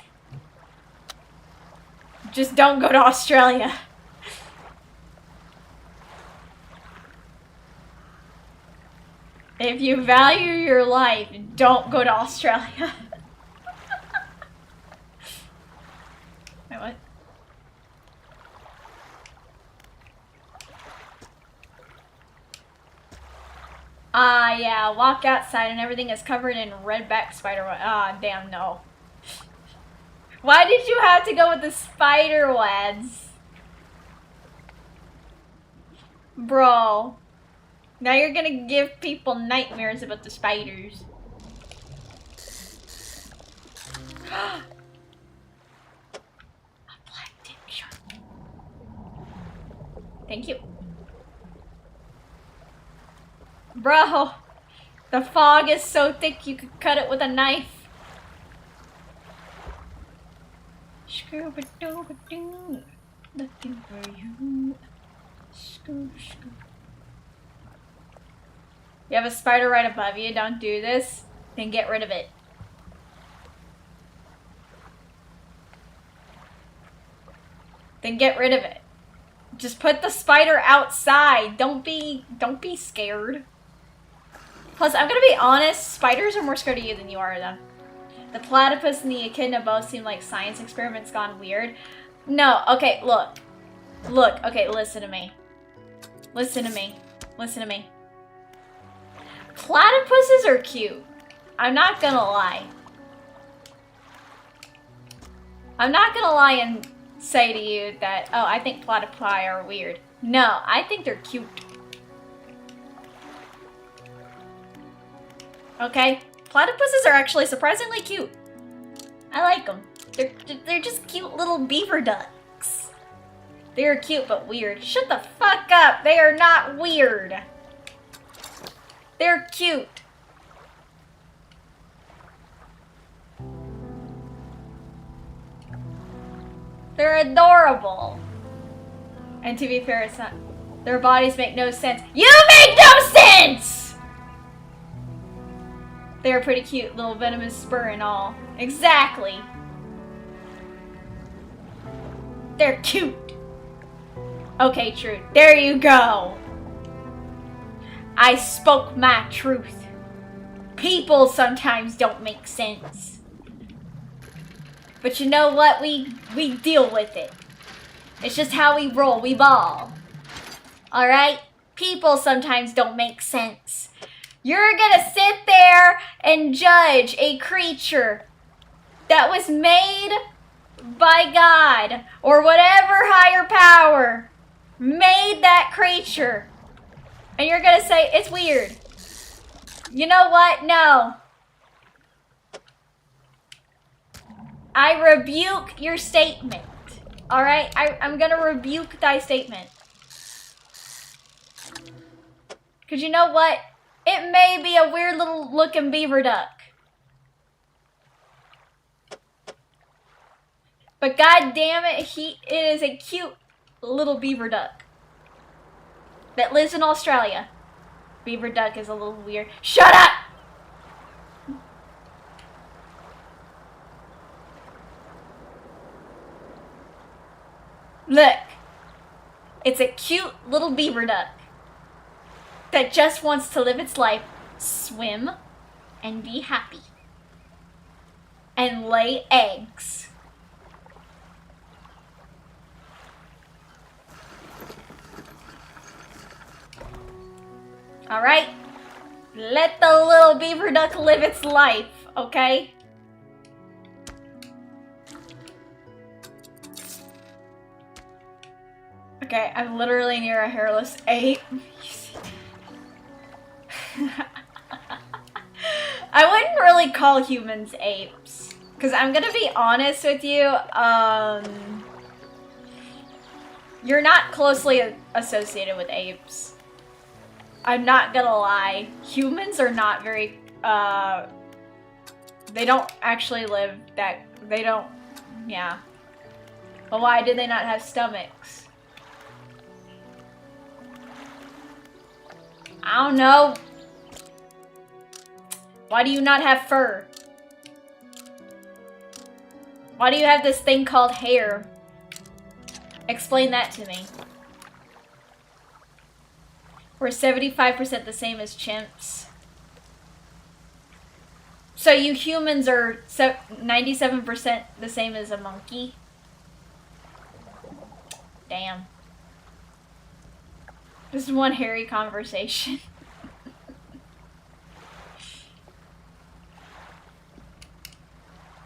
Speaker 1: Just don't go to Australia. If you value your life, don't go to Australia. Wait, what? Yeah, walk outside and everything is covered in redback spider web. Damn, no. Why did you have to go with the spider webs? Bro. Now you're gonna give people nightmares about the spiders. A black tip shark. Thank you. Bro, the fog is so thick you could cut it with a knife. Scooby-Dooby-Doo, looking for you. Scooby-Scooby. You have a spider right above you, don't do this, then get rid of it. Then get rid of it. Just put the spider outside. Don't be scared. Plus, I'm gonna be honest, spiders are more scared of you than you are of them. The platypus and the echidna both seem like science experiments gone weird. No, okay, look. Look, okay, listen to me. Listen to me. Listen to me. Platypuses are cute. I'm not gonna lie. I'm not gonna lie and say to you that, oh, I think platypi are weird. No, I think they're cute. Okay? Platypuses are actually surprisingly cute. I like them. They're just cute little beaver ducks. They're cute but weird. Shut the fuck up! They are not weird. They're cute. They're adorable. And to be fair, it's not. Their bodies make no sense. You make no sense! They're pretty cute, little venomous spur and all. Exactly. They're cute. Okay, true. There you go. I spoke my truth. People sometimes don't make sense. But you know what? We deal with it. It's just how we roll. We ball. Alright? People sometimes don't make sense. You're gonna sit there and judge a creature that was made by God or whatever higher power made that creature. And you're gonna say, it's weird. You know what? No. I rebuke your statement. Alright? I'm gonna rebuke thy statement. Because you know what? It may be a weird little looking beaver duck. But god damn it, it is a cute little beaver duck. That lives in Australia. Beaver duck is a little weird. Shut up! Look. It's a cute little beaver duck that just wants to live its life, swim, and be happy. And lay eggs. Alright? Let the little beaver duck live its life, okay? Okay, I'm literally near a hairless ape. I wouldn't really call humans apes. Because I'm gonna be honest with you, you're not closely associated with apes. I'm not gonna lie. Humans are not very, they don't actually live that, they don't, yeah. But why did they not have stomachs? I don't know. Why do you not have fur? Why do you have this thing called hair? Explain that to me. We're 75% the same as chimps. So you humans are 97% the same as a monkey? Damn. This is one hairy conversation.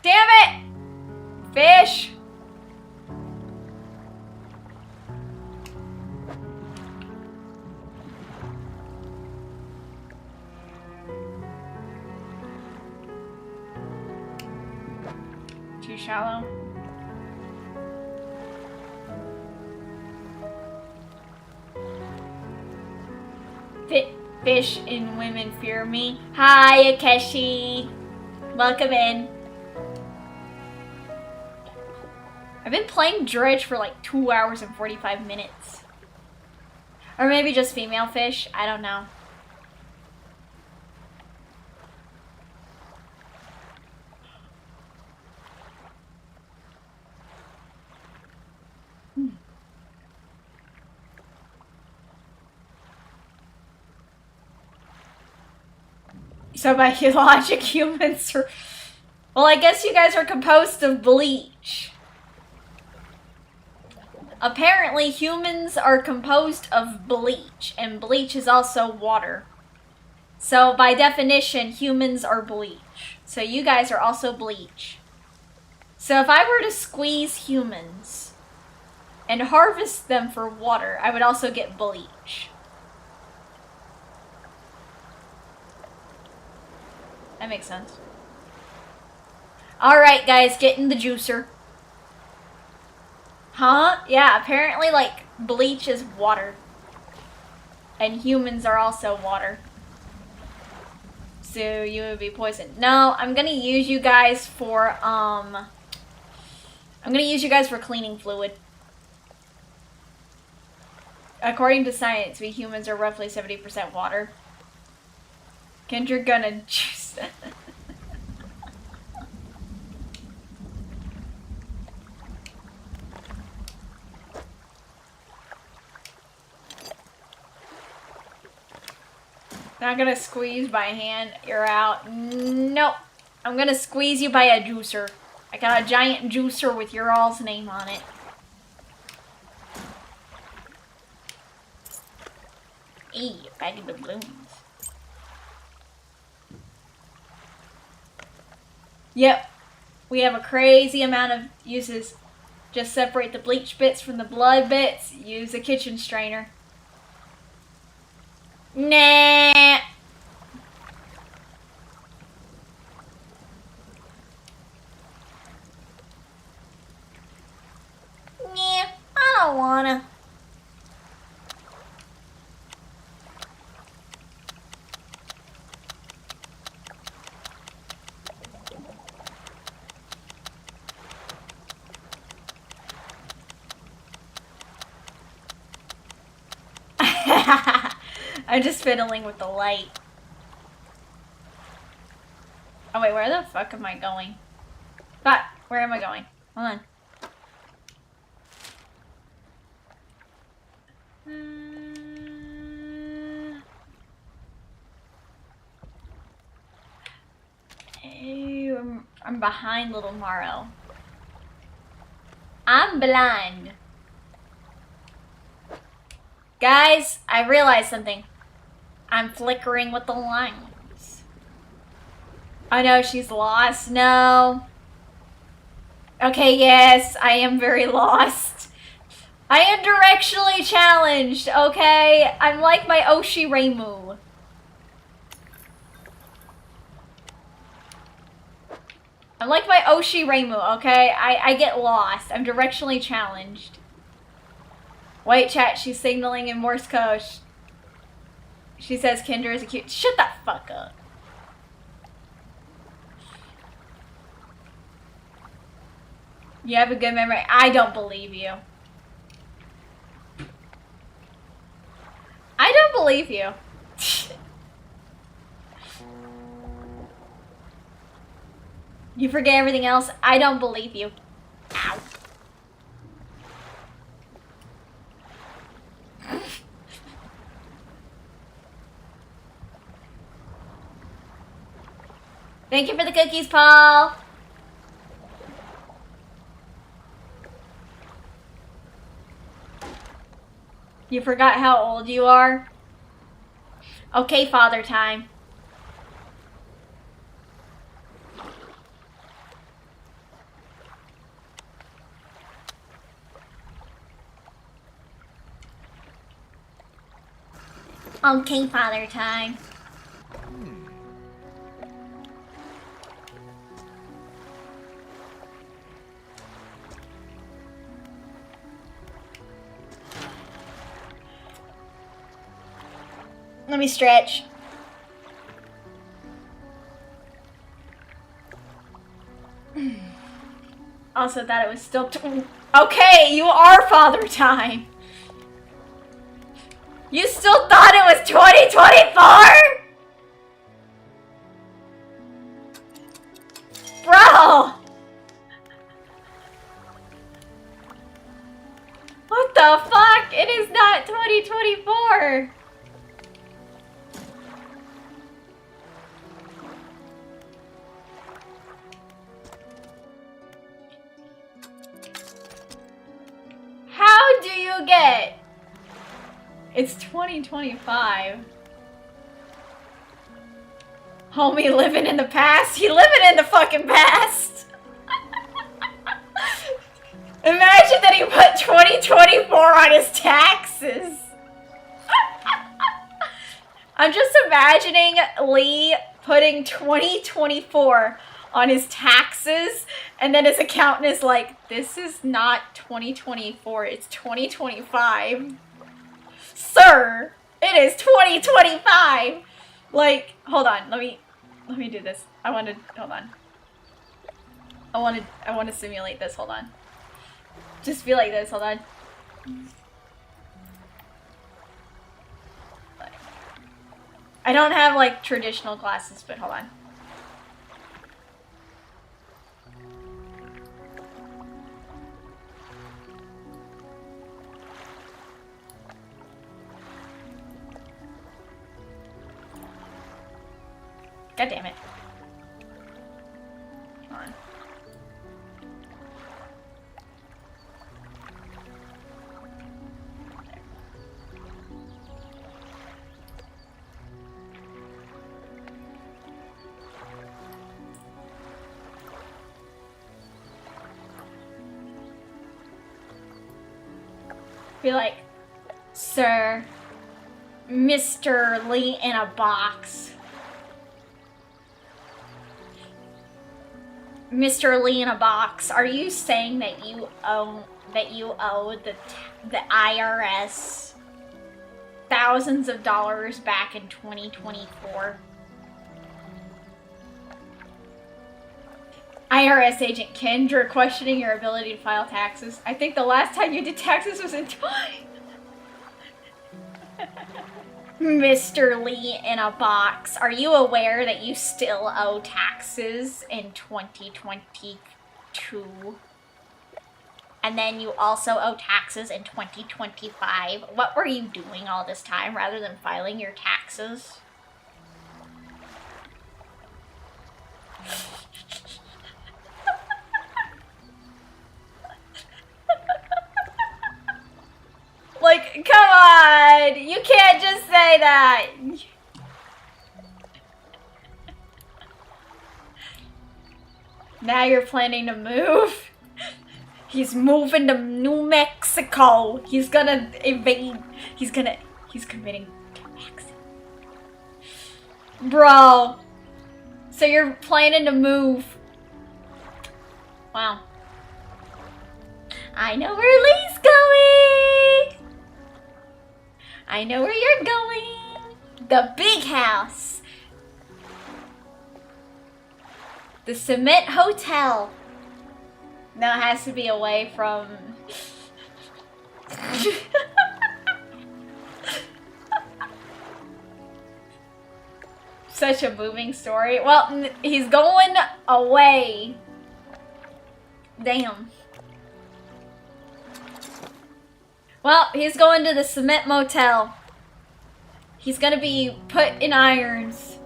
Speaker 1: Damn it! Fish! Too shallow. Fish and women fear me. Hi, Akeshi. Welcome in. I've been playing Dredge for like 2 hours and 45 minutes. Or maybe just female fish. I don't know. So by logic, humans are... Well, I guess you guys are composed of bleach. Apparently, humans are composed of bleach, and bleach is also water. So by definition, humans are bleach. So you guys are also bleach. So if I were to squeeze humans and harvest them for water, I would also get bleach. That makes sense. Alright, guys, get in the juicer. Huh? Yeah, apparently, like, bleach is water. And humans are also water. So you would be poisoned. No, I'm gonna use you guys for, I'm gonna use you guys for cleaning fluid. According to science, we humans are roughly 70% water. Kendra gonna juice. Not gonna squeeze by hand. You're out. Nope. I'm gonna squeeze you by a juicer. I got a giant juicer with your all's name on it. Eee, bag of doubloons. Yep. We have a crazy amount of uses. Just separate the bleach bits from the blood bits. Use a kitchen strainer. Nah. Nah, I don't wanna. I'm just fiddling with the light. Oh wait, where the fuck am I going? Fuck, where am I going? Hold on. I'm behind Little Morrow. I'm blind. Guys, I realized something. I'm flickering with the lines. I know she's lost. No. Okay, yes, I am very lost. I am directionally challenged, okay? I'm like my Oshi Reimu. I'm like my Oshi Reimu, okay? I get lost. I'm directionally challenged. Wait, chat, she's signaling in Morse code. She says Kendra is a cute... Shut the fuck up. You have a good memory. I don't believe you. I don't believe you. You forget everything else. I don't believe you. Ow. Thank you for the cookies, Paul. You forgot how old you are? Okay, father time. Okay, father time. Let me stretch. Also thought it was still okay, you are father time. You still thought it was 2024? Bro! What the fuck? It is not 2024! How do you get? It's 2025. Homie living in the past? He living in the fucking past! Imagine that he put 2024 on his taxes! I'm just imagining Lee putting 2024 on his taxes, and then his accountant is like, this is not 2024, it's 2025. Sir, it is 2025! Like, hold on, let me do this. hold on. I want to simulate this, hold on. Just feel like this, hold on. I don't have like traditional glasses, but hold on. God damn it. Come on. Be like, sir, Mr. Lee in a box. Mr. Lee in a box, are you saying that you owe the IRS thousands of dollars back in 2024? IRS agent Kendra questioning your ability to file taxes. I think the last time you did taxes was in Mr. Lee in a box, are you aware that you still owe taxes in 2022? And then you also owe taxes in 2025. What were you doing all this time rather than filing your taxes? Like, come on! You can't just say that! Now you're planning to move? He's moving to New Mexico. He's gonna evade. He's committing tax. Bro. So you're planning to move. Wow. I know where Lee's going! I know where you're going. The big house. The Cement Hotel. No, it has to be away from... Such a moving story. Well, he's going away. Damn. Well, he's going to the Cement Motel. He's gonna be put in irons.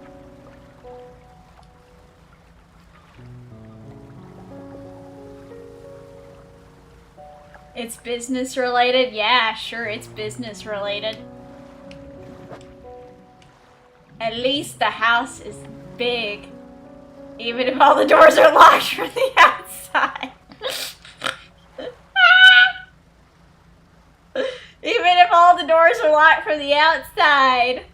Speaker 1: It's business related? Yeah, sure, it's business related. At least the house is big. Even if all the doors are locked from the outside. Even if all the doors are locked from the outside.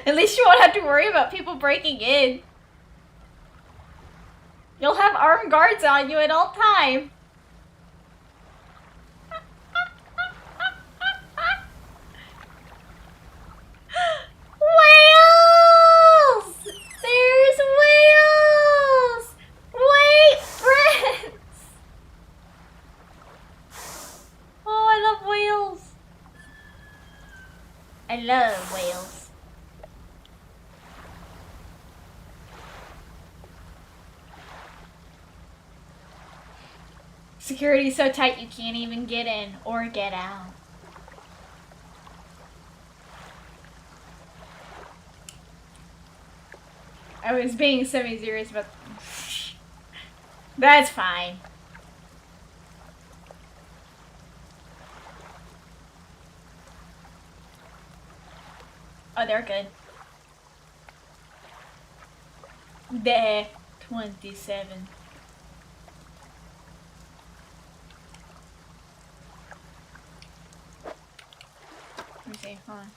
Speaker 1: At least you won't have to worry about people breaking in. You'll have armed guards on you at all times. Whales! There's whales! Wait, friends! Oh, I love whales. I love whales. Security's so tight you can't even get in or get out. I was being semi-serious, but that's fine. Oh, they're good. They're 27. Let me see, hold on.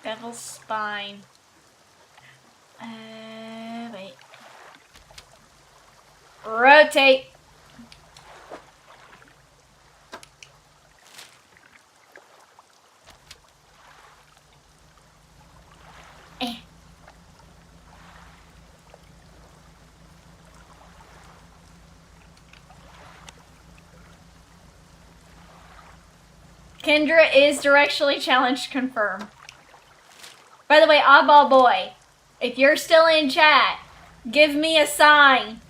Speaker 1: Devil's Spine. Wait. Rotate. Kendra is directionally challenged, confirm. By the way, Oddball Boy, if you're still in chat, give me a sign.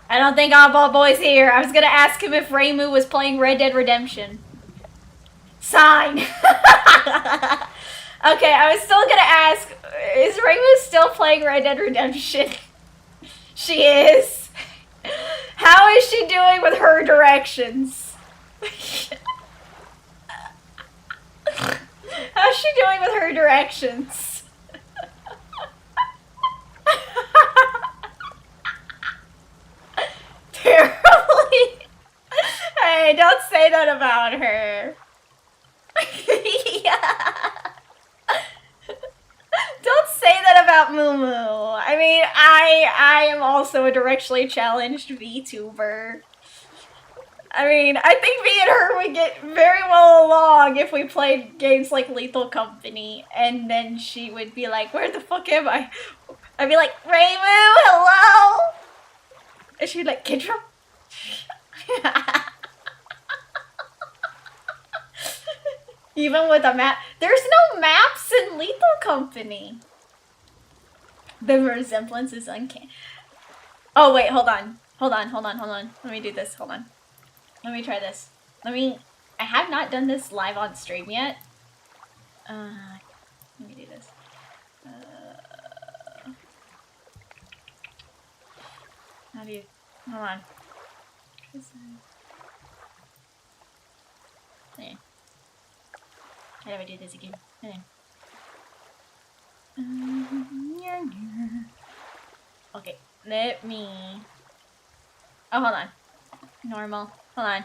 Speaker 1: I don't think Oddball Boy's here. I was gonna ask him if Raymu was playing Red Dead Redemption. Sign! Okay, I was still gonna ask, is Raymu still playing Red Dead Redemption? She is. How is she doing with her directions? How's she doing with her directions? Terribly. Hey, don't say that about her. Yeah. Don't say that about Moo Moo. I mean, I am also a directionally challenged VTuber. I mean, I think me and her would get very well along if we played games like Lethal Company, and then she would be like, where the fuck am I? I'd be like, Raymu, hello? And she'd be like, Kendra? Even with a map. There's no maps in Lethal Company. The resemblance is uncanny. Oh, wait, hold on. Hold on. Let me do this, hold on. Let me try this. I have not done this live on stream yet. Let me do this. How do you, hold on. Okay. How do I do this again? Okay, let me... Oh, hold on. Normal. Hold on.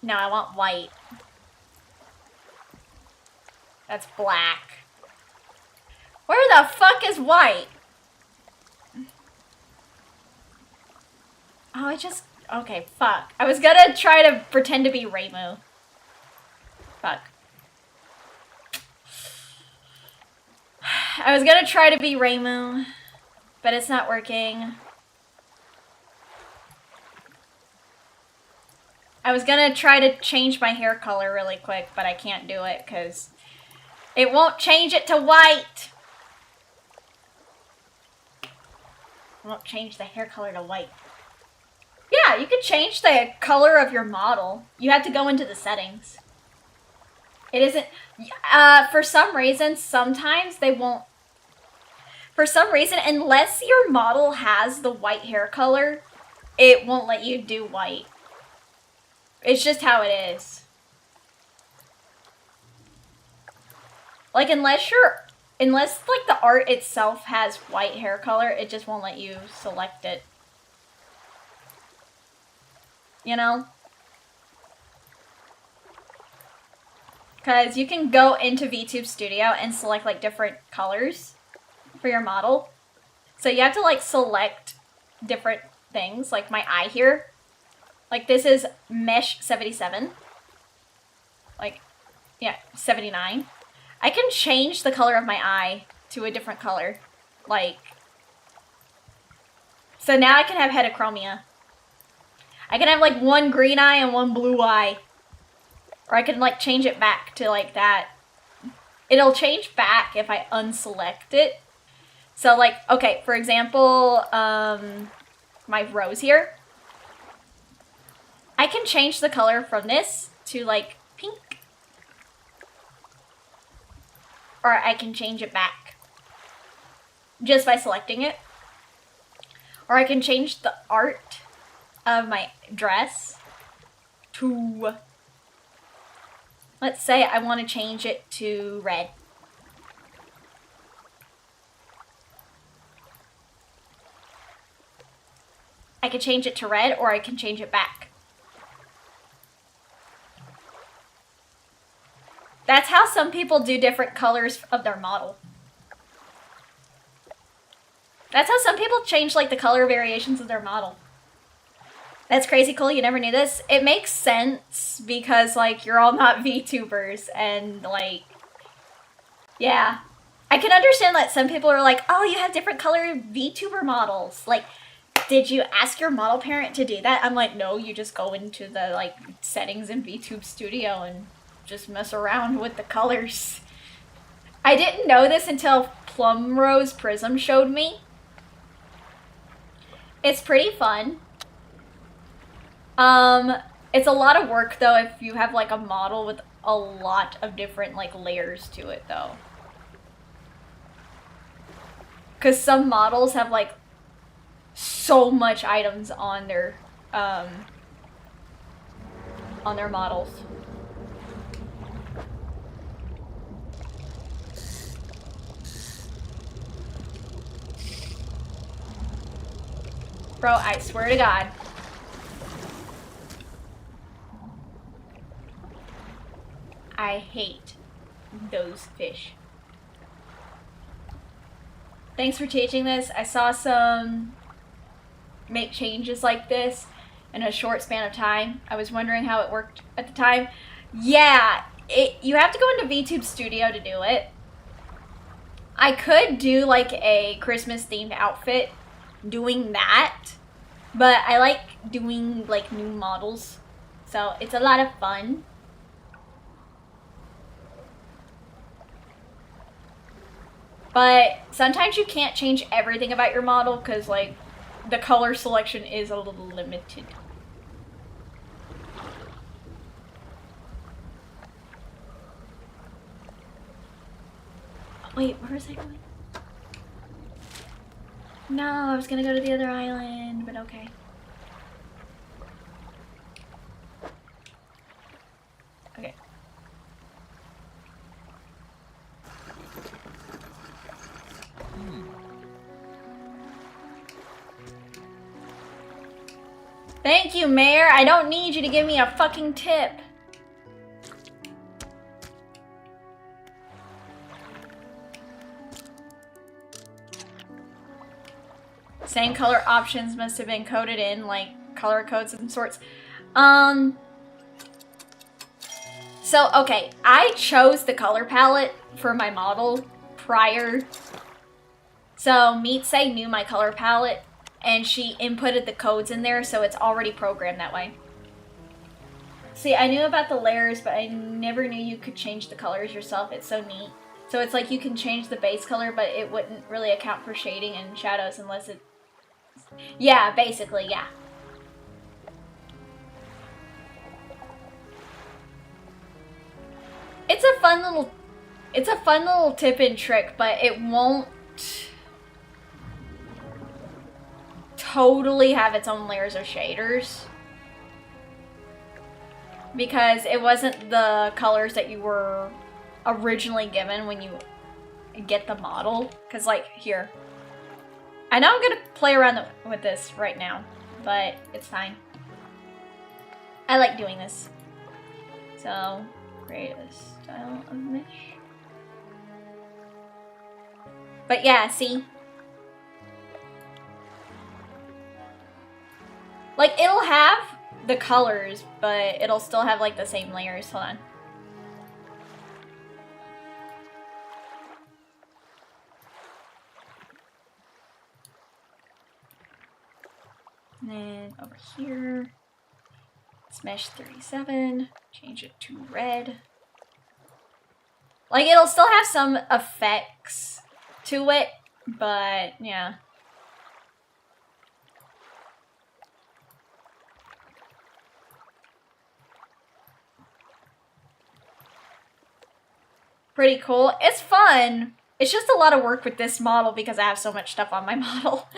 Speaker 1: No, I want white. That's black. Where the fuck is white? Oh, I just... Okay, fuck. I was gonna try to pretend to be Raymu. Fuck. I was gonna try to be Raymu, but it's not working. I was gonna try to change my hair color really quick, but I can't do it because It won't change it to white. It won't change the hair color to white. Yeah, you can change the color of your model. You have to go into the settings. It isn't, for some reason, sometimes they won't. For some reason, unless your model has the white hair color, it won't let you do white. It's just how it is. Like, unless like the art itself has white hair color, it just won't let you select it. You know? Because you can go into VTube Studio and select like different colors for your model. So you have to like select different things, like my eye here. Like this is mesh 77. Like, yeah, 79. I can change the color of my eye to a different color. Like, so now I can have heterochromia. I can have like one green eye and one blue eye. Or I can like change it back to like that. It'll change back if I unselect it. So like, okay, for example, my rose here. I can change the color from this to like pink. Or I can change it back just by selecting it. Or I can change the art of my dress to, let's say I want to change it to red. I can change it to red, or I can change it back. That's how some people do different colors of their model. That's how some people change like the color variations of their model. That's crazy cool, you never knew this. It makes sense because like you're all not VTubers and like, yeah. I can understand that some people are like, oh, you have different color VTuber models. Like, did you ask your model parent to do that? I'm like, no, you just go into the like settings in VTube Studio and just mess around with the colors. I didn't know this until Plum Rose Prism showed me. It's pretty fun. It's a lot of work though if you have like a model with a lot of different like layers to it though. Cause some models have like so much items on their models. Bro, I swear to God. I hate those fish. Thanks for teaching this. I saw some make changes like this in a short span of time. I was wondering how it worked at the time. Yeah, you have to go into VTube Studio to do it. I could do like a Christmas themed outfit doing that, but I like doing like new models, so it's a lot of fun. But sometimes you can't change everything about your model because like the color selection is a little limited. Wait, where was I going? No, I was gonna go to the other island, but okay. Okay. Thank you, Mayor. I don't need you to give me a fucking tip. Same color options must have been coded in, like color codes of sorts. So, okay, I chose the color palette for my model prior. So, Meetsay knew my color palette, and she inputted the codes in there, so it's already programmed that way. See, I knew about the layers, but I never knew you could change the colors yourself. It's so neat. So it's like you can change the base color, but it wouldn't really account for shading and shadows unless it... Yeah, basically, yeah. It's a fun little tip and trick, but it won't totally have its own layers of shaders. Because it wasn't the colors that you were originally given when you get the model. Because, like, here. I know I'm gonna play around with this right now, but it's fine. I like doing this. So, create a style of mesh. But yeah, see? Like, it'll have the colors, but it'll still have, like, the same layers. Hold on. And then over here, it's mesh 37, change it to red. Like, it'll still have some effects to it, but yeah. Pretty cool. It's fun. It's just a lot of work with this model because I have so much stuff on my model.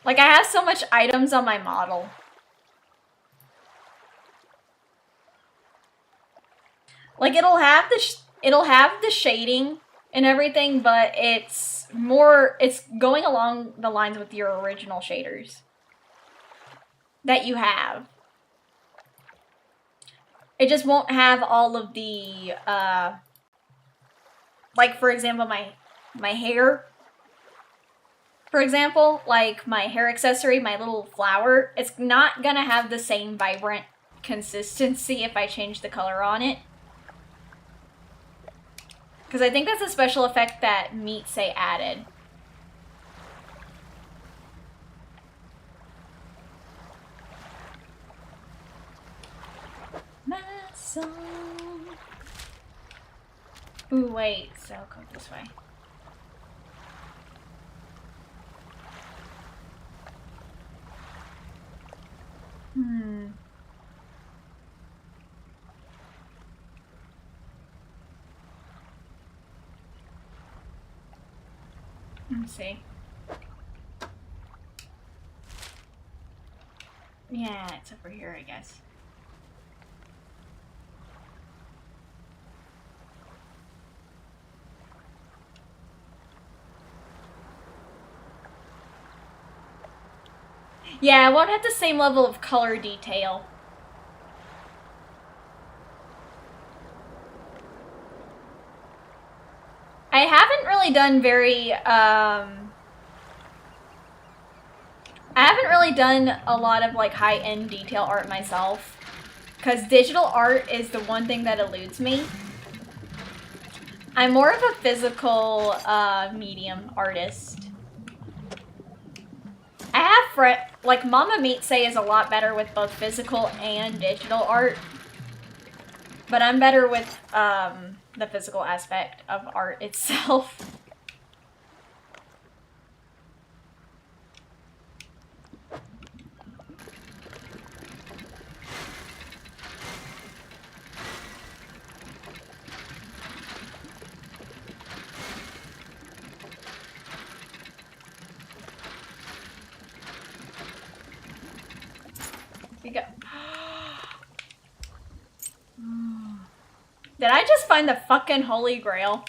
Speaker 1: Like, I have so much items on my model. Like, it'll have the shading and everything, but it's going along the lines with your original shaders that you have. It just won't have all of the, like, for example, my hair. For example, like my hair accessory, my little flower, it's not gonna have the same vibrant consistency if I change the color on it. Because I think that's a special effect that Meatsay added. My song. Ooh, wait, so I'll go this way. Let's see. Yeah, it's over here, I guess. Yeah, it won't have the same level of color detail. I haven't really done I haven't really done a lot of like high-end detail art myself, because digital art is the one thing that eludes me. I'm more of a physical medium artist. I have like Mama Meatsay is a lot better with both physical and digital art, but I'm better with the physical aspect of art itself. We go. Did I just find the fucking Holy Grail?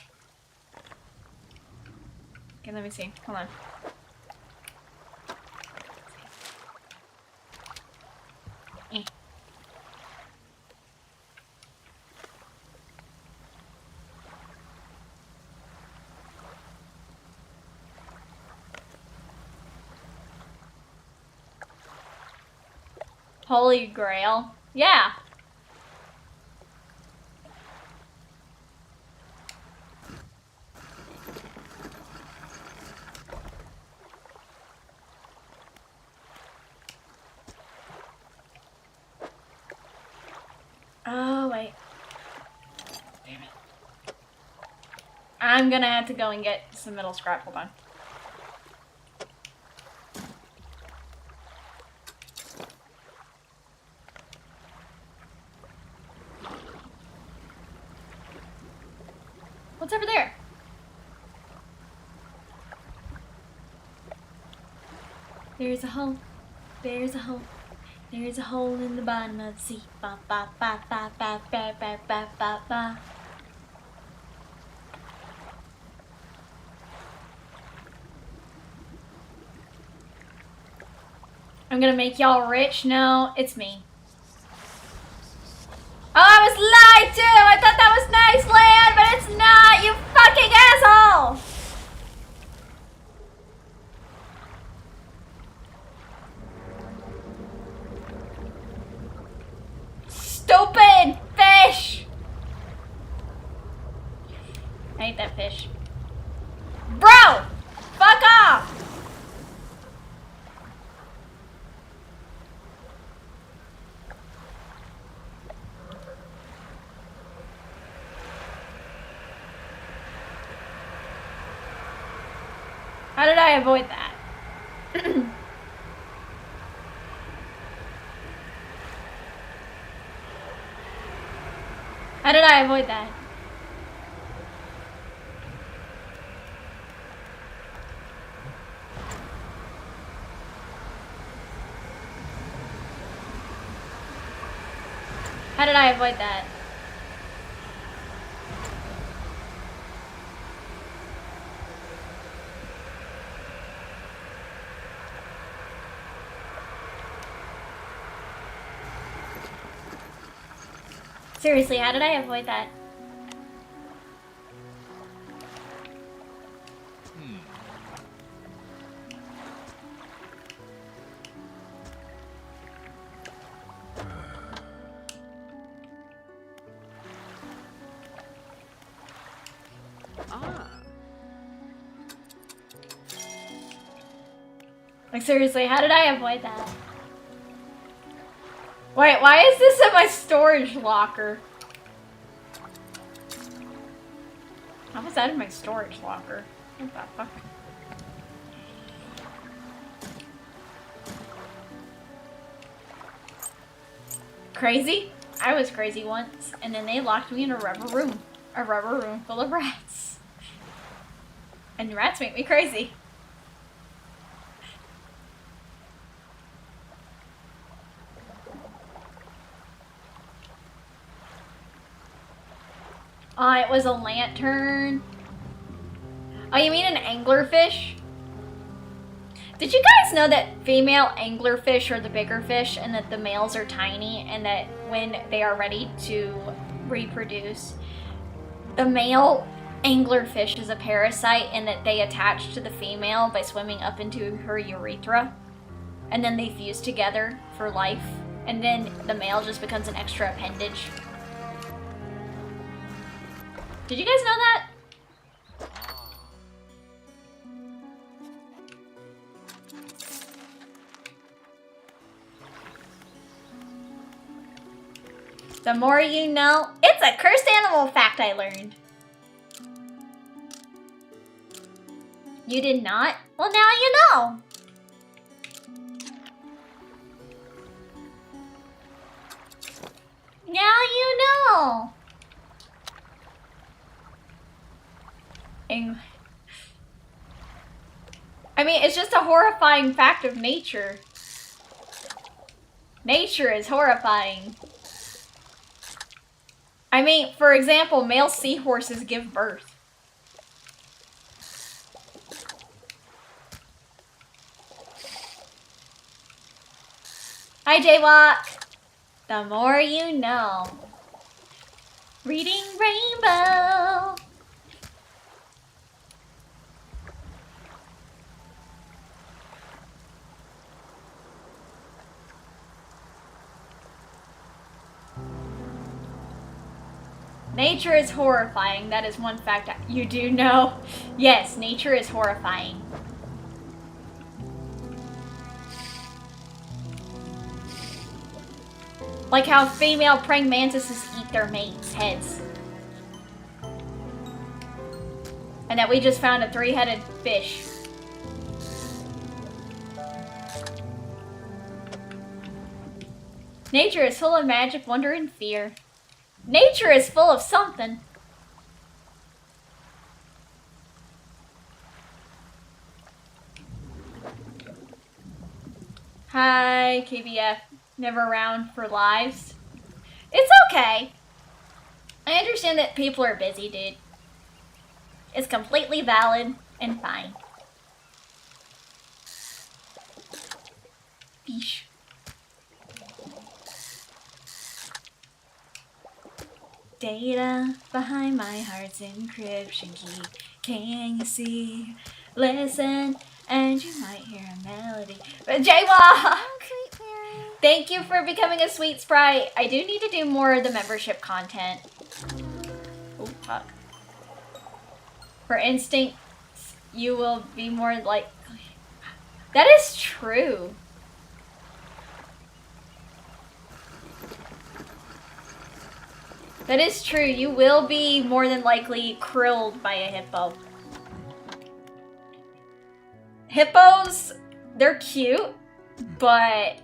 Speaker 1: Okay, let me see. Hold on. Holy Grail. Yeah. I'm gonna have to go and get some metal scrap. Hold on. What's over there? There's a hole. There's a hole. There's a hole in the bottom of the sea. Ba ba ba ba ba ba ba ba ba ba. I'm gonna make y'all rich. No, it's me. Oh, I was lied to! I thought that was nice land, but it's not, you fucking asshole! Stupid fish! I hate that fish. Bro! Fuck off! How did I avoid that? How did I avoid that? How did I avoid that? Seriously, how did I avoid that? Like, seriously, how did I avoid that? Wait, why is this in my storage locker? How was that in my storage locker? What the fuck? Crazy? I was crazy once, and then they locked me in a rubber room full of rats. And rats make me crazy. It was a lantern. Oh, you mean an anglerfish? Did you guys know that female anglerfish are the bigger fish and that the males are tiny, and that when they are ready to reproduce, the male anglerfish is a parasite and that they attach to the female by swimming up into her urethra, and then they fuse together for life, and then the male just becomes an extra appendage? Did you guys know that? The more you know. It's a cursed animal fact I learned. You did not? Well, now you know. Now you know. I mean, it's just a horrifying fact of nature. Nature is horrifying. I mean, for example, male seahorses give birth. Hi, Jaywalk. The more you know. Reading Rainbow. Nature is horrifying. That is one fact you do know. Yes, nature is horrifying. Like how female praying mantises eat their mates' heads. And that we just found a 3-headed fish. Nature is full of magic, wonder, and fear. Nature is full of something. Hi, KBF. Never around for lives. It's okay. I understand that people are busy, dude. It's completely valid and fine. Beesh. Data behind my heart's encryption key. Can you see? Listen, and you might hear a melody. But Jaywalk! Thank you for becoming a sweet sprite. I do need to do more of the membership content. Oh, fuck. For instincts, you will be more likely. That is true. That is true. You will be more than likely krilled by a hippo. Hippos, they're cute, but,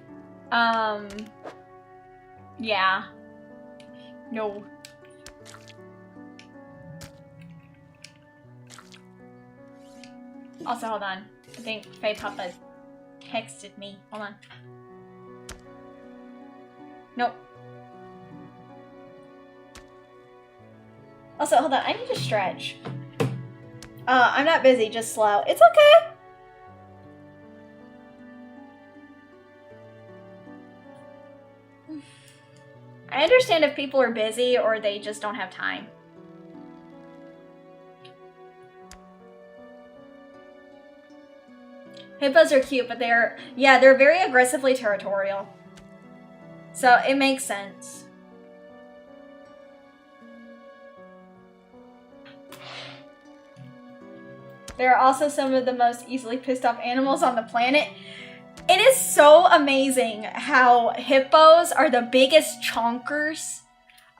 Speaker 1: yeah. No. Also, hold on. I think Faye Papa texted me. Hold on. Nope. Also, hold on. I need to stretch. I'm not busy, just slow. It's okay. I understand if people are busy or they just don't have time. Hippos are cute, but they're very aggressively territorial. So it makes sense. They're also some of the most easily pissed off animals on the planet. It is so amazing how hippos are the biggest chonkers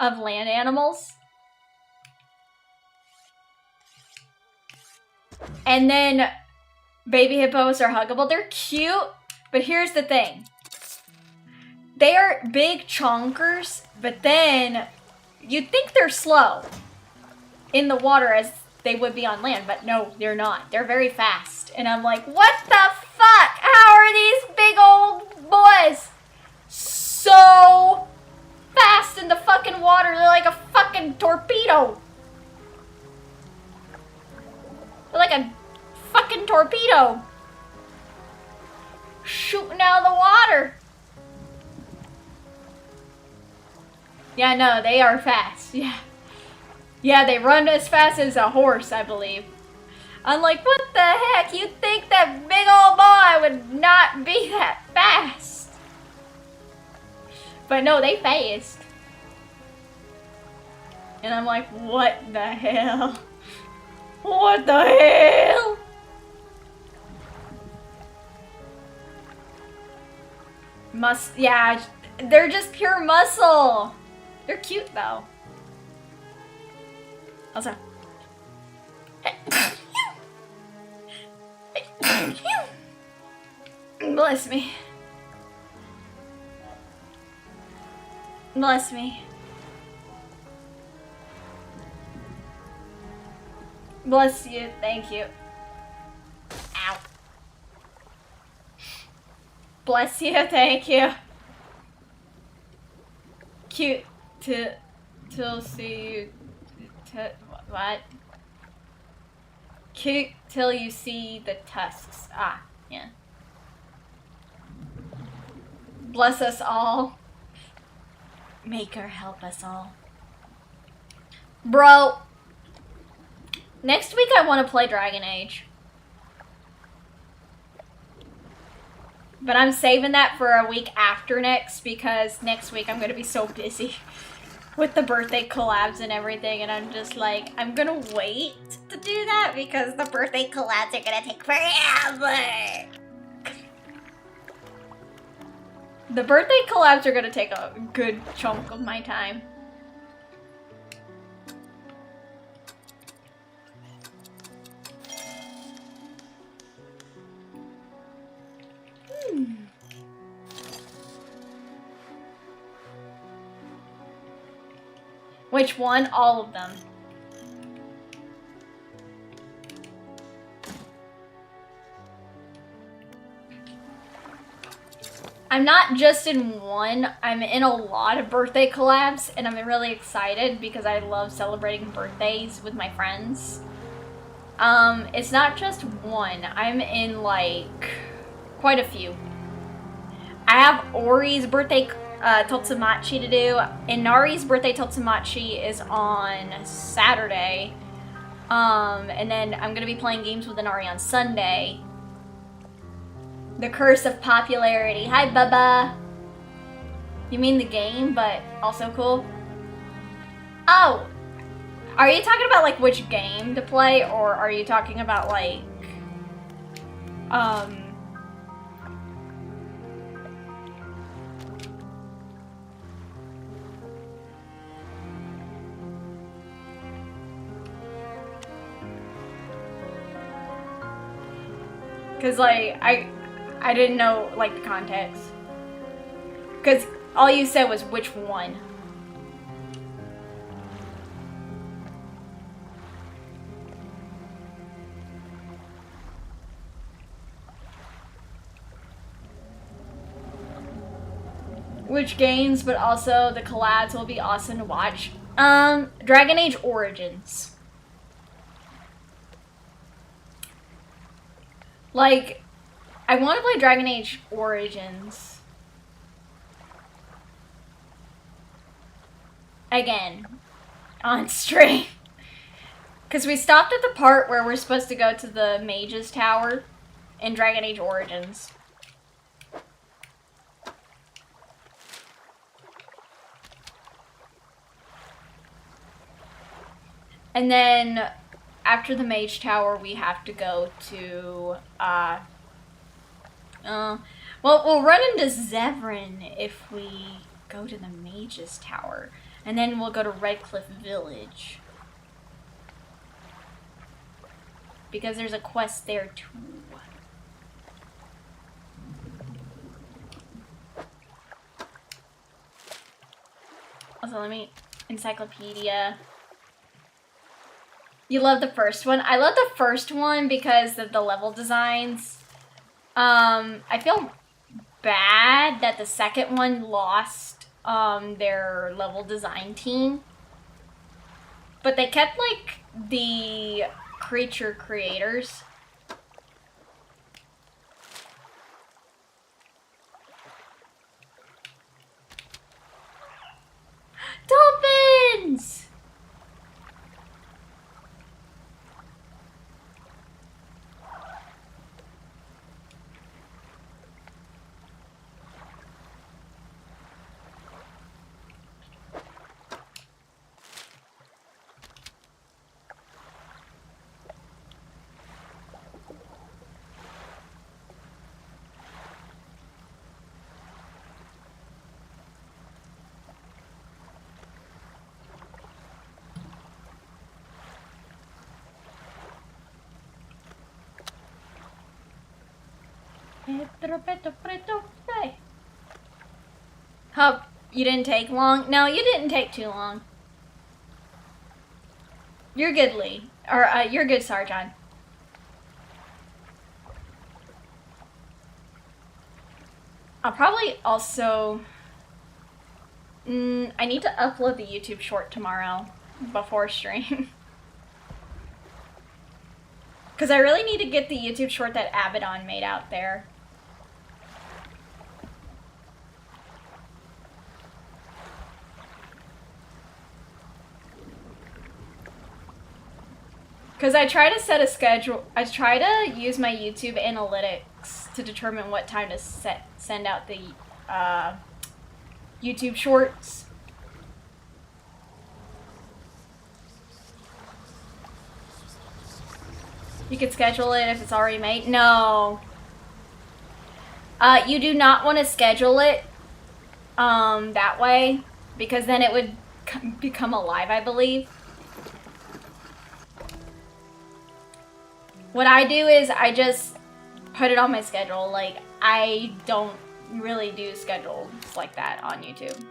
Speaker 1: of land animals. And then baby hippos are huggable. They're cute, but here's the thing. They are big chonkers, but then you'd think they're slow in the water as they would be on land, but no, they're not. They're very fast. And I'm like, what the fuck? How are these big old boys so fast in the fucking water? They're like a fucking torpedo. They're like a fucking torpedo shooting out of the water. Yeah, no, they are fast. Yeah. Yeah, they run as fast as a horse, I believe. I'm like, what the heck? You'd think that big old boy would not be that fast. But no, they fast. And I'm like, what the hell? What the hell? Yeah, they're just pure muscle. They're cute though. Also. Bless me. Bless me. Bless you, thank you. Ow. Bless you, thank you. Cute till see you. What? Cute till you see the tusks. Ah, yeah. Bless us all. Maker help us all. Bro. Next week I want to play Dragon Age. But I'm saving that for a week after next because next week I'm going to be so busy with the birthday collabs and everything, and I'm just like, I'm gonna wait to do that because the birthday collabs are gonna take forever. The birthday collabs are gonna take a good chunk of my time. Which one? All of them. I'm not just in one, I'm in a lot of birthday collabs, and I'm really excited because I love celebrating birthdays with my friends. It's not just one, I'm in like quite a few. I have Ori's birthday Totsumachi to do, and Nari's birthday Totsumachi is on Saturday. And then I'm gonna be playing games with Inari on Sunday. The curse of popularity. Hi, Bubba. You mean the game, but also cool? Oh! Are you talking about, like, which game to play, or are you talking about, like, Cause, like, I didn't know, like, the context. Cause all you said was which one. Which games, but also the collabs will be awesome to watch. Dragon Age Origins. Like, I want to play Dragon Age Origins again on stream. Because we stopped at the part where we're supposed to go to the Mage's Tower in Dragon Age Origins. And then after the Mage Tower, we have to go to, well, we'll run into Zevran if we go to the Mage's Tower. And then we'll go to Redcliffe Village. Because there's a quest there too. Also, let me, encyclopedia. You love the first one? I love the first one because of the level designs. I feel bad that the second one lost their level design team. But they kept, like, the creature creators. Dolphins! Hope you didn't take long? No, you didn't take too long. You're good, Lee. Or, you're good, Sarjan. I'll probably also... I need to upload the YouTube short tomorrow before stream. Because I really need to get the YouTube short that Abaddon made out there. Because I try to set a schedule, I try to use my YouTube analytics to determine what time to send out the YouTube shorts. You can schedule it if it's already made. No. You do not want to schedule it that way, because then it would become alive, I believe. What I do is I just put it on my schedule. Like, I don't really do schedules like that on YouTube.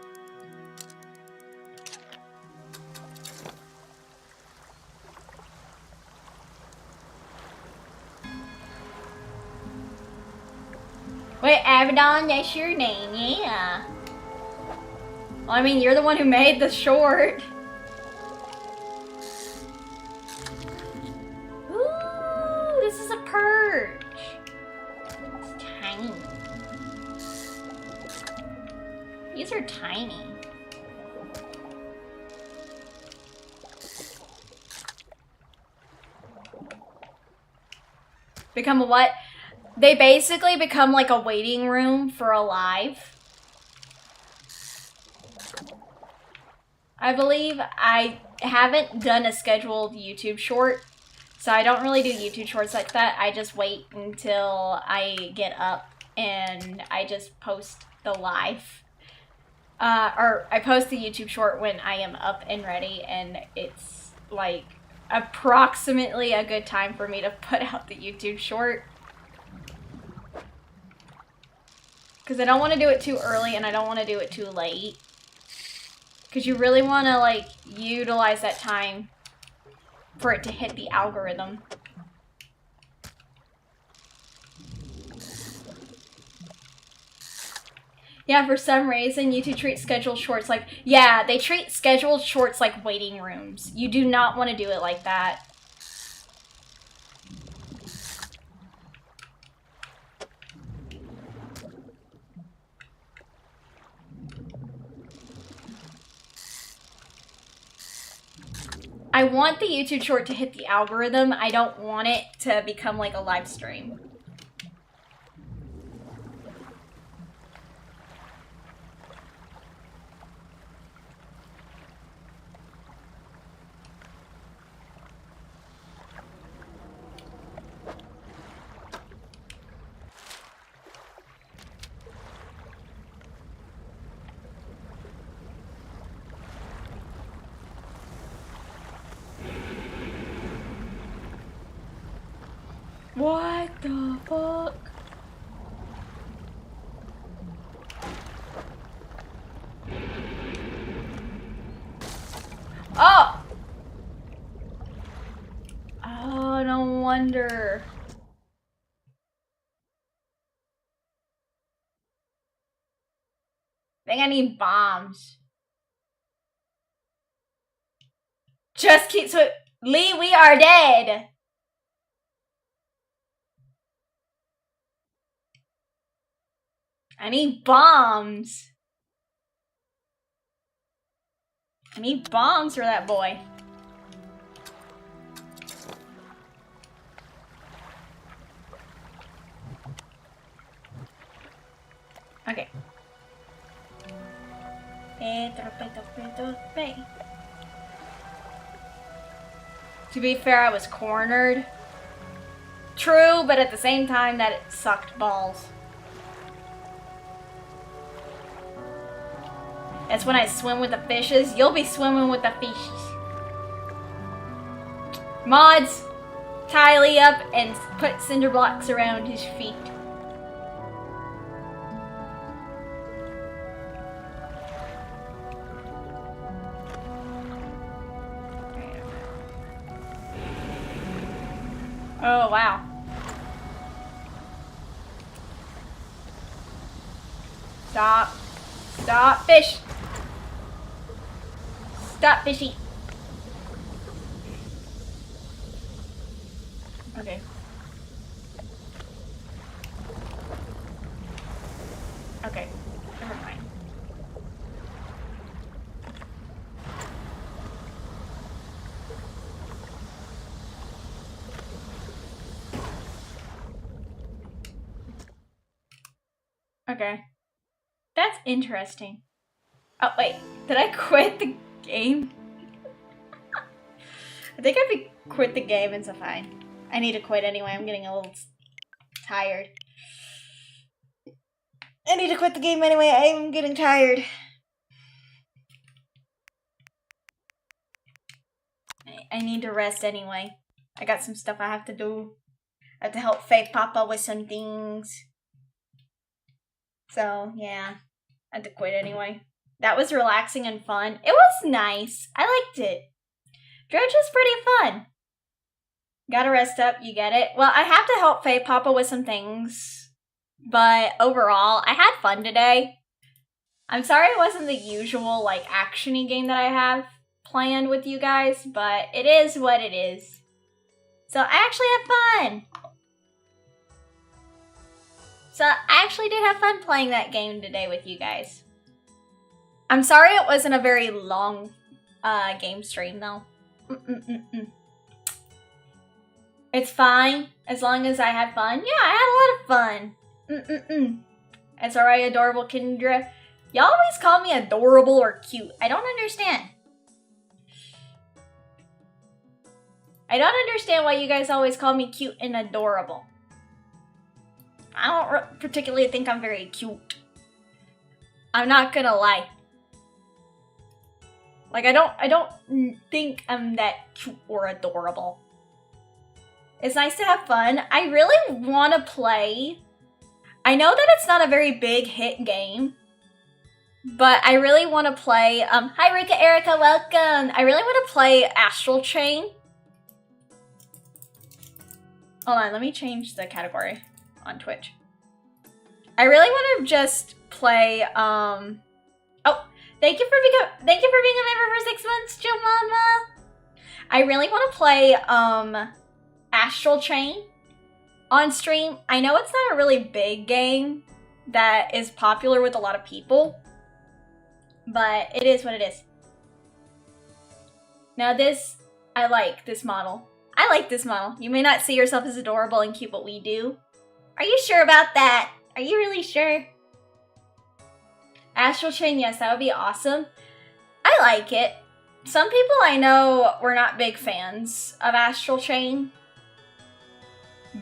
Speaker 1: Wait, Abaddon, that's your name, yeah. Well, I mean, you're the one who made the short. Ooh, this is a perch. It's tiny. These are tiny. Become a what? They basically become like a waiting room for a live. I believe I haven't done a scheduled YouTube short, so I don't really do YouTube shorts like that. I just wait until I get up and I just post the live. Or I post the YouTube short when I am up and ready, and it's like approximately a good time for me to put out the YouTube short. Because I don't want to do it too early and I don't want to do it too late. Because you really want to, like, utilize that time for it to hit the algorithm. Yeah, for some reason, YouTube treats scheduled shorts like... Yeah, they treat scheduled shorts like waiting rooms. You do not want to do it like that. I want the YouTube short to hit the algorithm. I don't want it to become like a live stream. What the fuck? Oh! Oh, no wonder. I think I need bombs. Just keep so Lee, we are dead. I need bombs. I need bombs for that boy. Okay. To be fair, I was cornered. True, but at the same time, that it sucked balls. That's when I swim with the fishes. You'll be swimming with the fishes. Mods, tie Lee up and put cinder blocks around his feet. Oh, wow. Stop. Stop, fish. Stop, fishy. Okay. Okay. Never mind. Okay. That's interesting. Oh, wait. Did I quit the game? I think I quit the game. It's fine. I need to quit anyway. I'm getting a little tired. I need to quit the game anyway. I'm getting tired. I need to rest anyway. I got some stuff I have to do. I have to help Faith Papa with some things. So, yeah. I had to quit anyway. That was relaxing and fun. It was nice. I liked it. Dredge was pretty fun. Gotta rest up, you get it? Well, I have to help Faye Papa with some things. But overall, I had fun today. I'm sorry it wasn't the usual, like, action-y game that I have planned with you guys, but it is what it is. So I actually had fun! So I actually did have fun playing that game today with you guys. I'm sorry it wasn't a very long game stream, though. It's fine, as long as I had fun. Yeah, I had a lot of fun. It's alright, adorable Kendra. Y'all always call me adorable or cute. I don't understand. I don't understand why you guys always call me cute and adorable. I don't particularly think I'm very cute. I'm not gonna lie. Like, I don't think I'm that cute or adorable. It's nice to have fun. I really want to play. I know that it's not a very big hit game, but I really want to play. Hi Rika Erica, welcome. I really want to play Astral Chain. Hold on, let me change the category on Twitch. I really want to just play. Oh, thank you for being a member for 6 months, Jomama. I really want to play Astral Chain on stream. I know it's not a really big game that is popular with a lot of people, but it is what it is. Now this, I like this model. I like this model. You may not see yourself as adorable and cute, but we do. Are you sure about that? Are you really sure? Astral Chain, yes, that would be awesome. I like it. Some people I know were not big fans of Astral Chain,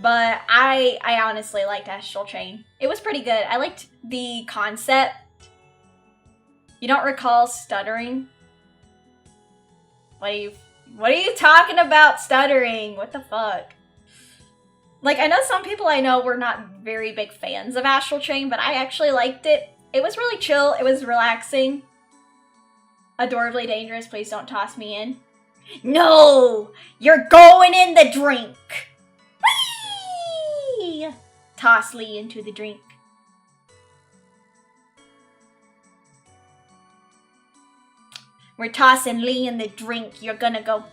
Speaker 1: but I honestly liked Astral Chain. It was pretty good. I liked the concept. You don't recall stuttering? What are you talking about stuttering? What the fuck? Like, I know some people I know were not very big fans of Astral Chain, but I actually liked it. It was really chill. It was relaxing. Adorably dangerous. Please don't toss me in. No! You're going in the drink! Whee! Toss Lee into the drink. We're tossing Lee in the drink. You're gonna go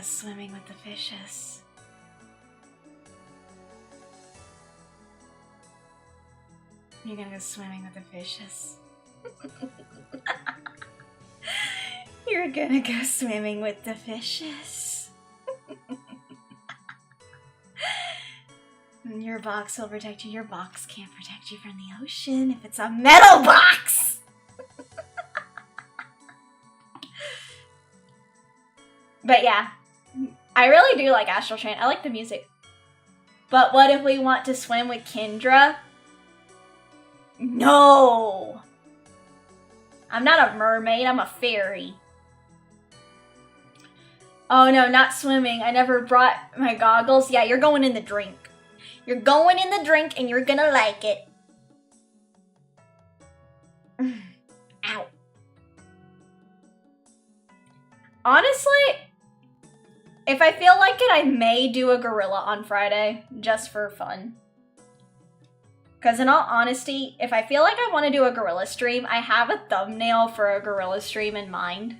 Speaker 1: swimming with the fishes. You're gonna go swimming with the fishes. You're gonna go swimming with the fishes. Your box will protect you. Your box can't protect you from the ocean if it's a metal box! But yeah, I really do like Astral Chain. I like the music. But what if we want to swim with Kendra? No! I'm not a mermaid, I'm a fairy. Oh no, not swimming. I never brought my goggles. Yeah, you're going in the drink. You're going in the drink and you're gonna like it. Ow. Honestly, if I feel like it, I may do a gorilla on Friday, just for fun. Because in all honesty, if I feel like I want to do a gorilla stream, I have a thumbnail for a gorilla stream in mind.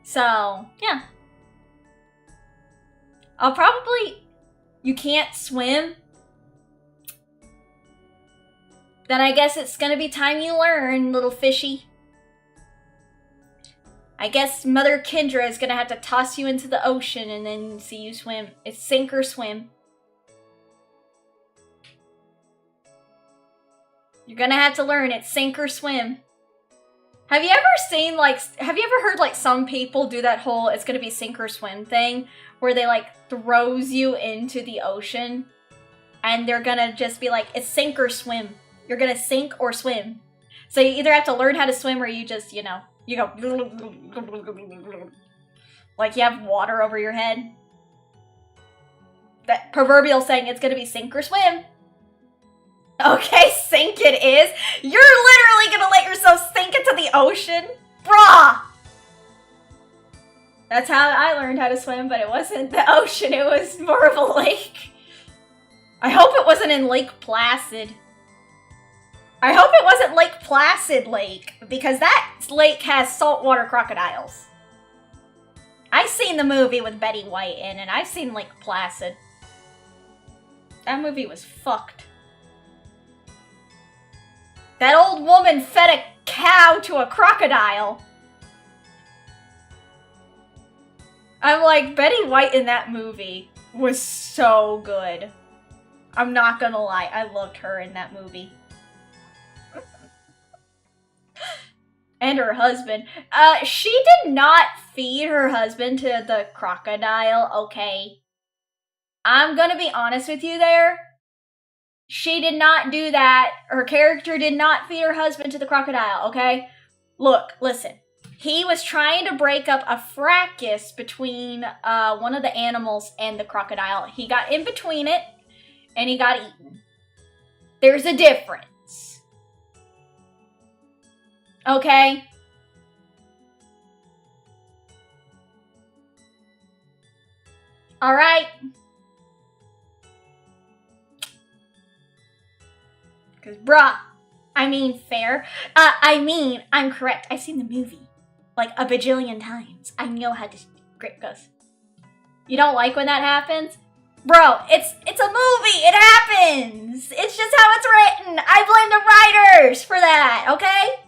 Speaker 1: So, yeah. I'll probably... You can't swim? Then I guess it's gonna be time you learn, little fishy. I guess Mother Kendra is gonna have to toss you into the ocean and then see you swim. It's sink or swim. You're gonna have to learn it's sink or swim. Have you ever seen, like, have you ever heard, like, some people do that whole it's gonna be sink or swim thing? Where they, like, throws you into the ocean. And they're gonna just be like, it's sink or swim. You're gonna sink or swim. So you either have to learn how to swim or you just, you know, you go... Like you have water over your head. That proverbial saying, it's gonna be sink or swim. Okay, sink it is. You're literally gonna let yourself sink into the ocean? Bruh! That's how I learned how to swim, but it wasn't the ocean, it was more of a lake. I hope it wasn't in Lake Placid. I hope it wasn't Lake Placid Lake, because that lake has saltwater crocodiles. I've seen the movie with Betty White in, and I've seen Lake Placid. That movie was fucked. That old woman fed a cow to a crocodile. I'm like, Betty White in that movie was so good. I'm not gonna lie, I loved her in that movie. And her husband. She did not feed her husband to the crocodile, okay? I'm gonna be honest with you there. She did not do that. Her character did not feed her husband to the crocodile, okay? Look, listen. He was trying to break up a fracas between one of the animals and the crocodile. He got in between it, and he got eaten. There's a difference. Okay? Alright? Because, bruh, I mean fair. I'm correct. I've seen the movie like a bajillion times. I know how this script goes. You don't like when that happens? Bro, it's a movie. It happens. It's just how it's written. I blame the writers for that, okay?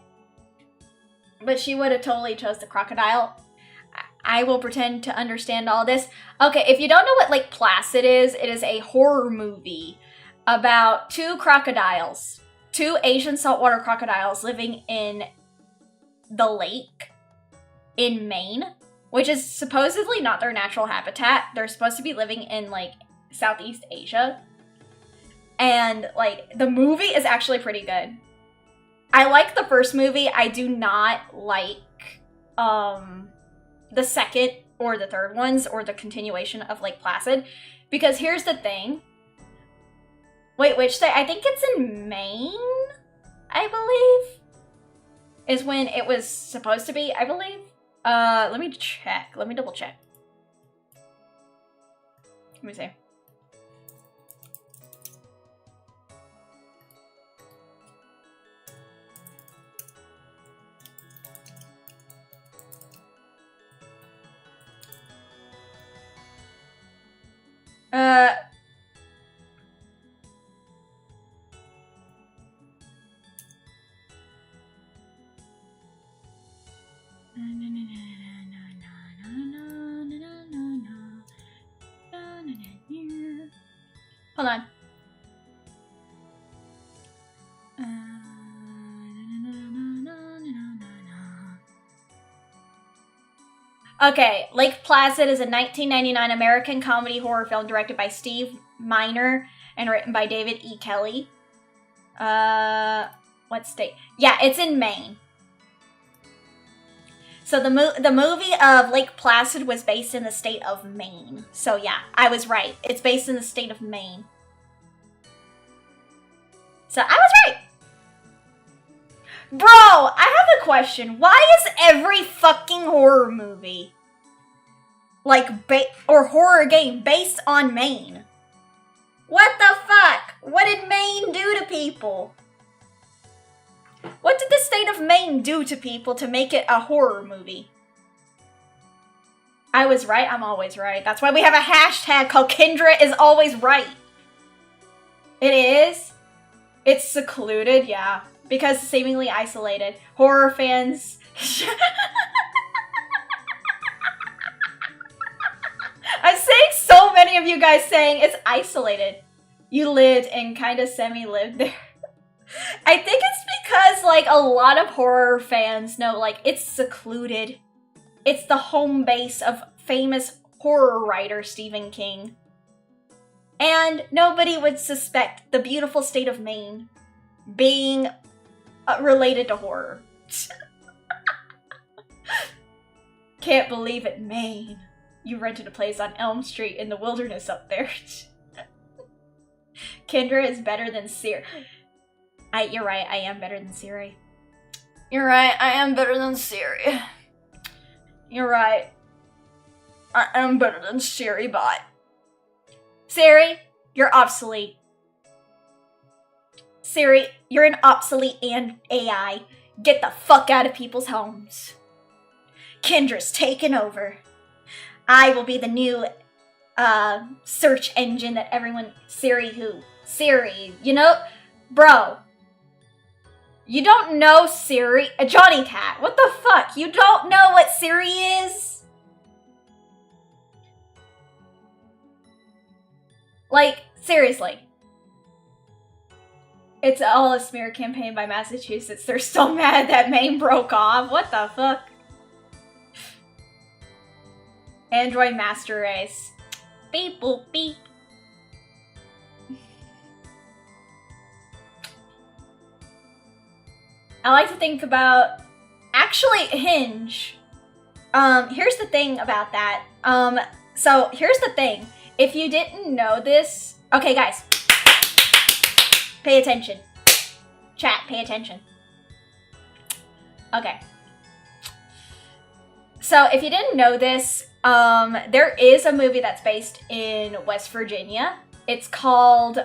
Speaker 1: But she would have totally chose the crocodile. I will pretend to understand all this. Okay, if you don't know what Lake Placid is, it is a horror movie about two crocodiles. Two Asian saltwater crocodiles living in the lake in Maine, which is supposedly not their natural habitat. They're supposed to be living in, like, Southeast Asia. And, like, the movie is actually pretty good. I like the first movie. I do not like, the second or the third ones or the continuation of Lake Placid. Because here's the thing. Wait, which state? I think it's in Maine, I believe, is when it was supposed to be, I believe. Let me check. Let me double check. Let me see. Hold on. Okay, Lake Placid is a 1999 American comedy horror film directed by Steve Miner and written by David E. Kelly. What state? Yeah, it's in Maine. So the movie of Lake Placid was based in the state of Maine. So yeah, I was right. It's based in the state of Maine. So I was right. Bro, I have a question. Why is every fucking horror movie, like, or horror game based on Maine? What the fuck? What did Maine do to people? What did the state of Maine do to people to make it a horror movie? I was right. I'm always right. That's why we have a hashtag called Kendra is always right. It is. It's secluded, yeah. Because seemingly isolated. Horror fans. I'm seeing so many of you guys saying it's isolated. You lived and kind of semi-lived there. I think it's because, like, a lot of horror fans know, like, it's secluded. It's the home base of famous horror writer Stephen King. And nobody would suspect the beautiful state of Maine being related to horror. Can't believe it, Maine. You rented a place on Elm Street in the wilderness up there. Kendra is better than Siri. You're right, I am better than Siri. You're right, I am better than Siri. You're right. I am better than Siri bot. Siri, you're obsolete. Siri, you're an obsolete AI. Get the fuck out of people's homes. Kendra's taken over. I will be the new search engine that everyone... Siri who? Siri, you know? Bro. You don't know Siri? Johnny Cat, what the fuck? You don't know what Siri is? Like, seriously. It's all a smear campaign by Massachusetts. They're still mad that Maine broke off. What the fuck? Android Master Race. Beep boop beep. I like to think about... Actually, Hinge. Here's the thing about that. So, here's the thing. If you didn't know this... Okay, guys. Pay attention. Chat, pay attention. Okay. So, if you didn't know this, there is a movie that's based in West Virginia. It's called,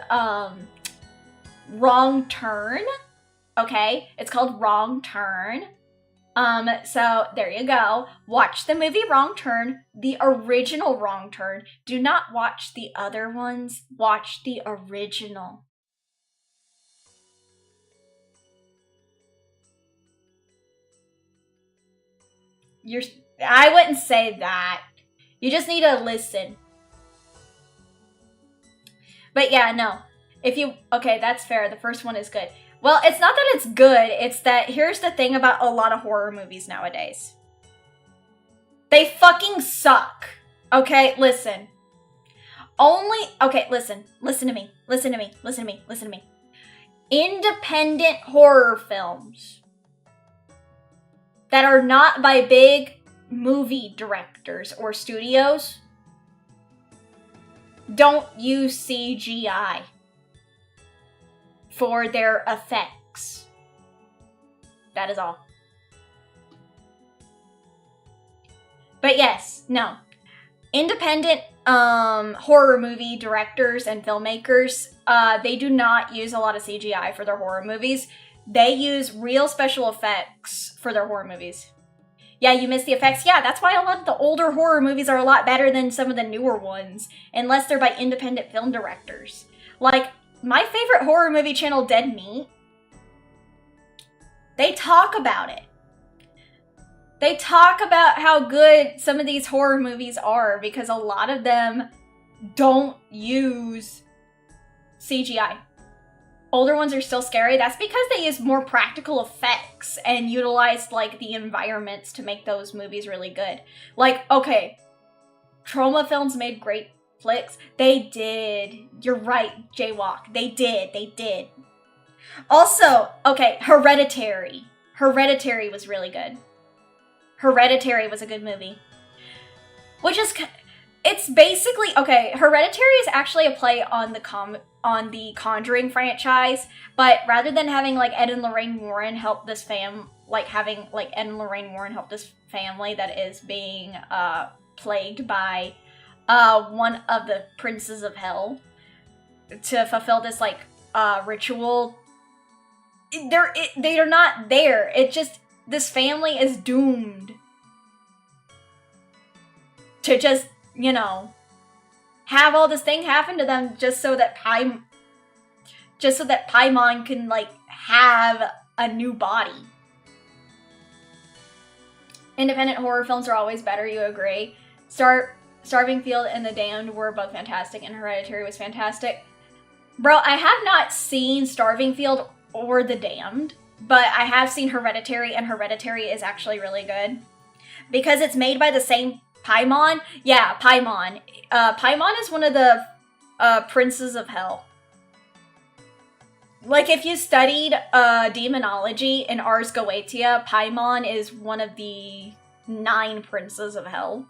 Speaker 1: Wrong Turn. Okay? It's called Wrong Turn. So there you go. Watch the movie Wrong Turn, the original Wrong Turn. Do not watch the other ones. Watch the original. I wouldn't say that. You just need to listen. But yeah, no. Okay, that's fair. The first one is good. Well, it's not that it's good, it's that here's the thing about a lot of horror movies nowadays. They fucking suck. Okay, listen. Okay, listen. Listen to me. Listen to me. Listen to me. Listen to me. Independent horror films that are not by big movie directors or studios don't use CGI for their effects. That is all. But yes, no. Independent horror movie directors and filmmakers, they do not use a lot of CGI for their horror movies. They use real special effects for their horror movies. Yeah, you miss the effects. Yeah, that's why a lot of the older horror movies are a lot better than some of the newer ones, unless they're by independent film directors. Like, my favorite horror movie channel, Dead Meat, they talk about it. They talk about how good some of these horror movies are because a lot of them don't use CGI. Older ones are still scary. That's because they use more practical effects and utilize, like, the environments to make those movies really good. Like, okay, Trauma Films made great flicks. They did. You're right, Jaywalk. They did. Also, okay, Hereditary. Hereditary was really good. Hereditary was a good movie. Which is... It's basically... Okay, Hereditary is actually a play on the Conjuring franchise, but rather than having, like, Ed and Lorraine Warren help this Ed and Lorraine Warren help this family that is being, plagued by, one of the princes of hell to fulfill this, like, ritual. They're not there. It just... This family is doomed to just, you know, have all this thing happen to them just so that Paimon can, like, have a new body. Independent horror films are always better, you agree? Starving Field and The Damned were both fantastic, and Hereditary was fantastic. Bro, I have not seen Starving Field or The Damned, but I have seen Hereditary, and Hereditary is actually really good. Because it's made by the same Paimon. Yeah, Paimon. Paimon is one of the princes of hell. Like, if you studied demonology in Ars Goetia, Paimon is one of the 9 princes of hell.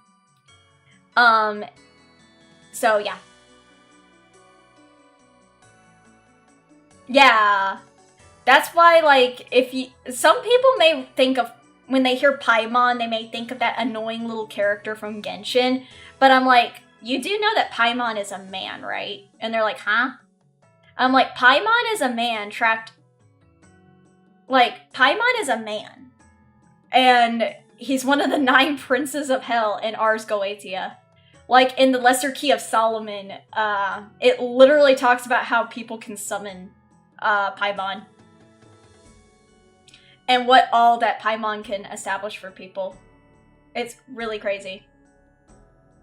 Speaker 1: So, yeah. Yeah. That's why, like, some people may think of, when they hear Paimon, they may think of that annoying little character from Genshin. But I'm like, you do know that Paimon is a man, right? And they're like, huh? I'm like, Paimon is a man trapped. Like, Paimon is a man. And he's one of the 9 princes of hell in Ars Goetia. Like, in the Lesser Key of Solomon, it literally talks about how people can summon Paimon. And what all that Paimon can establish for people. It's really crazy.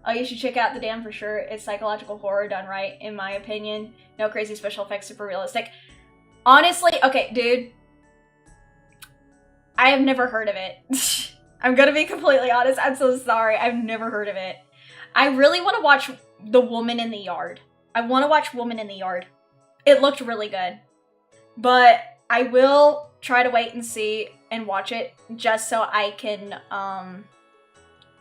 Speaker 1: Oh, you should check out The Dam for sure. It's psychological horror done right, in my opinion. No crazy special effects, super realistic. Honestly, okay, dude. I have never heard of it. I'm gonna be completely honest. I'm so sorry. I've never heard of it. I really want to watch The Woman in the Yard. I want to watch Woman in the Yard. It looked really good. But I will try to wait and see and watch it just so I can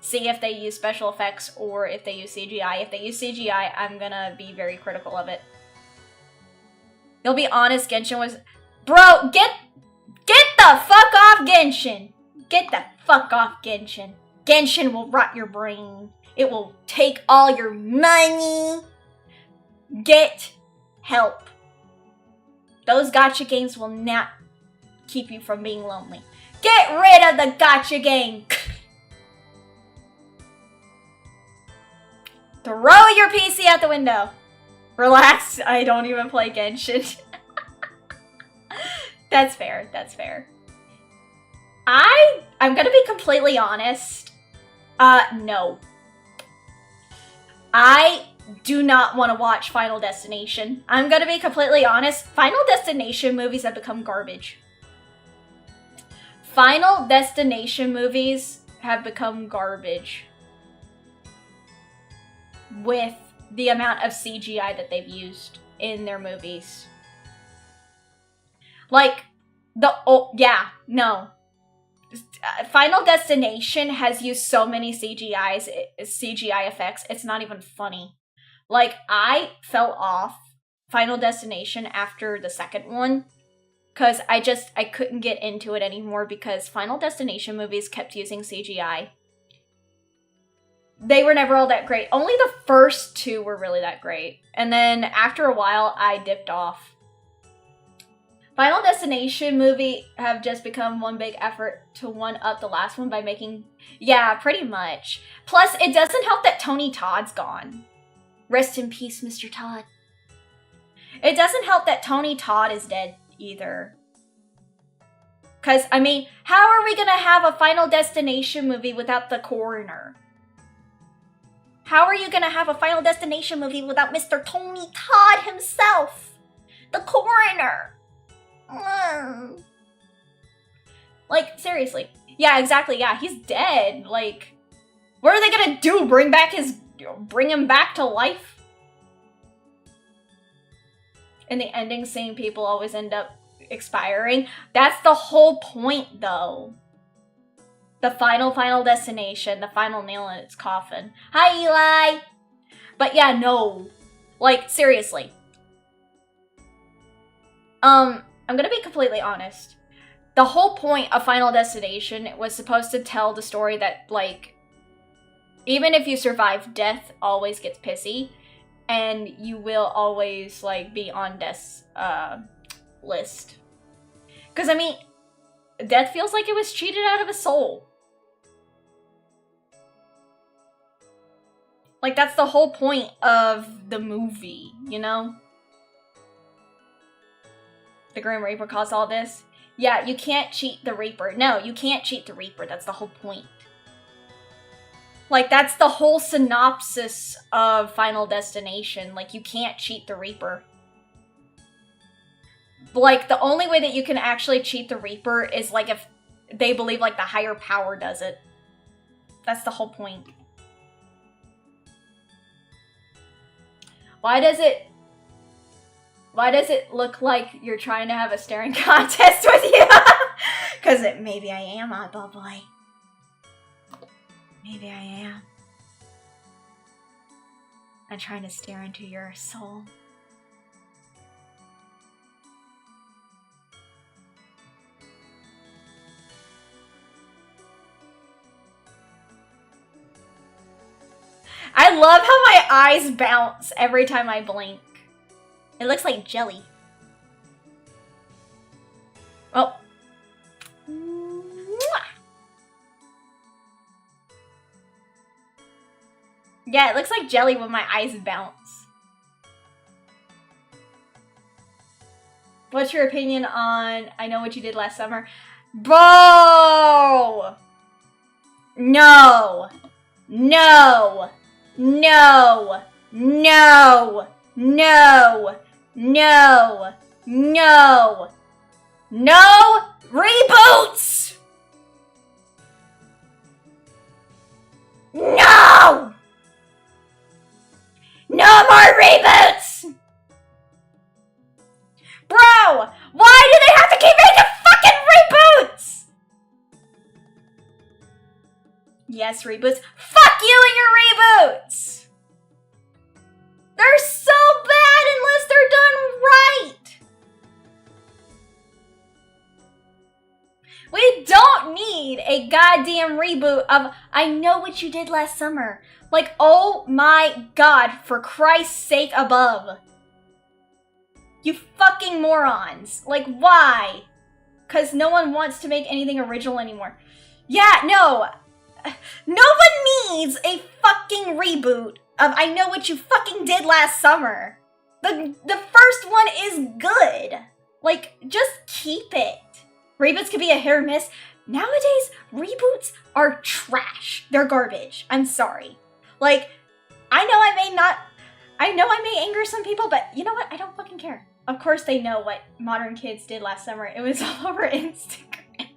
Speaker 1: see if they use special effects or if they use CGI. If they use CGI, I'm gonna be very critical of it. You'll be honest, Genshin was... Bro, get the fuck off Genshin! Get the fuck off Genshin. Genshin will rot your brain. It will take all your money. Get help. Those gacha games will not keep you from being lonely. Get rid of the gacha game. Throw your PC out the window. Relax, I don't even play Genshin. That's fair, that's fair. I'm gonna be completely honest. No. I do not want to watch Final Destination. I'm gonna be completely honest. Final Destination movies have become garbage. Final Destination movies have become garbage. With the amount of CGI that they've used in their movies. Like, no. Final Destination has used so many CGI effects, it's not even funny. Like, I fell off Final Destination after the second one, because I couldn't get into it anymore because Final Destination movies kept using CGI. They were never all that great. Only the first 2 were really that great. And then after a while, I dipped off. Final Destination movie have just become one big effort to one-up the last one by making... Yeah, pretty much. Plus, it doesn't help that Tony Todd's gone. Rest in peace, Mr. Todd. It doesn't help that Tony Todd is dead, either. Because, I mean, how are we gonna have a Final Destination movie without the coroner? How are you gonna have a Final Destination movie without Mr. Tony Todd himself? The coroner! Like, seriously. Yeah, exactly, yeah, he's dead. Like, what are they gonna do? Bring him back to life? In the ending scene, people always end up expiring. That's the whole point, though. The final destination, the final nail in its coffin. Hi, Eli! But yeah, no. Like, seriously. I'm gonna be completely honest. The whole point of Final Destination was supposed to tell the story that, like, even if you survive, death always gets pissy. And you will always, like, be on death's list. Because, I mean, death feels like it was cheated out of a soul. Like, that's the whole point of the movie, you know? The Grim Reaper caused all this. Yeah, you can't cheat the Reaper. No, you can't cheat the Reaper. That's the whole point. Like, that's the whole synopsis of Final Destination. Like, you can't cheat the Reaper. Like, the only way that you can actually cheat the Reaper is, like, if they believe, like, the higher power does it. That's the whole point. Why does it look like you're trying to have a staring contest with you? Because maybe I am, oddball boy. Maybe I am. I'm trying to stare into your soul. I love how my eyes bounce every time I blink. It looks like jelly. Oh. Yeah, it looks like jelly when my eyes bounce. What's your opinion on I Know What You Did Last Summer? Bro! No! No! No! No! No! No! No! No! Reboots! No! No more reboots! Bro! Why do they have to keep making fucking reboots? Yes, reboots. Fuck you and your reboots! They're so bad unless they're done right! We don't need a goddamn reboot of I Know What You Did Last Summer. Like, oh my god, for Christ's sake above. You fucking morons. Like, why? Because no one wants to make anything original anymore. Yeah, no. No one needs a fucking reboot of I Know What You Fucking Did Last Summer. The first one is good. Like, just keep it. Reboots could be a hit or miss. Nowadays, reboots are trash. They're garbage. I'm sorry. Like, I know I may anger some people, but you know what? I don't fucking care. Of course they know what modern kids did last summer. It was all over Instagram.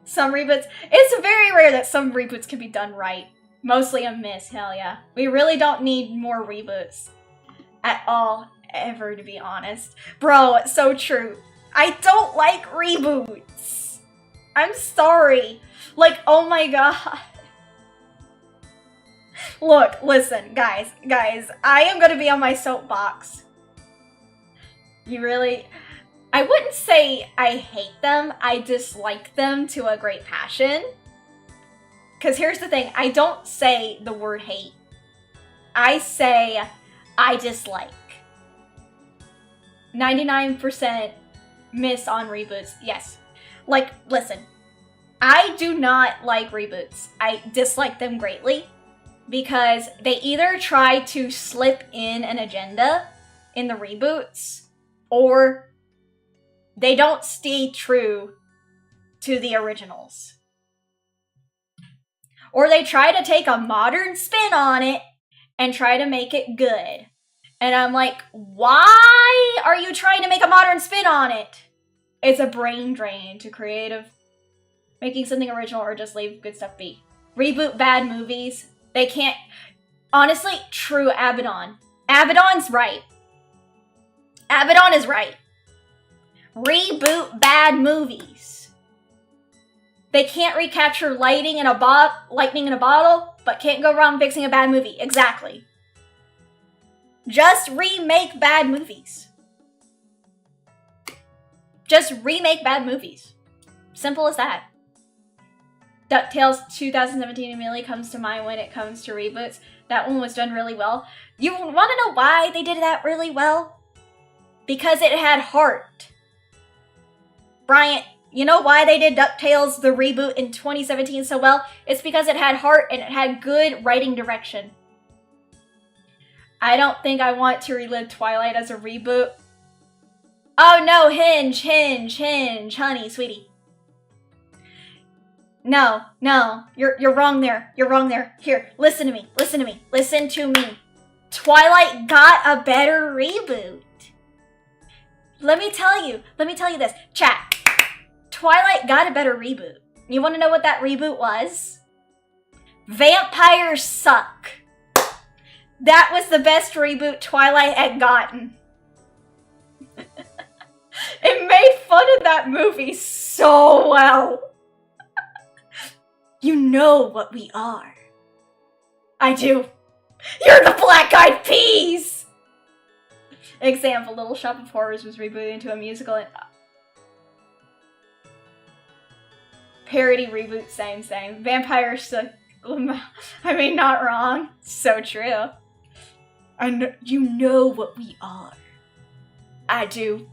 Speaker 1: Some reboots. It's very rare that some reboots can be done right. Mostly a miss, hell yeah. We really don't need more reboots. At all, ever, to be honest. Bro, it's so true. I don't like reboots. I'm sorry. Like, oh my god. Look, listen, guys, I am gonna be on my soapbox. You really... I wouldn't say I hate them, I dislike them to a great passion. Because here's the thing, I don't say the word hate. I say I dislike. 99% miss on reboots, yes. Like, listen, I do not like reboots. I dislike them greatly because they either try to slip in an agenda in the reboots or they don't stay true to the originals. Or they try to take a modern spin on it and try to make it good. And I'm like, why are you trying to make a modern spin on it? It's a brain drain to creative making something original or just leave good stuff be. Reboot bad movies. They can't. Honestly, true Abaddon. Abaddon's right. Abaddon is right. Reboot bad movies. They can't recapture lightning in a bottle, but can't go around fixing a bad movie. Exactly. Just remake bad movies. Just remake bad movies. Simple as that. DuckTales 2017 immediately comes to mind when it comes to reboots. That one was done really well. You want to know why they did that really well? Because it had heart. Bryant, you know why they did DuckTales, the reboot in 2017 so well? It's because it had heart and it had good writing direction. I don't think I want to relive Twilight as a reboot. Oh no, Hinge, honey, sweetie. No, you're wrong there. You're wrong there. Here, listen to me. Listen to me. Twilight got a better reboot. Let me tell you this. Chat. Twilight got a better reboot. You want to know what that reboot was? Vampires suck. That was the best reboot Twilight had gotten. It made fun of that movie so well. You know what we are. I do. You're the Black Eyed Peas! Example, Little Shop of Horrors was rebooted into a musical and... Parody reboot, same. Vampires suck. I mean, not wrong. So true. You know what we are. I do.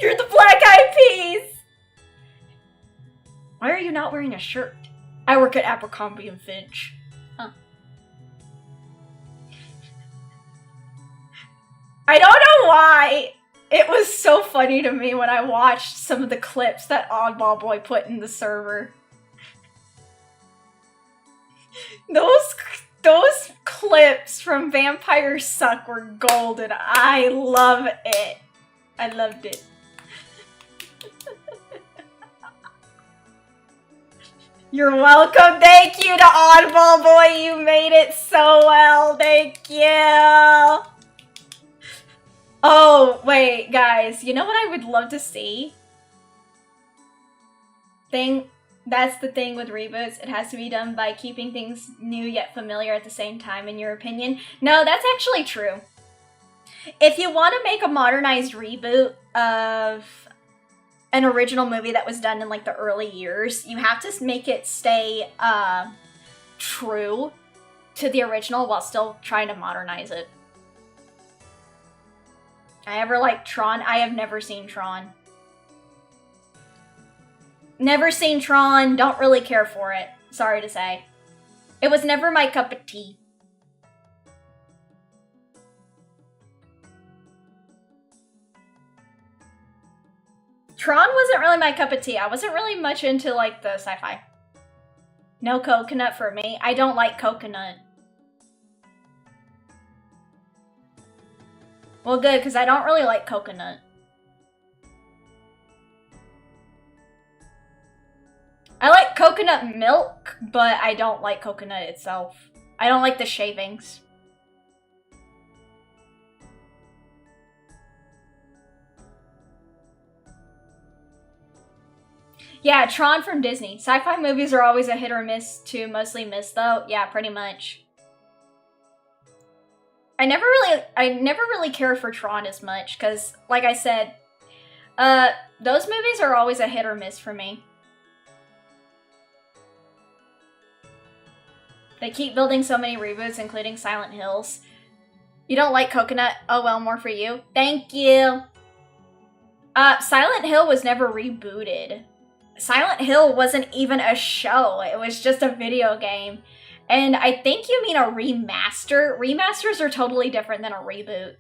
Speaker 1: You're the Black Eyed Peas! Why are you not wearing a shirt? I work at Abercrombie and Finch. Huh. I don't know why. It was so funny to me when I watched some of the clips that Oddball Boy put in the server. Those clips from Vampires Suck were golden. I love it. I loved it. You're welcome. Thank you to Oddball Boy. You made it so well. Thank you. Oh, wait, guys. You know what I would love to see? That's the thing with reboots. It has to be done by keeping things new yet familiar at the same time, in your opinion. No, that's actually true. If you want to make a modernized reboot of an original movie that was done in like the early years, you have to make it stay true to the original while still trying to modernize it. I ever liked Tron? I have never seen Tron. Never seen Tron, don't really care for it. Sorry to say. It was never my cup of tea. Tron wasn't really my cup of tea. I wasn't really much into like the sci-fi. No coconut for me. I don't like coconut. Well, good, because I don't really like coconut. I like coconut milk, but I don't like coconut itself. I don't like the shavings. Yeah, Tron from Disney. Sci-fi movies are always a hit or miss to mostly miss though. Yeah, pretty much. I never really care for Tron as much because, like I said, those movies are always a hit or miss for me. They keep building so many reboots, including Silent Hills. You don't like coconut? Oh well, more for you. Thank you. Silent Hill was never rebooted. Silent Hill wasn't even a show. It was just a video game. And I think you mean a remaster. Remasters are totally different than a reboot.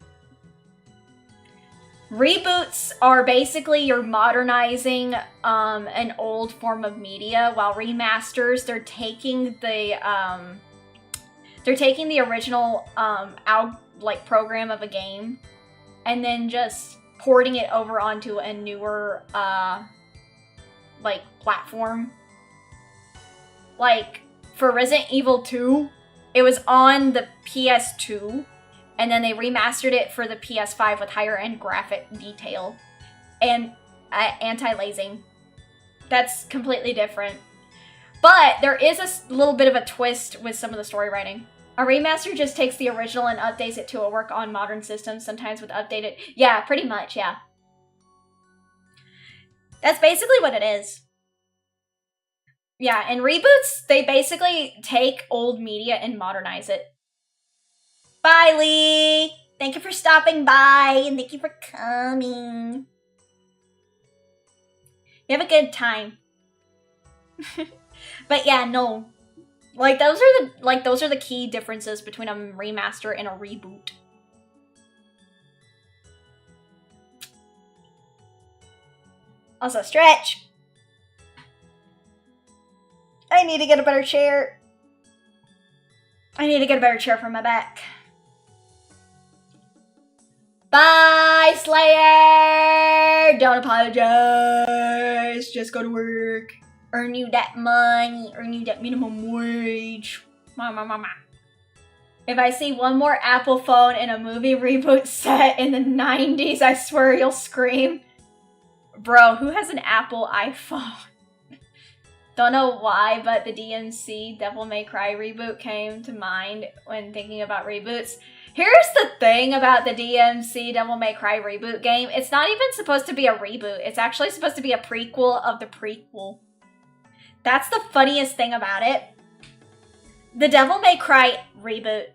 Speaker 1: Reboots are basically you're modernizing an old form of media, while remasters, they're taking the original program of a game and then just porting it over onto a newer platform. Like for Resident Evil 2, it was on the PS2. And then they remastered it for the PS5 with higher end graphic detail and anti-aliasing. That's completely different. But there is a little bit of a twist with some of the story writing. A remaster just takes the original and updates it to work on modern systems, sometimes with updated... Yeah, pretty much, yeah. That's basically what it is. Yeah, and reboots, they basically take old media and modernize it. Bye, Lee! Thank you for stopping by, and thank you for coming. You have a good time. But yeah, no. Those are the key differences between a remaster and a reboot. Also, stretch! I need to get a better chair. I need to get a better chair for my back. Bye, Slayer! Don't apologize. Just go to work. Earn you that money. Earn you that minimum wage. Mama. If I see one more Apple phone in a movie reboot set in the 90s, I swear you'll scream. Bro, who has an Apple iPhone? Don't know why, but the DMC Devil May Cry reboot came to mind when thinking about reboots. Here's the thing about the DMC Devil May Cry reboot game. It's not even supposed to be a reboot. It's actually supposed to be a prequel of the prequel. That's the funniest thing about it. The Devil May Cry reboot.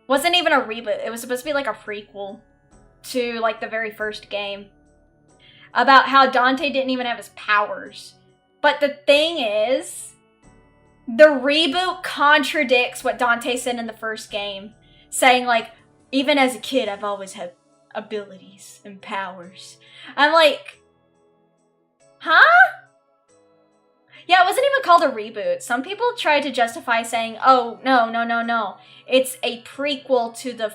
Speaker 1: Wasn't even a reboot. It was supposed to be like a prequel to like the very first game. About how Dante didn't even have his powers. But the thing is, the reboot contradicts what Dante said in the first game. Saying like, even as a kid, I've always had abilities and powers. I'm like, huh? Yeah, it wasn't even called a reboot. Some people tried to justify saying, oh, no. It's a prequel to the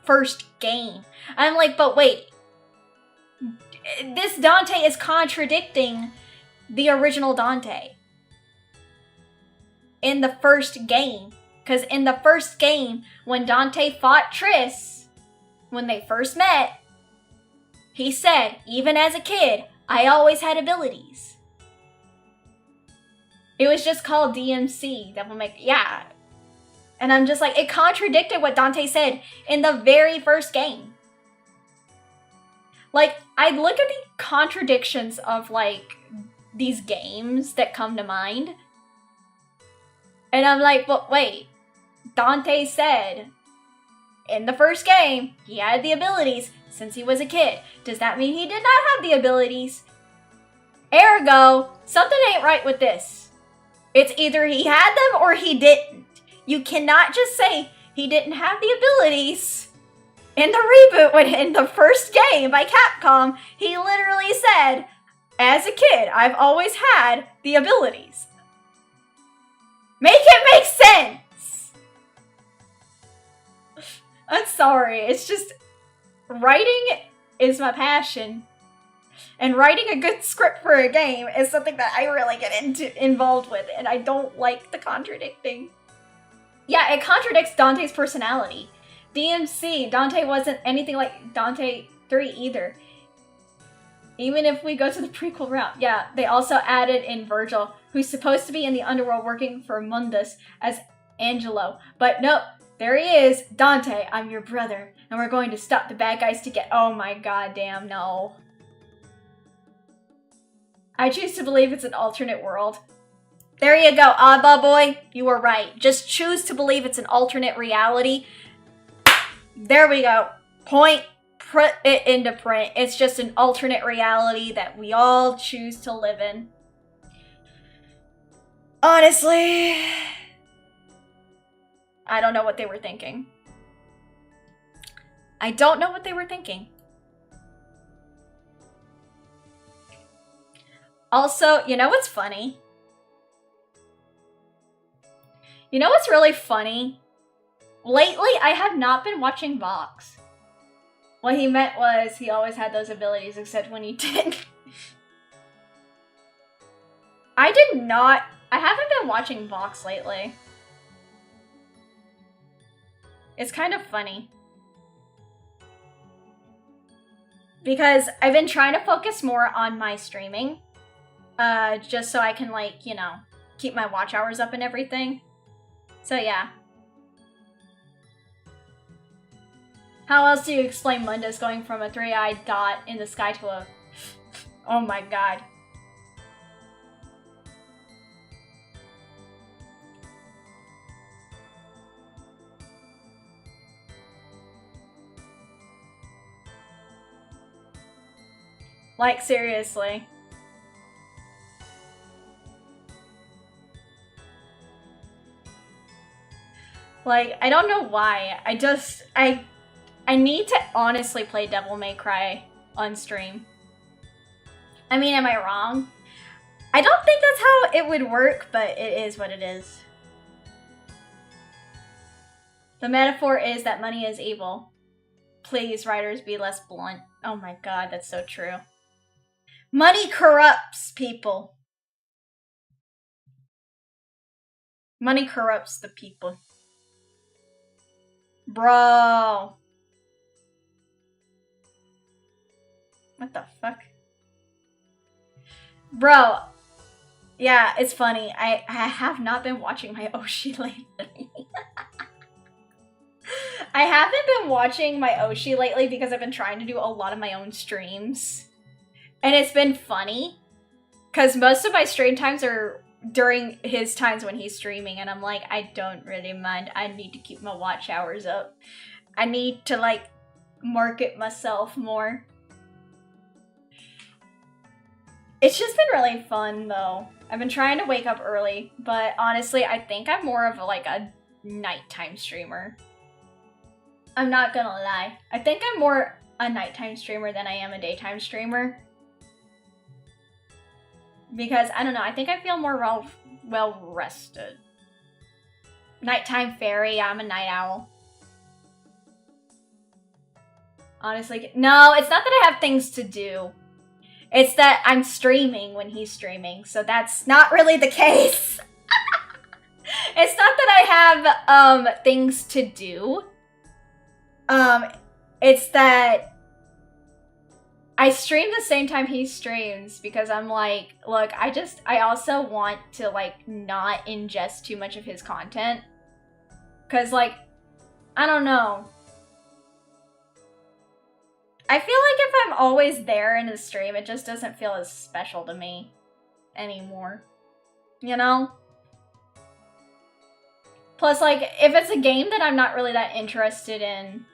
Speaker 1: first game. I'm like, but wait. This Dante is contradicting the original Dante. In the first game. Because in the first game, when Dante fought Triss, when they first met, he said, even as a kid, I always had abilities. It was just called DMC, Devil May Cry. Yeah. And I'm just like, it contradicted what Dante said in the very first game. Like, I look at the contradictions of, like, these games that come to mind. And I'm like, but wait. Dante said in the first game, he had the abilities since he was a kid. Does that mean he did not have the abilities? Ergo, something ain't right with this. It's either he had them or he didn't. You cannot just say he didn't have the abilities. In the reboot, when in the first game by Capcom, he literally said, as a kid, I've always had the abilities. Make it make sense! I'm sorry, it's just, writing is my passion. And writing a good script for a game is something that I really get involved with, and I don't like the contradicting. Yeah, it contradicts Dante's personality. DMC, Dante wasn't anything like Dante 3 either. Even if we go to the prequel route. Yeah, they also added in Virgil, who's supposed to be in the underworld working for Mundus as Angelo. But no, there he is. Dante, I'm your brother, and we're going to stop the bad guys to get— oh my goddamn no. I choose to believe it's an alternate world. There you go, Abba boy. You were right. Just choose to believe it's an alternate reality. There we go. Point. Put it into print. It's just an alternate reality that we all choose to live in. Honestly, I don't know what they were thinking. I don't know what they were thinking. Also, you know what's funny? You know what's really funny? Lately, I have not been watching Vox. What he meant was he always had those abilities, except when he didn't. I haven't been watching Vox lately. It's kind of funny. Because I've been trying to focus more on my streaming. Just so I can, like, you know, keep my watch hours up and everything. So, yeah. How else do you explain Mundus going from a three-eyed dot in the sky to a— oh my god. Like, seriously. Like, I don't know why. I need to honestly play Devil May Cry on stream. I mean, am I wrong? I don't think that's how it would work, but it is what it is. The metaphor is that money is evil. Please, writers, be less blunt. Oh my god, that's so true. Money corrupts people. Money corrupts the people. Bro. What the fuck? Bro. Yeah, it's funny. I have not been watching my Oshi lately. I haven't been watching my Oshi lately because I've been trying to do a lot of my own streams. And it's been funny. Because most of my stream times are during his times when he's streaming, and I'm like, I don't really mind. I need to keep my watch hours up. I need to, like, market myself more. It's just been really fun, though. I've been trying to wake up early, but honestly, I think I'm more of like a nighttime streamer. I'm not gonna lie. I think I'm more a nighttime streamer than I am a daytime streamer. Because, I don't know, I think I feel more well rested. Nighttime fairy, I'm a night owl. Honestly, no, it's not that I have things to do. It's that I'm streaming when he's streaming, so that's not really the case. It's not that I have things to do. It's that I stream the same time he streams because I'm like, look, I also want to, like, not ingest too much of his content. Cause, like, I don't know. I feel like if I'm always there in his stream, it just doesn't feel as special to me anymore. You know? Plus, like, if it's a game that I'm not really that interested in,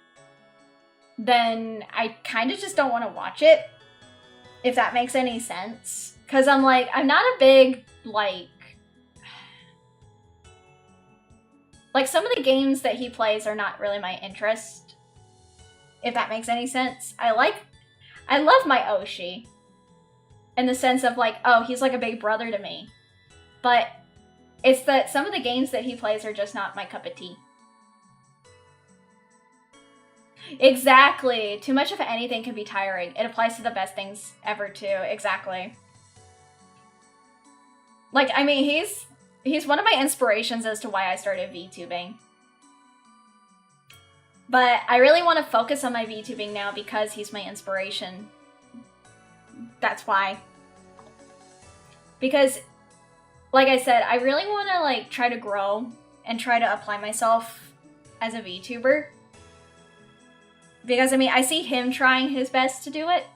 Speaker 1: then I kind of just don't want to watch it, if that makes any sense. Because I'm like, I'm not a big, like, some of the games that he plays are not really my interest. If that makes any sense. I love my Oshi. In the sense of, like, oh, he's like a big brother to me. But it's that some of the games that he plays are just not my cup of tea. Exactly. Too much of anything can be tiring. It applies to the best things ever, too. Exactly. Like, I mean, he's one of my inspirations as to why I started VTubing. But I really want to focus on my VTubing now because he's my inspiration. That's why. Because, like I said, I really want to, like, try to grow and try to apply myself as a VTuber. Because, I mean, I see him trying his best to do it.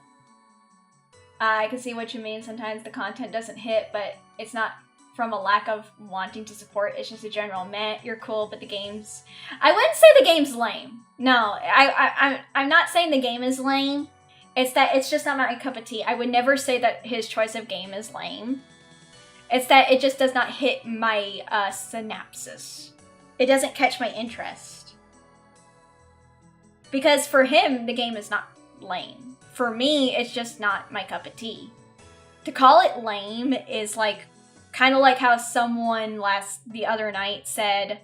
Speaker 1: I can see what you mean. Sometimes the content doesn't hit, but it's not from a lack of wanting to support. It's just a general, man, you're cool, but the game's... I wouldn't say the game's lame. No, I'm not saying the game is lame. It's that it's just not my cup of tea. I would never say that his choice of game is lame. It's that it just does not hit my synapses. It doesn't catch my interest. Because for him, the game is not lame. For me, it's just not my cup of tea. To call it lame is like, kind of like how someone the other night said,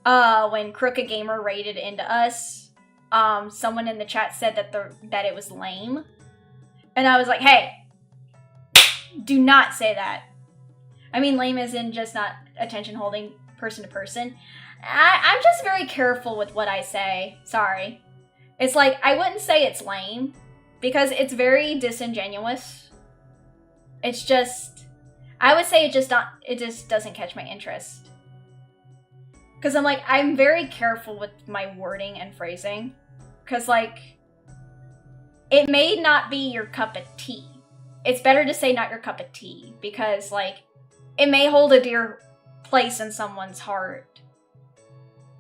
Speaker 1: when Crooked Gamer raided into us, someone in the chat said that it was lame. And I was like, hey, do not say that. I mean, lame as in just not attention holding person to person. I'm just very careful with what I say. Sorry. It's like, I wouldn't say it's lame because it's very disingenuous. It's just, I would say it just doesn't catch my interest. Because I'm like, I'm very careful with my wording and phrasing. Because, like, it may not be your cup of tea. It's better to say not your cup of tea. Because, like, it may hold a dear place in someone's heart.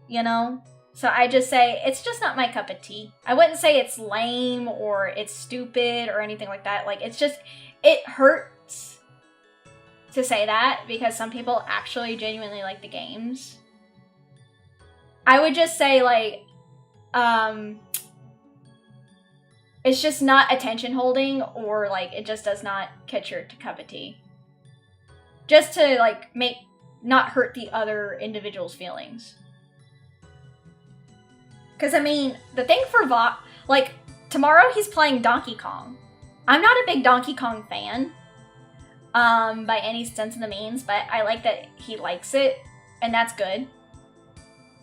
Speaker 1: You know? So I just say, it's just not my cup of tea. I wouldn't say it's lame or it's stupid or anything like that. Like, it's just, it hurts to say that because some people actually genuinely like the games. I would just say, like, it's just not attention holding or, like, it just does not catch your cup of tea. Just to, like, not hurt the other individual's feelings. Because, I mean, the thing for like, tomorrow he's playing Donkey Kong. I'm not a big Donkey Kong fan, by any sense of the means, but I like that he likes it, and that's good.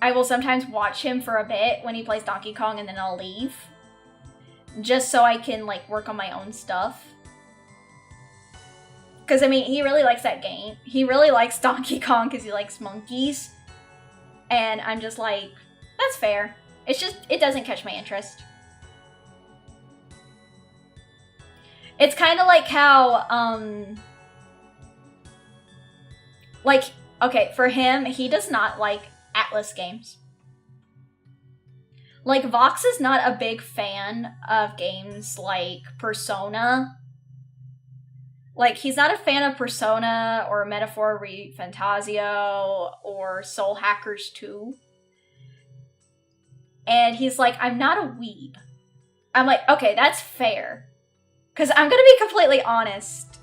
Speaker 1: I will sometimes watch him for a bit when he plays Donkey Kong, and then I'll leave. Just so I can, like, work on my own stuff. Because, I mean, he really likes that game. He really likes Donkey Kong because he likes monkeys. And I'm just like, that's fair. It's just, it doesn't catch my interest. It's kind of like how, like, okay, for him, he does not like Atlas games. Like, Vox is not a big fan of games like Persona. Like, he's not a fan of Persona or Metaphor ReFantazio or Soul Hackers 2. And he's like, I'm not a weeb. I'm like, okay, that's fair. Because I'm gonna be completely honest.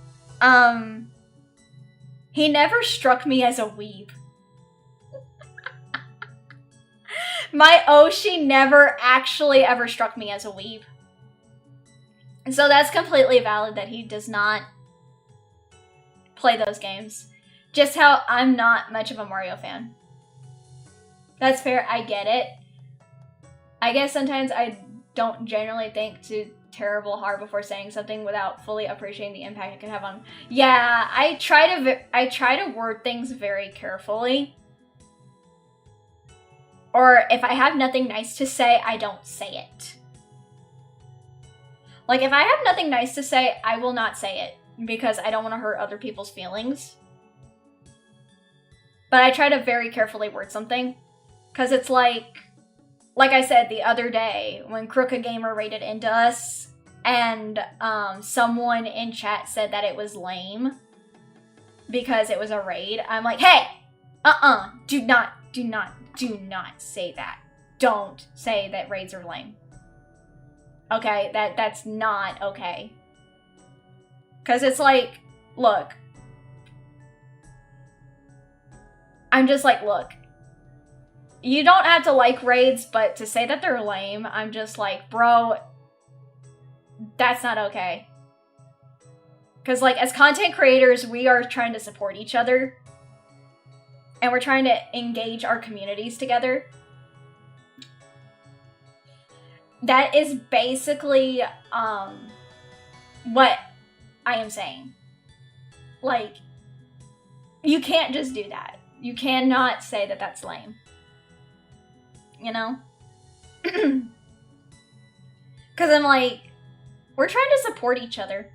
Speaker 1: He never struck me as a weeb. My Oshi never actually ever struck me as a weeb. And so that's completely valid that he does not play those games. Just how I'm not much of a Mario fan. That's fair, I get it. I guess sometimes I don't generally think too terrible hard before saying something without fully appreciating the impact it can have on. Yeah, I try to word things very carefully. Or if I have nothing nice to say, I don't say it. Like, if I have nothing nice to say, I will not say it because I don't want to hurt other people's feelings. But I try to very carefully word something because it's like I said the other day when Crooked Gamer raided into us and someone in chat said that it was lame because it was a raid. I'm like, hey, do not say that. Don't say that raids are lame. Okay, that's not okay. Cause it's like, look. I'm just like, look. You don't have to like raids, but to say that they're lame, I'm just like, bro, that's not okay. Cause like, as content creators, we are trying to support each other. And we're trying to engage our communities together. That is basically what I am saying. Like, you can't just do that. You cannot say that that's lame. You know? Because I'm like, we're trying to support each other.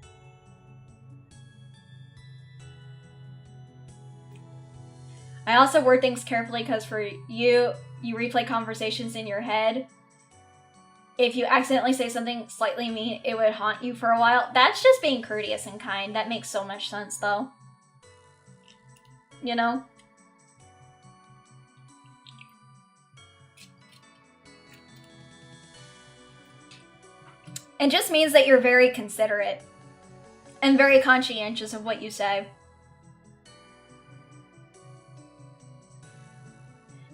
Speaker 1: I also word things carefully because for you replay conversations in your head. If you accidentally say something slightly mean, it would haunt you for a while. That's just being courteous and kind. That makes so much sense, though. You know? It just means that you're very considerate and very conscientious of what you say.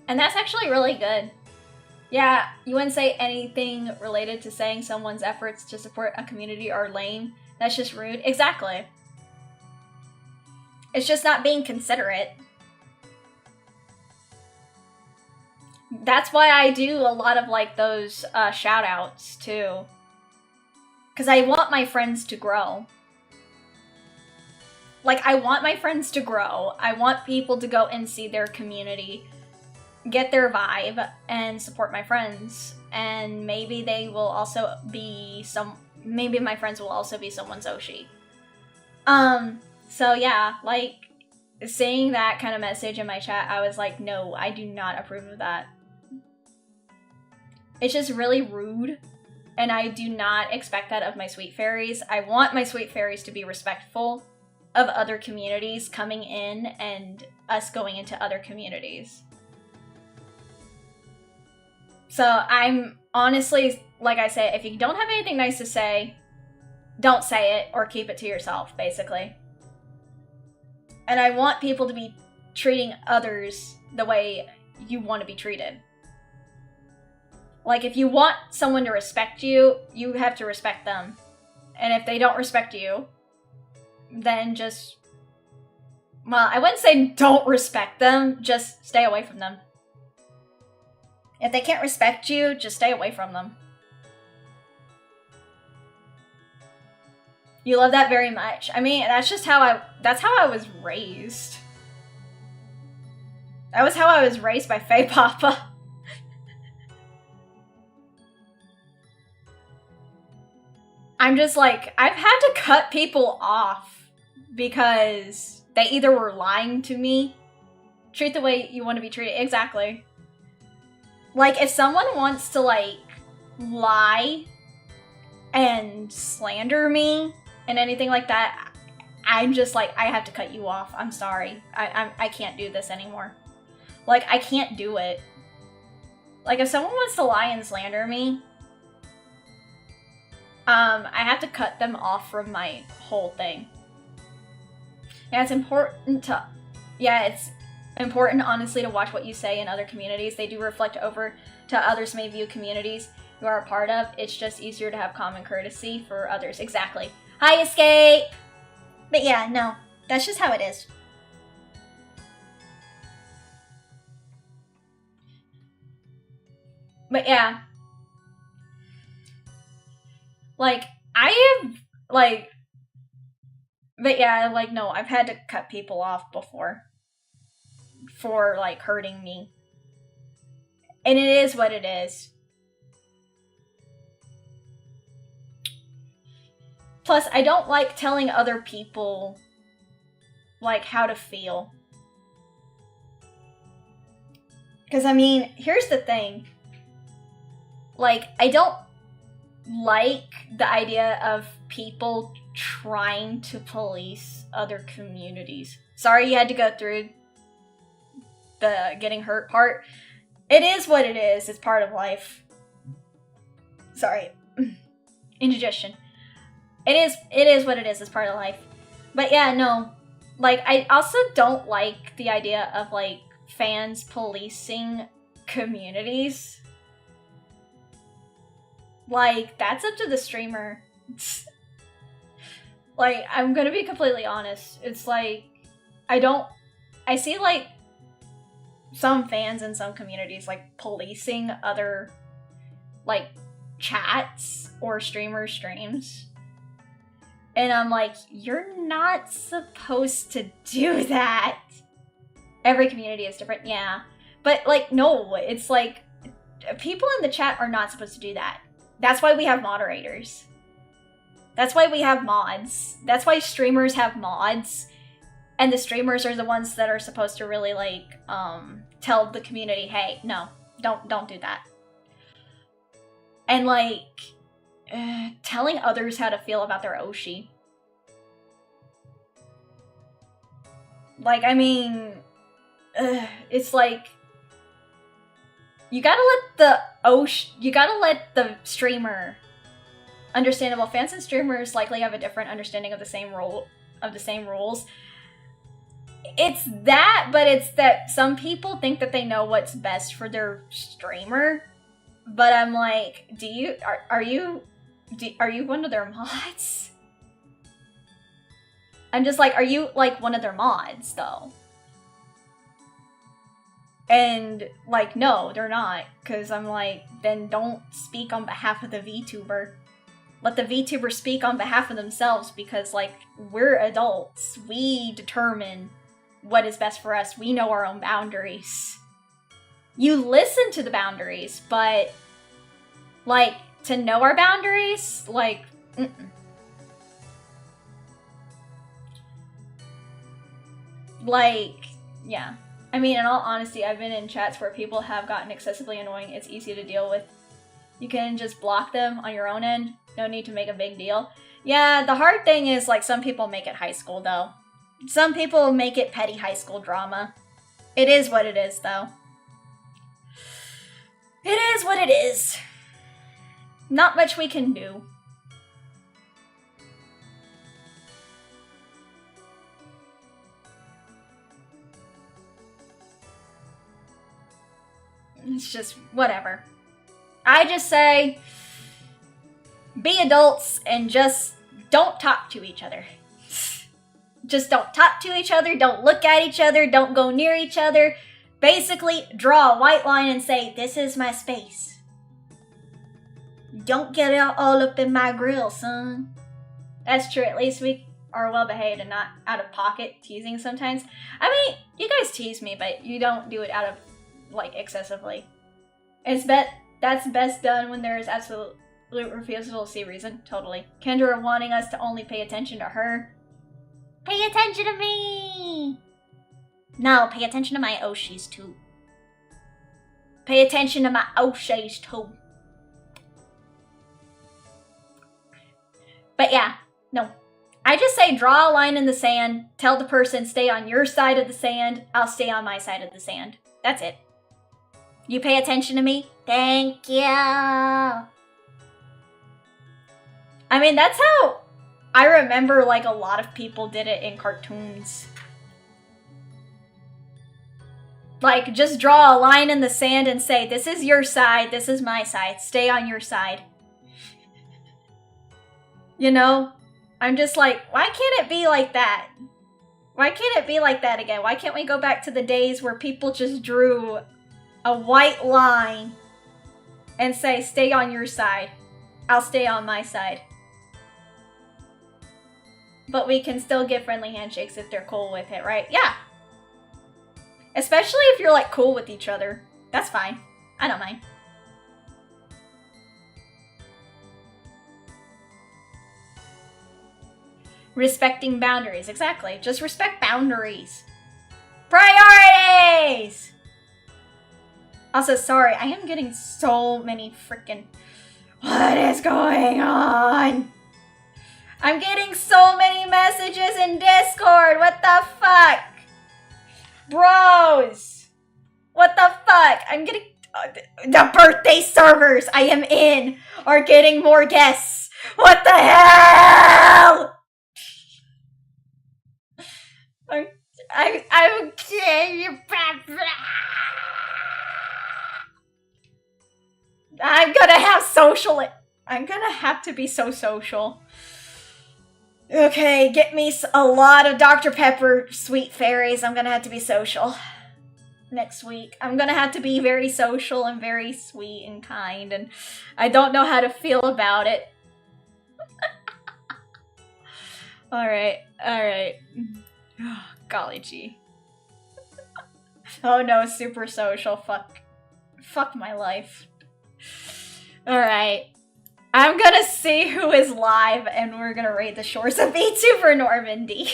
Speaker 1: And that's actually really good. Yeah, you wouldn't say anything related to saying someone's efforts to support a community are lame. That's just rude. Exactly. It's just not being considerate. That's why I do a lot of like those shout outs too. Because I want my friends to grow. Like, I want my friends to grow. I want people to go and see their community, get their vibe, and support my friends. And maybe they will also be maybe my friends will also be someone's Oshi. So yeah, like, seeing that kind of message in my chat, I was like, no, I do not approve of that. It's just really rude, and I do not expect that of my sweet fairies. I want my sweet fairies to be respectful of other communities coming in and us going into other communities. So I'm honestly, like I say, if you don't have anything nice to say, don't say it or keep it to yourself, basically. And I want people to be treating others the way you want to be treated. Like, if you want someone to respect you, you have to respect them. And if they don't respect you, then just, well, I wouldn't say don't respect them, just stay away from them. If they can't respect you, just stay away from them. You love that very much. I mean, that's how I was raised. That was how I was raised by Faye Papa. I'm just like, I've had to cut people off because they either were lying to me Treat the way you want to be treated. Exactly. Like, if someone wants to, like, lie and slander me and anything like that, I'm just like, I have to cut you off. I'm sorry. I can't do this anymore. Like, I can't do it. Like, if someone wants to lie and slander me, I have to cut them off from my whole thing. Yeah, it's important to... Yeah, it's important, honestly, to watch what you say in other communities. They do reflect over to others may view communities you are a part of. It's just easier to have common courtesy for others. Exactly. Hi, Escape! But yeah, no. That's just how it is. But yeah. Like, I have, like... But yeah, like, no, I've had to cut people off before. For, like, hurting me. And it is what it is. Plus, I don't like telling other people, like, how to feel. Because, I mean, here's the thing. Like, I don't like the idea of people trying to police other communities. Sorry you had to go through the getting hurt part. It is what it is. It's part of life. Sorry. Indigestion. It is what it is. It's part of life. But yeah, no. Like, I also don't like the idea of, like, fans policing communities. Like, that's up to the streamer. Like, I'm gonna be completely honest. It's like, I see, like, some fans in some communities, like, policing other, like, chats or streamers' streams. And I'm like, you're not supposed to do that. Every community is different, yeah. But, like, no, it's like, people in the chat are not supposed to do that. That's why we have moderators. That's why we have mods. That's why streamers have mods. And the streamers are the ones that are supposed to really, like, tell the community, hey, no, don't do that. And, like, telling others how to feel about their Oshi. Like, I mean, it's like, you gotta let the streamer, understandable, fans and streamers likely have a different understanding of the same rules. It's that, but it's that some people think that they know what's best for their streamer. But I'm like, are you one of their mods? I'm just like, are you, like, one of their mods, though? And, like, no, they're not. Because I'm like, then don't speak on behalf of the VTuber. Let the VTuber speak on behalf of themselves, because, like, we're adults. We determine what is best for us. We know our own boundaries. You listen to the boundaries, but, like, to know our boundaries, like, Like, yeah. I mean, in all honesty, I've been in chats where people have gotten excessively annoying. It's easy to deal with. You can just block them on your own end. No need to make a big deal. Yeah, the hard thing is, like, some people make it high school, though. Some people make it petty high school drama. It is what it is, though. It is what it is. Not much we can do. It's just whatever. I just say, be adults and just don't talk to each other. Just don't talk to each other, don't look at each other, don't go near each other. Basically, draw a white line and say, this is my space. Don't get all up in my grill, son. That's true, at least we are well behaved and not out of pocket teasing sometimes. I mean, you guys tease me, but you don't do it out of, like, excessively. That's best done when there is absolute refusal to see reason. Totally. Kendra wanting us to only pay attention to her. Pay attention to me! No, pay attention to my Oshis too. Pay attention to my Oshis too. But yeah, no. I just say draw a line in the sand, tell the person stay on your side of the sand, I'll stay on my side of the sand. That's it. You pay attention to me? Thank you. I mean, that's how I remember like a lot of people did it in cartoons. Like, just draw a line in the sand and say, this is your side, this is my side, stay on your side. You know? I'm just like, why can't it be like that? Why can't it be like that again? Why can't we go back to the days where people just drew a white line and say, stay on your side, I'll stay on my side. But we can still give friendly handshakes if they're cool with it, right? Yeah. Especially if you're like cool with each other. That's fine. I don't mind. Respecting boundaries. Exactly. Just respect boundaries. Priorities! Also, sorry, I am getting so many freaking... What is going on? I'm getting so many messages in Discord. What the fuck? Bros! What the fuck? I'm getting... the birthday servers I am in are getting more guests. What the hell? I'm gonna have social... I'm gonna have to be so social. Okay, get me a lot of Dr. Pepper sweet fairies. I'm gonna have to be social next week. I'm gonna have to be very social and very sweet and kind, and I don't know how to feel about it. Alright. Oh, golly gee. Oh no, super social. Fuck my life. Alright. I'm gonna see who is live and we're gonna raid the shores of VTuber Normandy.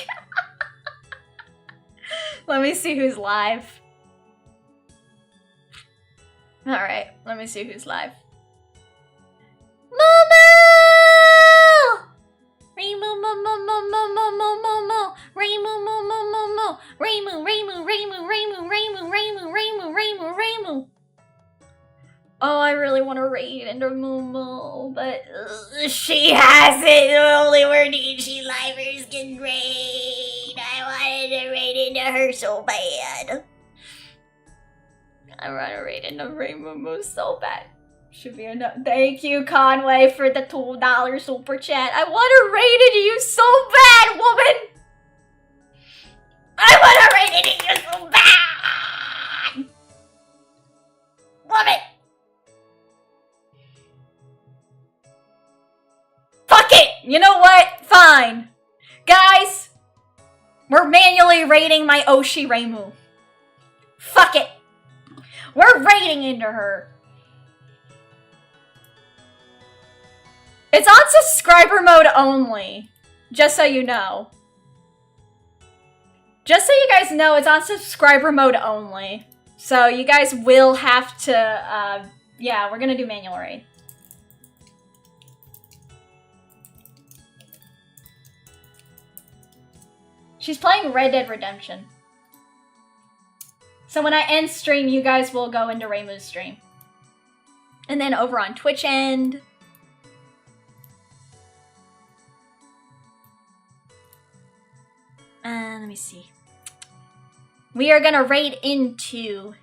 Speaker 1: Let me see who's live. Alright, let me see who's live. Momo! Raymo, Momo, Momo, Momo, Momo, Raymo, Momo, Momo, Raymo, Raymo, Raymo, Raymo, Raymo, Raymo, Raymo, Raymo, Raymo. Oh, I really want to raid into Momo, but she has it. Only where she livers can raid. I wanted to raid into her so bad. I want to raid into Momo so bad. Should be enough. Thank you, Conway, for the $2 super chat. I want to raid into you so bad, woman. I want to raid into you so bad. Woman. Fuck it! You know what? Fine. Guys, we're manually raiding my Oshi Reimu. Fuck it. We're raiding into her. It's on subscriber mode only. Just so you know. Just so you guys know, it's on subscriber mode only. So you guys will have to, yeah, we're gonna do manual raid. She's playing Red Dead Redemption. So when I end stream, you guys will go into Reimu's stream. And then over on Twitch end. Let me see. We are gonna raid into...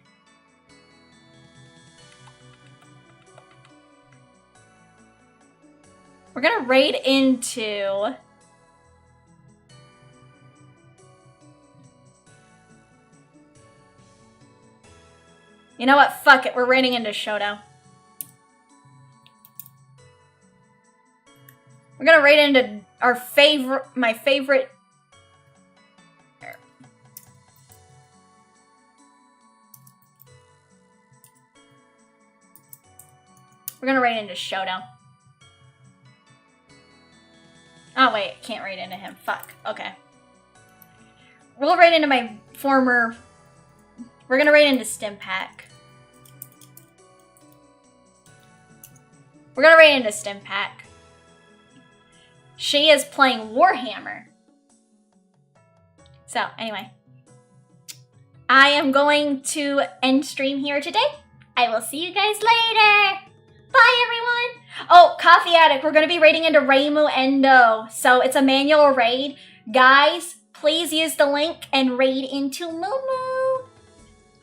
Speaker 1: We're gonna raid into... You know what? Fuck it. We're raiding into Showdown. We're gonna raid into our favorite... My favorite... We're gonna raid into Showdown. Oh wait, can't raid into him. Fuck. Okay. We'll raid into my former We're gonna raid into Stim Pack. We're gonna raid into Stim Pack. She is playing Warhammer. So, anyway. I am going to end stream here today. I will see you guys later. Bye, everyone. Oh, Coffee Addict. We're going to be raiding into Reimu Endo. So, it's a manual raid. Guys, please use the link and raid into Mumu.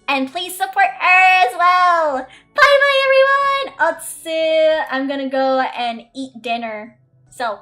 Speaker 1: And please support her as well. Bye, everyone. Otsu. I'm going to go and eat dinner. So,